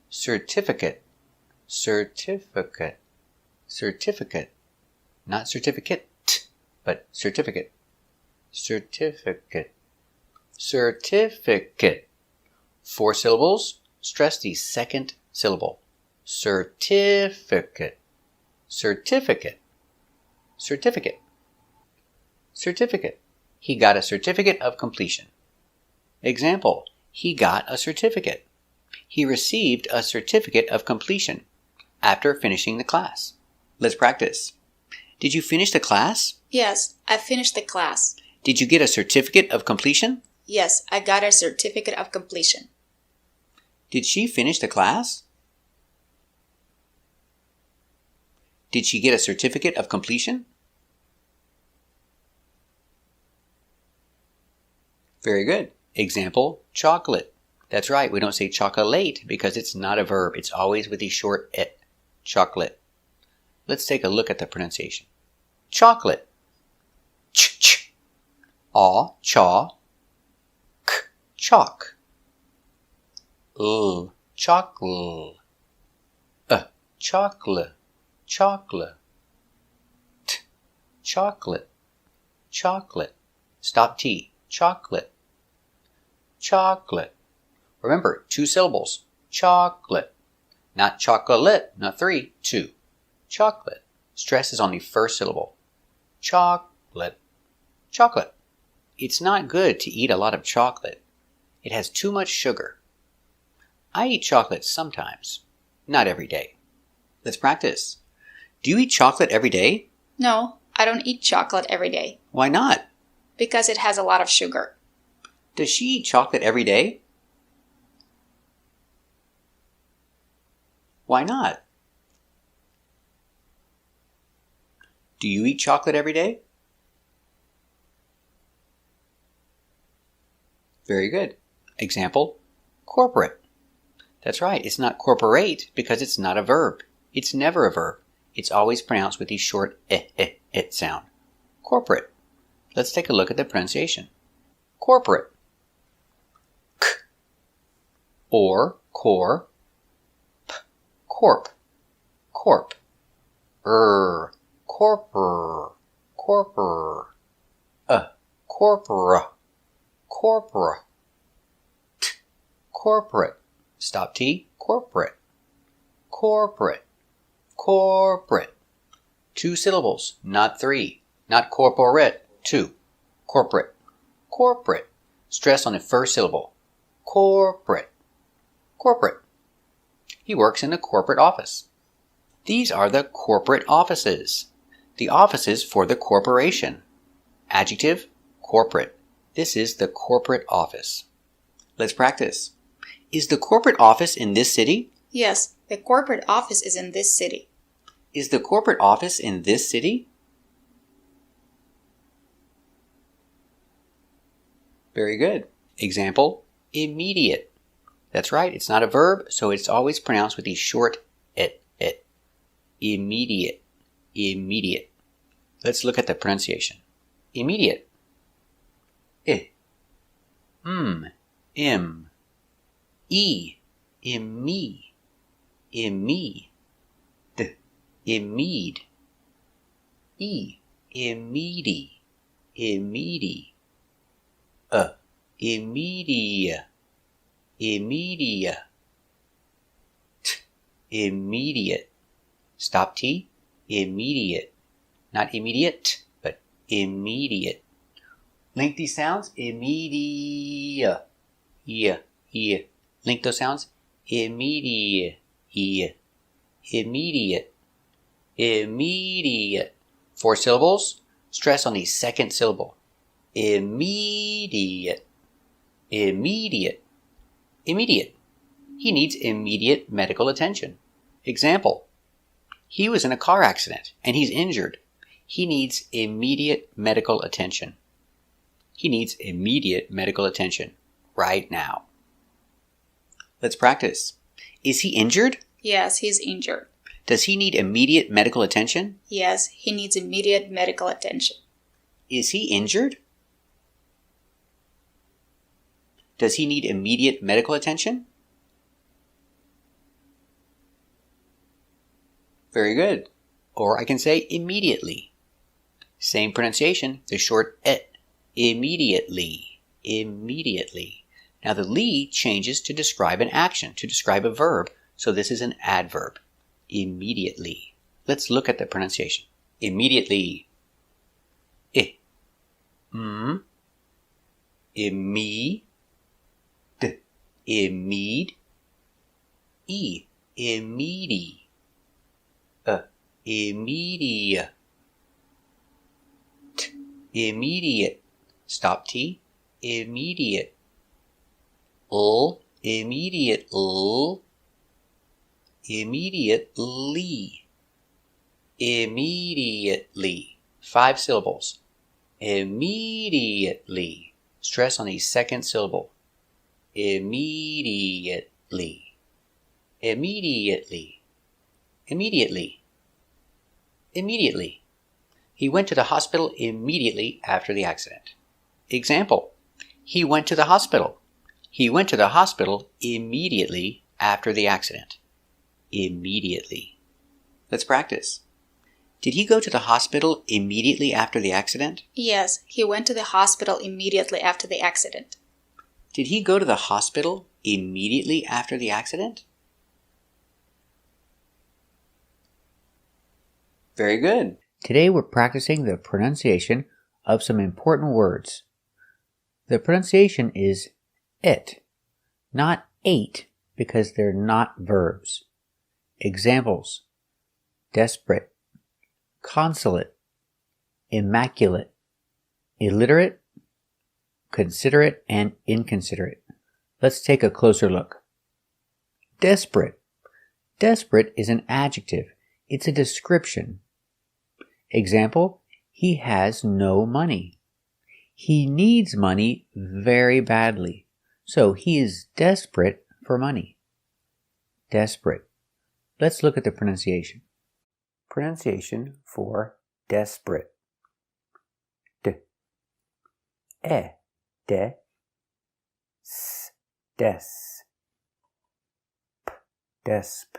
Certificate. Certificate. Certificate. Not certificate, but certificate. Certificate. Certificate. 4 syllables. Stress the second syllable. Certificate. Certificate. Certificate. Certificate. He got a certificate of completion. Example. He got a certificate. He received a certificate of completion after finishing the class. Let's practice. Did you finish the class? Yes, I finished the class. Did you get a certificate of completion? Yes, I got a certificate of completion. Did she finish the class? Did she get a certificate of completion? Very good. Example, chocolate. That's right, we don't say chocolate because it's not a verb. It's always with the short et. Chocolate. Let's take a look at the pronunciation. Chocolate. Ch. Aw, chaw. K, chalk. Chocolate. Chocolate. Chocolate. T, chocolate. Chocolate. Stop T. Chocolate. Chocolate. Remember, 2 syllables. Chocolate. Not chocolate, not 3, 2. Chocolate. Stress is on the first syllable. Chocolate. Chocolate. It's not good to eat a lot of chocolate. It has too much sugar. I eat chocolate sometimes, not every day. Let's practice. Do you eat chocolate every day? No, I don't eat chocolate every day. Why not? Because it has a lot of sugar. Does she eat chocolate every day? Why not? Do you eat chocolate every day? Very good. Example, corporate. That's right, it's not corporate because it's not a verb. It's never a verb. It's always pronounced with the short it sound. Corporate. Let's take a look at the pronunciation. Corporate. K. Or, core. P. corp, corp. Corpor, corpor. Corpora, corpora. T, corporate. Stop T, corporate. Corporate, corporate. 2 syllables, not 3. Not corporate, 2. Corporate, corporate. Stress on the first syllable. Corporate, corporate. He works in the corporate office. These are the corporate offices. The offices for the corporation. Adjective, corporate. This is the corporate office. Let's practice. Is the corporate office in this city? Yes, the corporate office is in this city. Is the corporate office in this city? Very good. Example, immediate. That's right, it's not a verb, so it's always pronounced with the short it. Immediate, immediate. Let's look at the pronunciation. Immediate. I. Im. E. Imme. Imme. D. Immede. E. Immedi. Immedi. Immedia. Immedia. T. Immediate. Stop T. Immediate. Not immediate, but immediate. Link these sounds. Immediate. Yeah. Link those sounds. Immediate. Immediate. Immediate. 4 syllables. Stress on the second syllable. Immediate. Immediate. Immediate. He needs immediate medical attention. Example. He was in a car accident and he's injured. He needs immediate medical attention. He needs immediate medical attention right now. Let's practice. Is he injured? Yes, he's injured. Does he need immediate medical attention? Yes, he needs immediate medical attention. Is he injured? Does he need immediate medical attention? Very good. Or I can say immediately. Same pronunciation, the short et. Immediately. Immediately. Now the li changes to describe an action, to describe a verb. So this is an adverb. Immediately. Let's look at the pronunciation. Immediately. I. Imme. D. Immede. E. Immedi. Immediate. T. Immediate. Stop T. Immediate. Immediate. Immediately. Immediately. 5 syllables. Immediately. Stress on the second syllable. Immediately. Immediately. Immediately. Immediately. He went to the hospital immediately after the accident. Example. He went to the hospital. He went to the hospital immediately after the accident. Immediately. Let's practice. Did he go to the hospital immediately after the accident? Yes, he went to the hospital immediately after the accident. Did he go to the hospital immediately after the accident? Very good. Today we're practicing the pronunciation of some important words. The pronunciation is it, not ate, because they're not verbs. Examples: desperate, consulate, immaculate, illiterate, considerate, and inconsiderate. Let's take a closer look. Desperate. Desperate is an adjective. It's a description. Example, he has no money. He needs money very badly. So he is desperate for money. Desperate. Let's look at the pronunciation. Pronunciation for desperate. D. E. De. S. Des. P. Desp.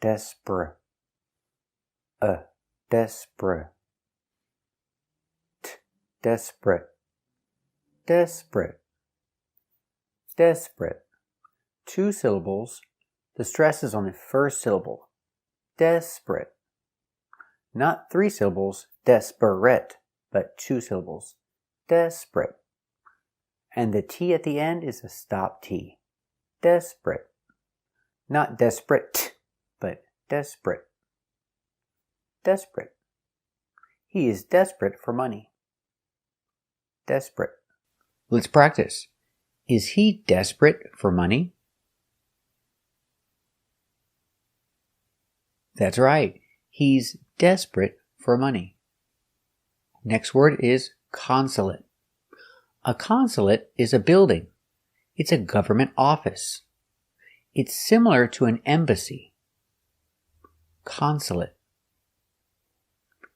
desperate. Desperate. Desperate. Desperate. Desperate. 2 syllables. The stress is on the first syllable. Desperate. Not 3 syllables, desperate, but 2 syllables. Desperate. And the T at the end is a stop T. Desperate. Not desperate, but desperate. Desperate. He is desperate for money. Desperate. Let's practice. Is he desperate for money? That's right. He's desperate for money. Next word is consulate. A consulate is a building. It's a government office. It's similar to an embassy. Consulate.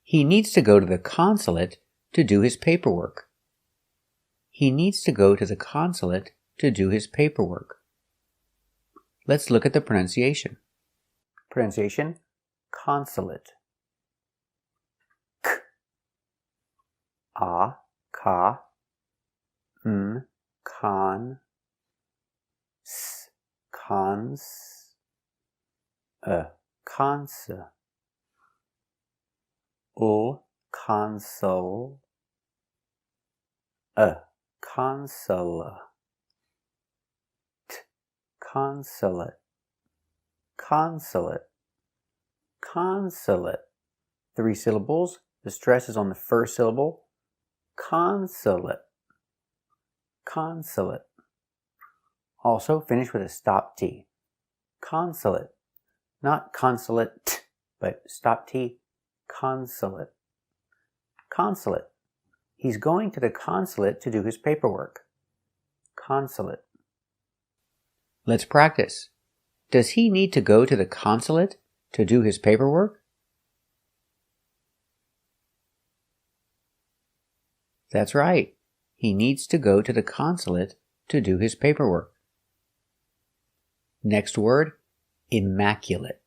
He needs to go to the consulate to do his paperwork. He needs to go to the consulate to do his paperwork. Let's look at the pronunciation. Pronunciation, consulate. K. A, ka. M, con. S, cons. Consa. O, consul. Consular. T, consulate. Consulate. Consulate. 3 syllables. The stress is on the first syllable. Consulate. Consulate. Also finish with a stop T. Consulate. Not consulate, but stop T. Consulate. Consulate. He's going to the consulate to do his paperwork. Consulate. Let's practice. Does he need to go to the consulate to do his paperwork? That's right. He needs to go to the consulate to do his paperwork. Next word, immaculate.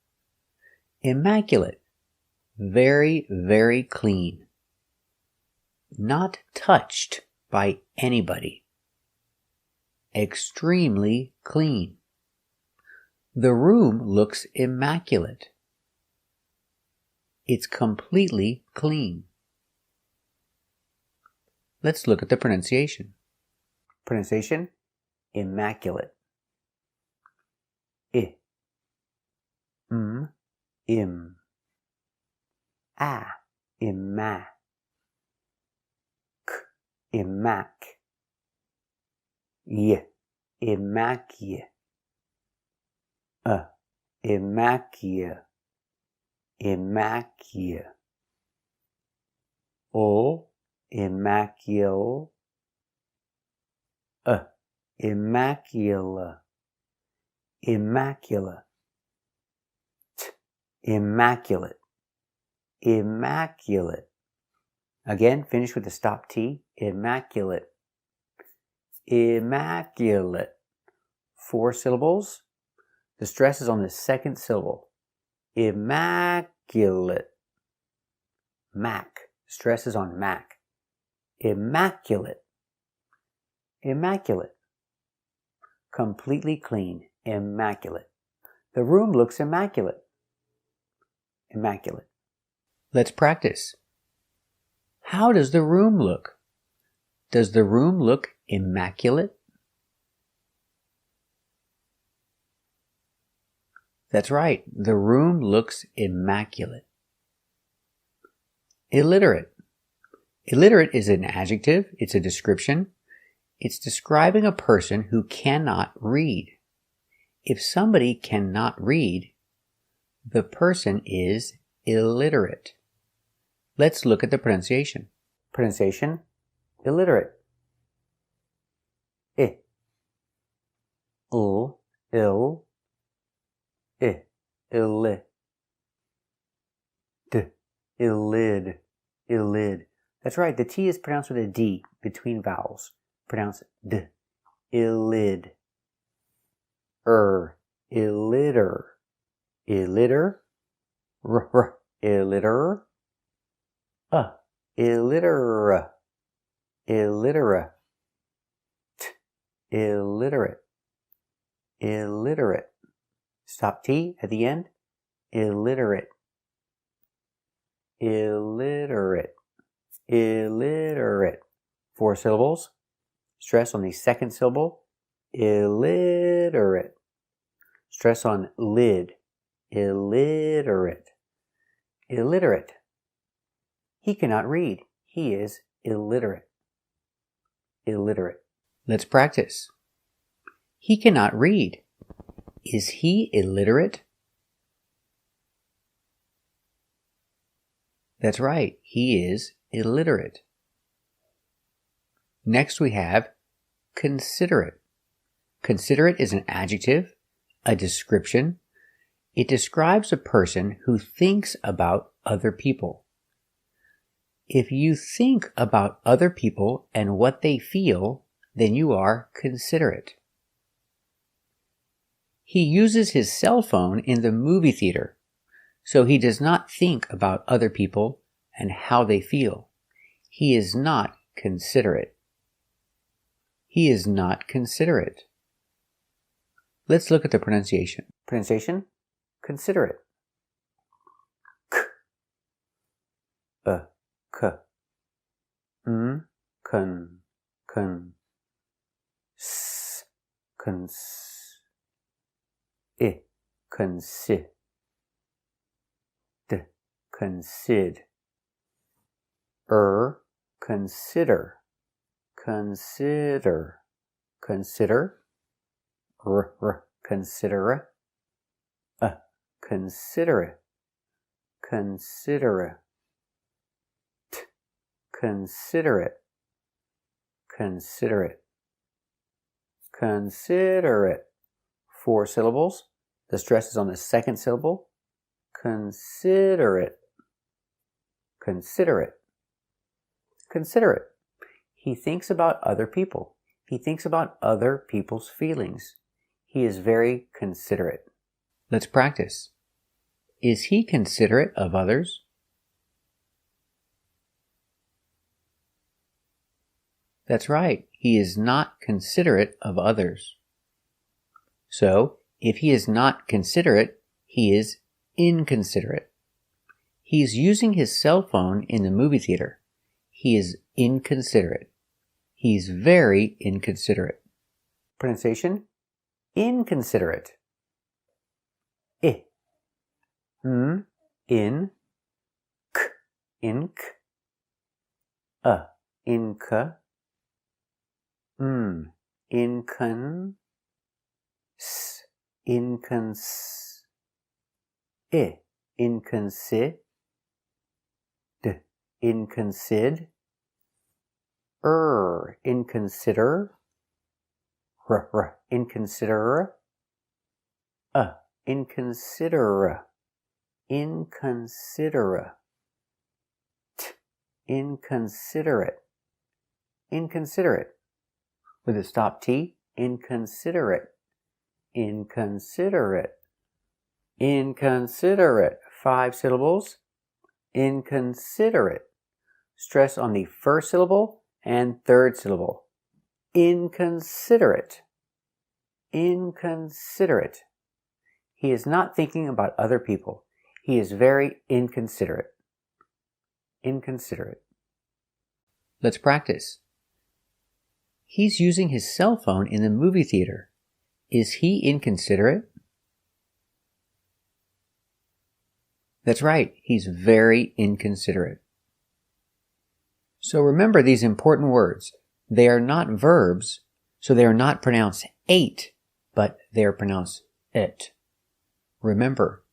Immaculate. Very, very clean. Not touched by anybody. Extremely clean. The room looks immaculate. It's completely clean. Let's look at the pronunciation. Pronunciation, immaculate. I. Im. A. Imma. K. Immac. Y. Immaculate. Immaculate. Immaculate. O. Immaculate. Immaculate. Immaculate. T. Immaculate. Immaculate. Again, finish with the stop T. Immaculate. Immaculate. 4 syllables. The stress is on the second syllable. Immaculate. Mac. Stress is on Mac. Immaculate. Immaculate. Completely clean. Immaculate. The room looks immaculate. Immaculate. Let's practice. How does the room look? Does the room look immaculate? That's right. The room looks immaculate. Illiterate. Illiterate is an adjective. It's a description. It's describing a person who cannot read. If somebody cannot read, the person is illiterate. Let's look at the pronunciation. Pronunciation, illiterate. I. Ill. I. Illi. D. Illid. Illid. That's right, the T is pronounced with a D between vowels. Pronounce D. Illid. Illiter. illiter, illiter, illiterate, illiterate, illiterate, illiterate. Stop T at the end. Illiterate, illiterate, illiterate. 4 syllables. Stress on the second syllable. Illiterate. Stress on lid. Illiterate. Illiterate. He cannot read. He is illiterate. Illiterate. Let's practice. He cannot read. Is he illiterate? That's right. He is illiterate. Next we have considerate. Considerate is an adjective, a description. It describes a person who thinks about other people. If you think about other people and what they feel, then you are considerate. He uses his cell phone in the movie theater, so he does not think about other people and how they feel. He is not considerate. He is not considerate. Let's look at the pronunciation. Pronunciation, considerate. K, k, con, s, cons, consid, consid, consider, consider, consider, consider, considerate, considerate, considerate, considerate, considerate. 4 syllables. The stress is on the second syllable. Considerate, considerate, considerate. He thinks about other people. He thinks about other people's feelings. He is very considerate. Let's practice. Is he considerate of others? That's right. He is not considerate of others. So, if he is not considerate, he is inconsiderate. He is using his cell phone in the movie theater. He is inconsiderate. He's very inconsiderate. Pronunciation, inconsiderate. I, in, k, ink, inca, incon, s, incons, inconsid, inconsid, inconsider, inconsider, inconsider, inconsiderate, inconsiderate, inconsiderate. With a stop T, inconsiderate, inconsiderate, inconsiderate. 5 syllables. Inconsiderate. Stress on the first syllable and third syllable. Inconsiderate. Inconsiderate. He is not thinking about other people. He is very inconsiderate. Inconsiderate. Let's practice. He's using his cell phone in the movie theater. Is he inconsiderate? That's right. He's very inconsiderate. So remember these important words. They are not verbs, so they are not pronounced ate, but they are pronounced it. Remember,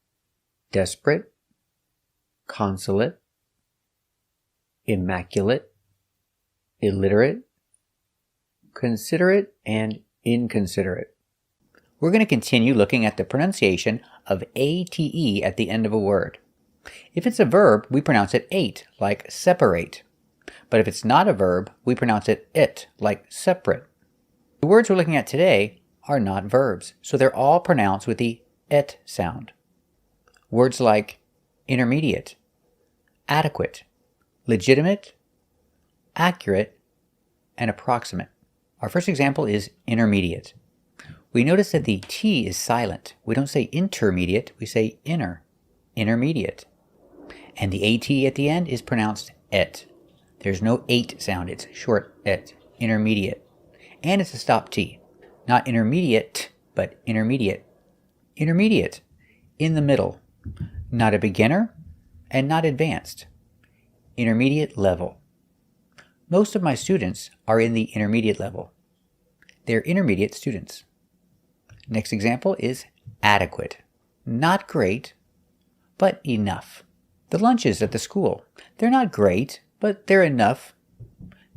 desperate, consulate, immaculate, illiterate, considerate, and inconsiderate. We're going to continue looking at the pronunciation of ate at the end of a word. If it's a verb, we pronounce it ate, like separate. But if it's not a verb, we pronounce it, like separate. The words we're looking at today are not verbs, so they're all pronounced with the et sound. Words like intermediate, adequate, legitimate, accurate, and approximate. Our first example is intermediate. We notice that the T is silent. We don't say intermediate, we say intermediate. And the AT at the end is pronounced et. There's no 8 sound, it's short et, intermediate. And it's a stop T. Not intermediate, but intermediate. Intermediate, in the middle. Not a beginner, and not advanced. Intermediate level. Most of my students are in the intermediate level. They're intermediate students. Next example is adequate. Not great, but enough. The lunches at the school, they're not great, but they're enough.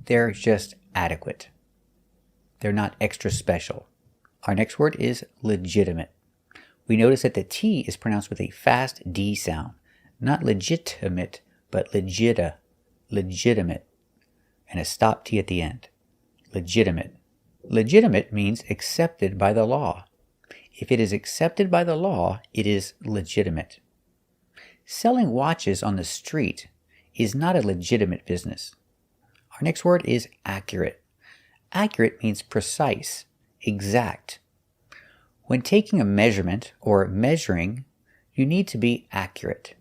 They're just adequate. They're not extra special. Our next word is legitimate. We notice that the T is pronounced with a fast D sound. Not legitimate, but legitimate. And a stop T at the end. Legitimate. Legitimate means accepted by the law. If it is accepted by the law, it is legitimate. Selling watches on the street is not a legitimate business. Our next word is accurate. Accurate means precise, exact. When taking a measurement or measuring, you need to be accurate.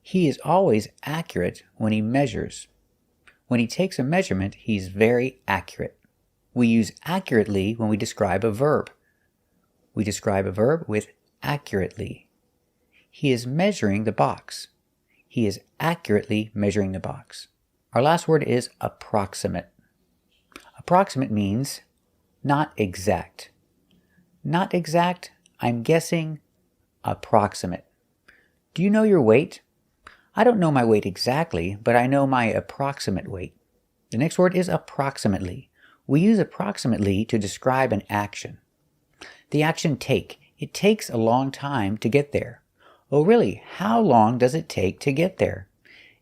He is always accurate when he measures. When he takes a measurement, he's very accurate. We use accurately when we describe a verb. We describe a verb with accurately. He is measuring the box. He is accurately measuring the box. Our last word is approximate. Approximate means not exact. Not exact, I'm guessing, approximate. Do you know your weight? I don't know my weight exactly, but I know my approximate weight. The next word is approximately. We use approximately to describe an action. The action take. It takes a long time to get there. Oh really, how long does it take to get there?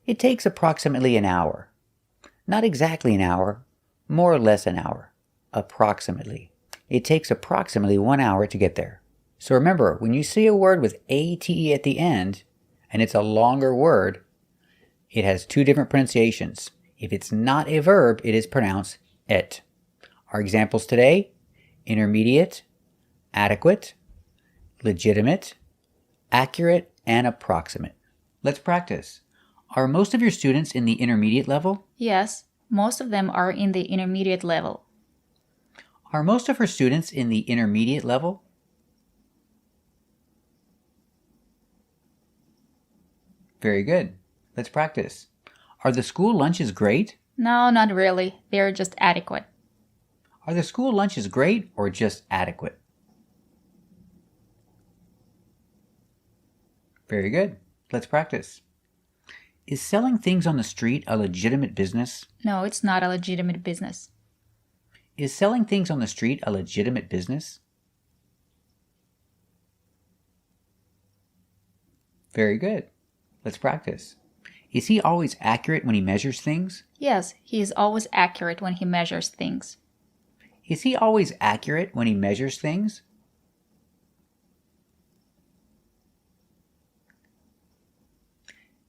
It takes approximately an hour. Not exactly an hour, more or less an hour. Approximately. It takes approximately 1 hour to get there. So remember, when you see a word with ATE at the end, and it's a longer word, it has 2 different pronunciations. If it's not a verb, it is pronounced et. Our examples today, intermediate, adequate, legitimate, accurate, and approximate. Let's practice. Are most of your students in the intermediate level? Yes, most of them are in the intermediate level. Are most of her students in the intermediate level? Very good. Let's practice. Are the school lunches great? No, not really. They're just adequate. Are the school lunches great or just adequate? Very good. Let's practice. Is selling things on the street a legitimate business? No, it's not a legitimate business. Is selling things on the street a legitimate business? Very good. Let's practice. Is he always accurate when he measures things? Yes, he is always accurate when he measures things. Is he always accurate when he measures things?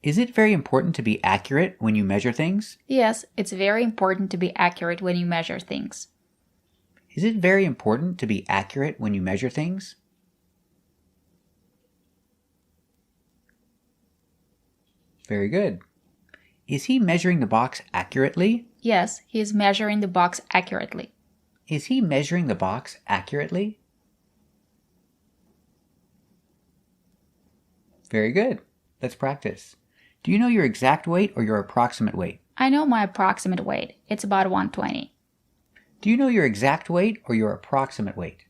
Is it very important to be accurate when you measure things? Yes, it's very important to be accurate when you measure things. Is it very important to be accurate when you measure things? Very good. Is he measuring the box accurately? Yes, he is measuring the box accurately. Is he measuring the box accurately? Very good. Let's practice. Do you know your exact weight or your approximate weight? I know my approximate weight. It's about 120. Do you know your exact weight or your approximate weight?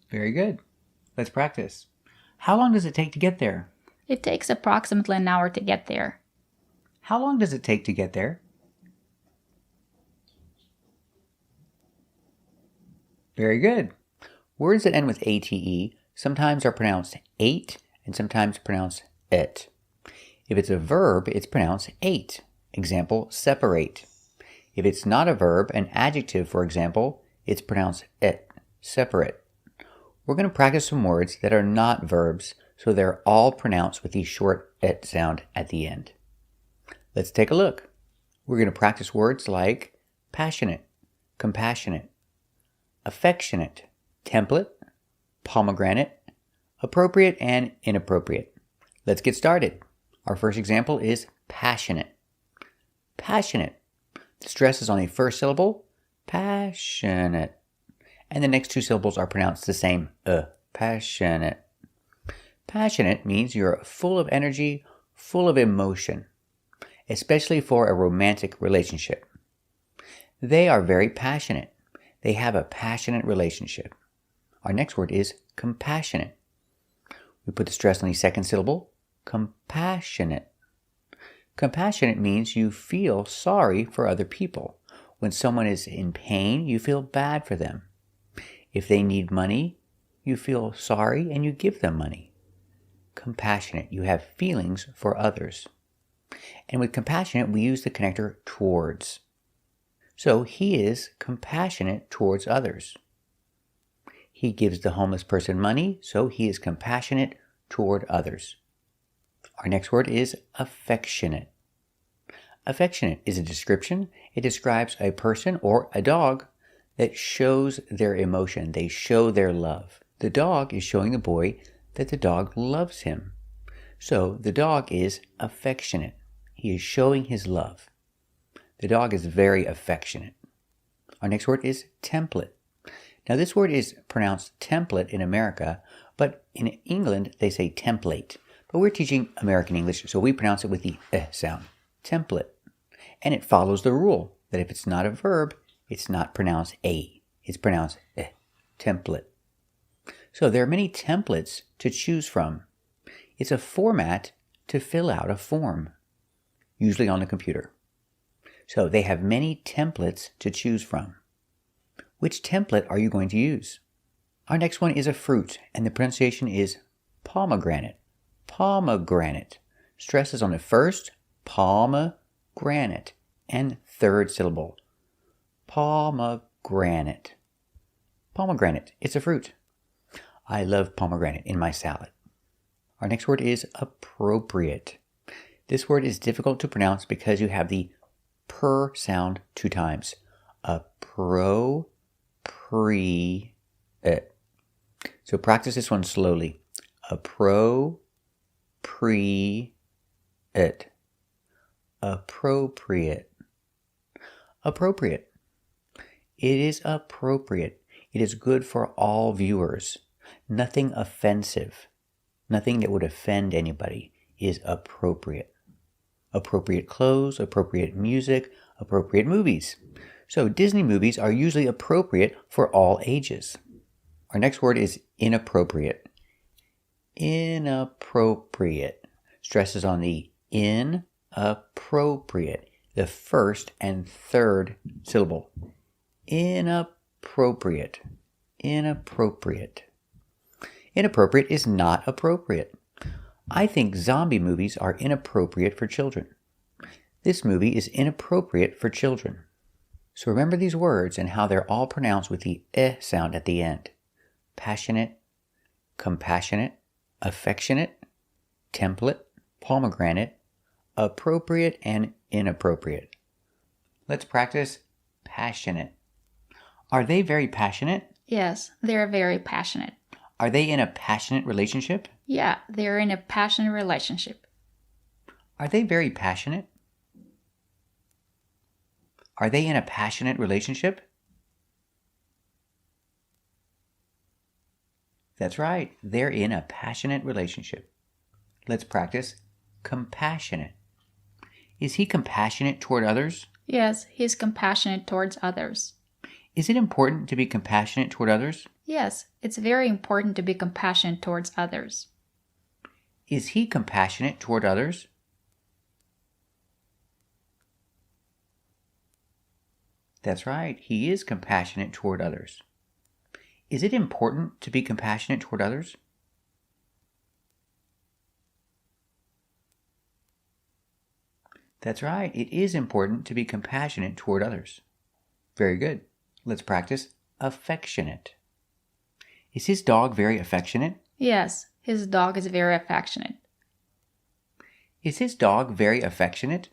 Very good. Let's practice. How long does it take to get there? It takes approximately an hour to get there. How long does it take to get there? Very good. Words that end with ATE sometimes are pronounced ate and sometimes pronounced et. If it's a verb, it's pronounced ate. Example, separate. If it's not a verb, an adjective, for example, it's pronounced et, separate. We're going to practice some words that are not verbs, so they're all pronounced with the short et sound at the end. Let's take a look. We're going to practice words like passionate, compassionate, affectionate, template, pomegranate, appropriate, and inappropriate. Let's get started. Our first example is passionate. Passionate. The stress is on the first syllable, passionate. And the next two syllables are pronounced the same, passionate. Passionate means you're full of energy, full of emotion, especially for a romantic relationship. They are very passionate. They have a passionate relationship. Our next word is compassionate. We put the stress on the second syllable, compassionate. Compassionate means you feel sorry for other people. When someone is in pain, you feel bad for them. If they need money, you feel sorry and you give them money. Compassionate, you have feelings for others. And with compassionate, we use the connector towards. So he is compassionate towards others. He gives the homeless person money, so he is compassionate toward others. Our next word is affectionate. Affectionate is a description. It describes a person or a dog that shows their emotion. They show their love. The dog is showing the boy that the dog loves him. So the dog is affectionate. He is showing his love. The dog is very affectionate. Our next word is template. Now this word is pronounced template in America, but in England they say template. But we're teaching American English, so we pronounce it with the sound. Template. And it follows the rule that if it's not a verb, it's not pronounced a. It's pronounced template. So there are many templates to choose from. It's a format to fill out a form, usually on the computer. So they have many templates to choose from. Which template are you going to use? Our next one is a fruit, and the pronunciation is pomegranate. Pomegranate. Stress is on the first, pomegranate, and third syllable. Pomegranate. Pomegranate. It's a fruit. I love pomegranate in my salad. Our next word is appropriate. This word is difficult to pronounce because you have the per sound 2 times. Appropriate. So practice this one slowly. Appropriate. Appropriate. Appropriate. It is appropriate. It is good for all viewers. Nothing offensive. Nothing that would offend anybody is appropriate. Appropriate clothes, appropriate music, appropriate movies. So Disney movies are usually appropriate for all ages. Our next word is inappropriate. Inappropriate. Stress is on the inappropriate, the first and third syllable. Inappropriate. Inappropriate. Inappropriate is not appropriate. I think zombie movies are inappropriate for children. This movie is inappropriate for children. So remember these words and how they're all pronounced with the sound at the end. Passionate, compassionate, affectionate, template, pomegranate, appropriate, and inappropriate. Let's practice passionate. Are they very passionate? Yes, they're very passionate. Are they in a passionate relationship? Yeah, they're in a passionate relationship. Are they very passionate? Are they in a passionate relationship? That's right, they're in a passionate relationship. Let's practice compassionate. Is he compassionate toward others? Yes, he's compassionate towards others. Is it important to be compassionate toward others? Yes, it's very important to be compassionate towards others. Is he compassionate toward others? That's right, he is compassionate toward others. Is it important to be compassionate toward others? That's right, it is important to be compassionate toward others. Very good. Let's practice affectionate. Is his dog very affectionate? Yes, his dog is very affectionate. Is his dog very affectionate?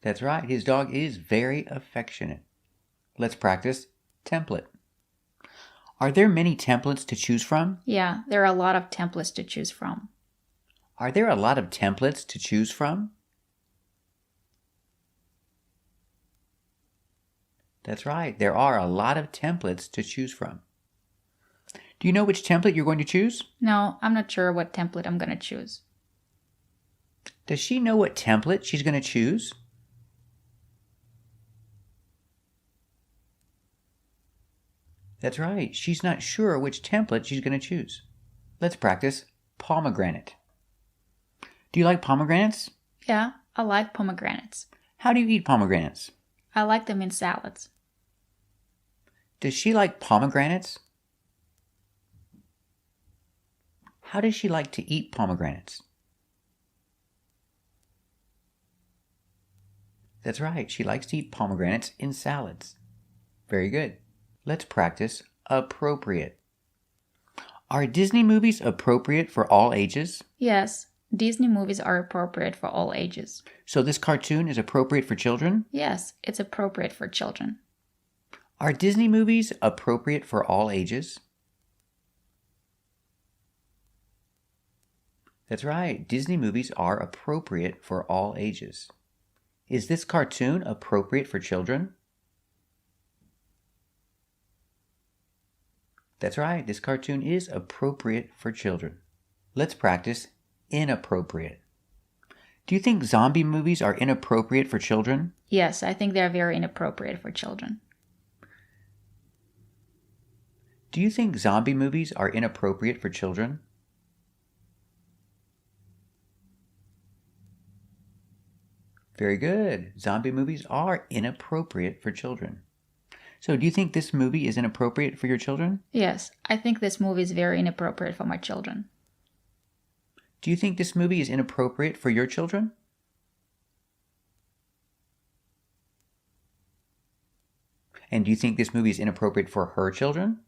That's right, his dog is very affectionate. Let's practice template. Are there many templates to choose from? Yeah, there are a lot of templates to choose from. Are there a lot of templates to choose from? That's right, there are a lot of templates to choose from. Do you know which template you're going to choose? No, I'm not sure what template I'm going to choose. Does she know what template she's going to choose? That's right, she's not sure which template she's going to choose. Let's practice pomegranate. Do you like pomegranates? Yeah, I like pomegranates. How do you eat pomegranates? I like them in salads. Does she like pomegranates? How does she like to eat pomegranates? That's right, she likes to eat pomegranates in salads. Very good. Let's practice appropriate. Are Disney movies appropriate for all ages? Yes, Disney movies are appropriate for all ages. So this cartoon is appropriate for children? Yes, it's appropriate for children. Are Disney movies appropriate for all ages? That's right, Disney movies are appropriate for all ages. Is this cartoon appropriate for children? That's right, this cartoon is appropriate for children. Let's practice inappropriate. Do you think zombie movies are inappropriate for children? Yes, I think they're very inappropriate for children. Do you think zombie movies are inappropriate for children? Very good. Zombie movies are inappropriate for children. So do you think this movie is inappropriate for your children? Yes, I think this movie is very inappropriate for my children. Do you think this movie is inappropriate for your children? And do you think this movie is inappropriate for her children?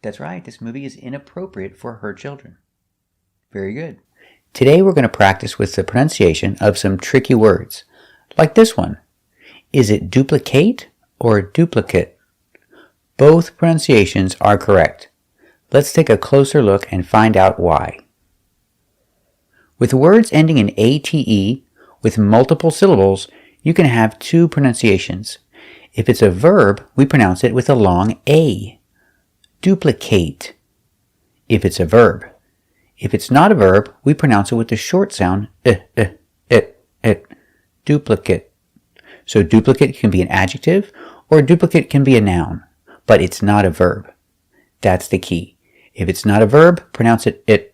That's right, this movie is inappropriate for her children. Very good. Today we're going to practice with the pronunciation of some tricky words, like this one. Is it duplicate or duplicate? Both pronunciations are correct. Let's take a closer look and find out why. With words ending in ate with multiple syllables, you can have two pronunciations. If it's a verb, we pronounce it with a long A. Duplicate. If it's a verb. If it's not a verb, we pronounce it with the short sound duplicate. So duplicate can be an adjective or duplicate can be a noun, but it's not a verb. That's the key. If it's not a verb, pronounce it it.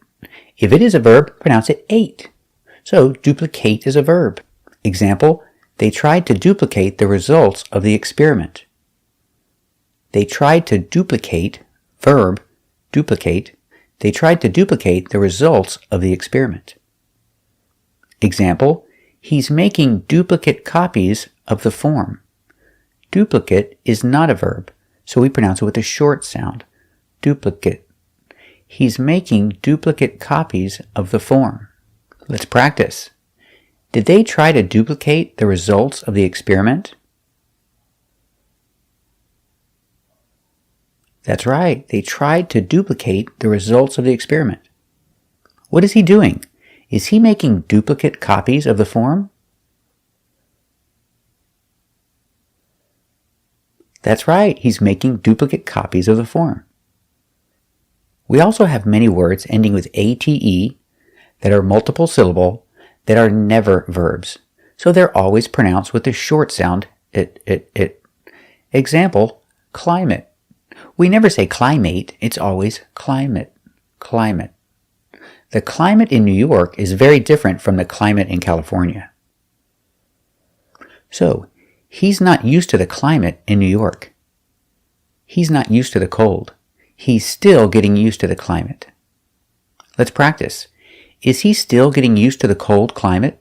If it is a verb, pronounce it ate. So duplicate is a verb. Example, they tried to duplicate the results of the experiment. They tried to duplicate, verb, duplicate. They tried to duplicate the results of the experiment. Example, he's making duplicate copies of the form. Duplicate is not a verb, so we pronounce it with a short sound, duplicate. He's making duplicate copies of the form. Let's practice. Did they try to duplicate the results of the experiment? That's right, they tried to duplicate the results of the experiment. What is he doing? Is he making duplicate copies of the form? That's right, he's making duplicate copies of the form. We also have many words ending with ate that are multiple syllable that are never verbs, so they're always pronounced with the short sound it. Example, climate. We never say climate, it's always climate, climate. The climate in New York is very different from the climate in California. So, he's not used to the climate in New York. He's not used to the cold. He's still getting used to the climate. Let's practice. Is he still getting used to the cold climate?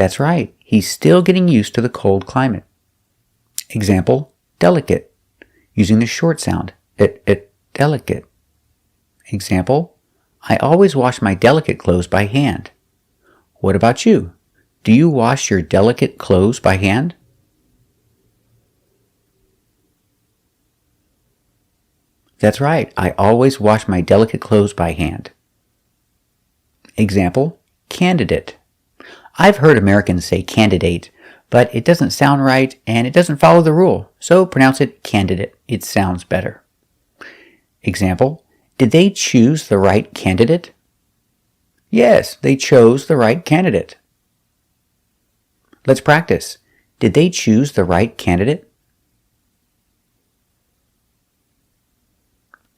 That's right, he's still getting used to the cold climate. Example, delicate, using the short sound, delicate. Example, I always wash my delicate clothes by hand. What about you? Do you wash your delicate clothes by hand? That's right, I always wash my delicate clothes by hand. Example, candidate. I've heard Americans say candidate, but it doesn't sound right and it doesn't follow the rule, so pronounce it candidate. It sounds better. Example, did they choose the right candidate? Yes, they chose the right candidate. Let's practice. Did they choose the right candidate?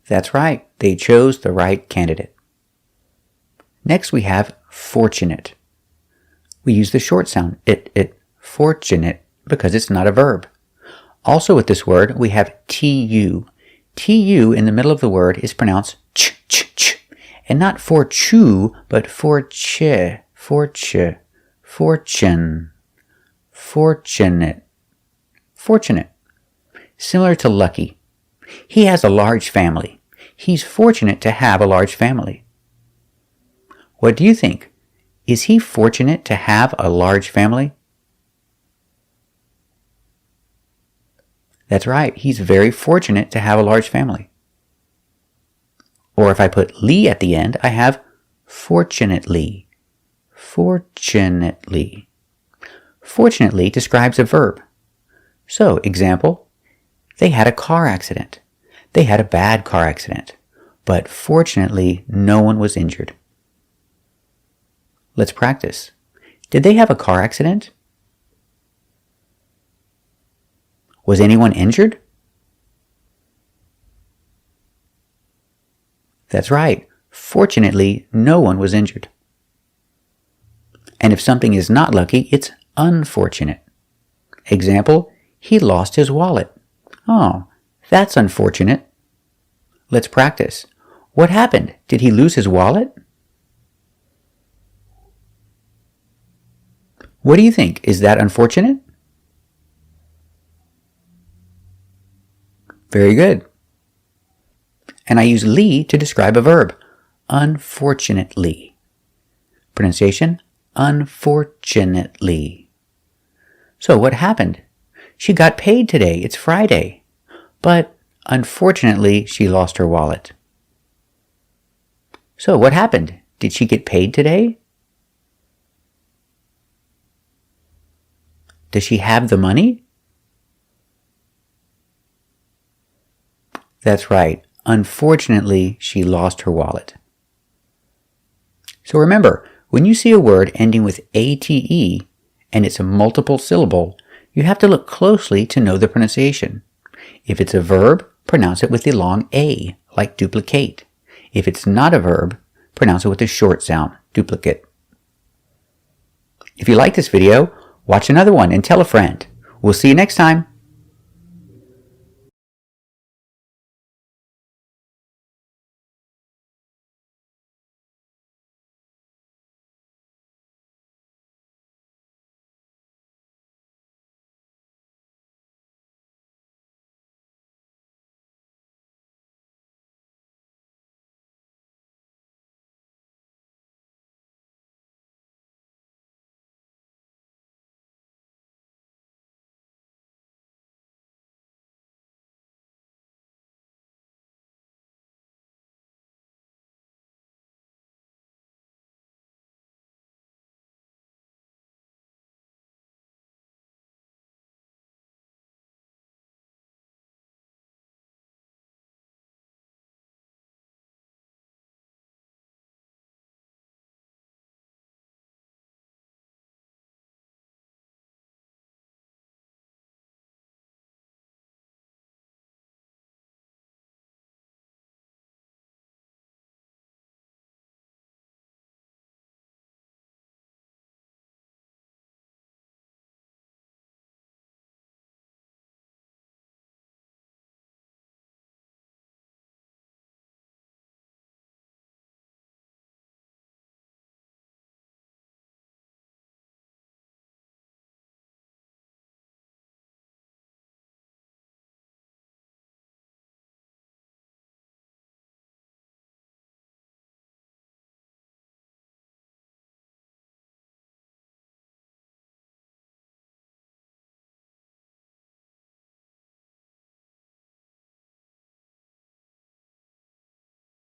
That's right, they chose the right candidate. Next we have fortunate. We use the short sound, fortunate, because it's not a verb. Also with this word, we have tu. Tu in the middle of the word is pronounced ch, and not for chew, but for che, fortune, fortunate, fortunate. Similar to lucky. He has a large family. He's fortunate to have a large family. What do you think? Is he fortunate to have a large family? That's right, he's very fortunate to have a large family. Or if I put ly at the end, I have fortunately. Fortunately. Fortunately describes a verb. So, example, they had a car accident. They had a bad car accident, but fortunately no one was injured. Let's practice. Did they have a car accident? Was anyone injured? That's right. Fortunately, no one was injured. And if something is not lucky, it's unfortunate. Example, he lost his wallet. Oh, that's unfortunate. Let's practice. What happened? Did he lose his wallet? What do you think? Is that unfortunate? Very good. And I use ly to describe a verb. Unfortunately. Pronunciation, unfortunately. So what happened? She got paid today. It's Friday. But unfortunately, she lost her wallet. So what happened? Did she get paid today? Does she have the money? That's right. Unfortunately, she lost her wallet. So remember, when you see a word ending with ate and it's a multiple syllable, you have to look closely to know the pronunciation. If it's a verb, pronounce it with the long a, like duplicate. If it's not a verb, pronounce it with the short sound, duplicate. If you like this video, watch another one and tell a friend. We'll see you next time.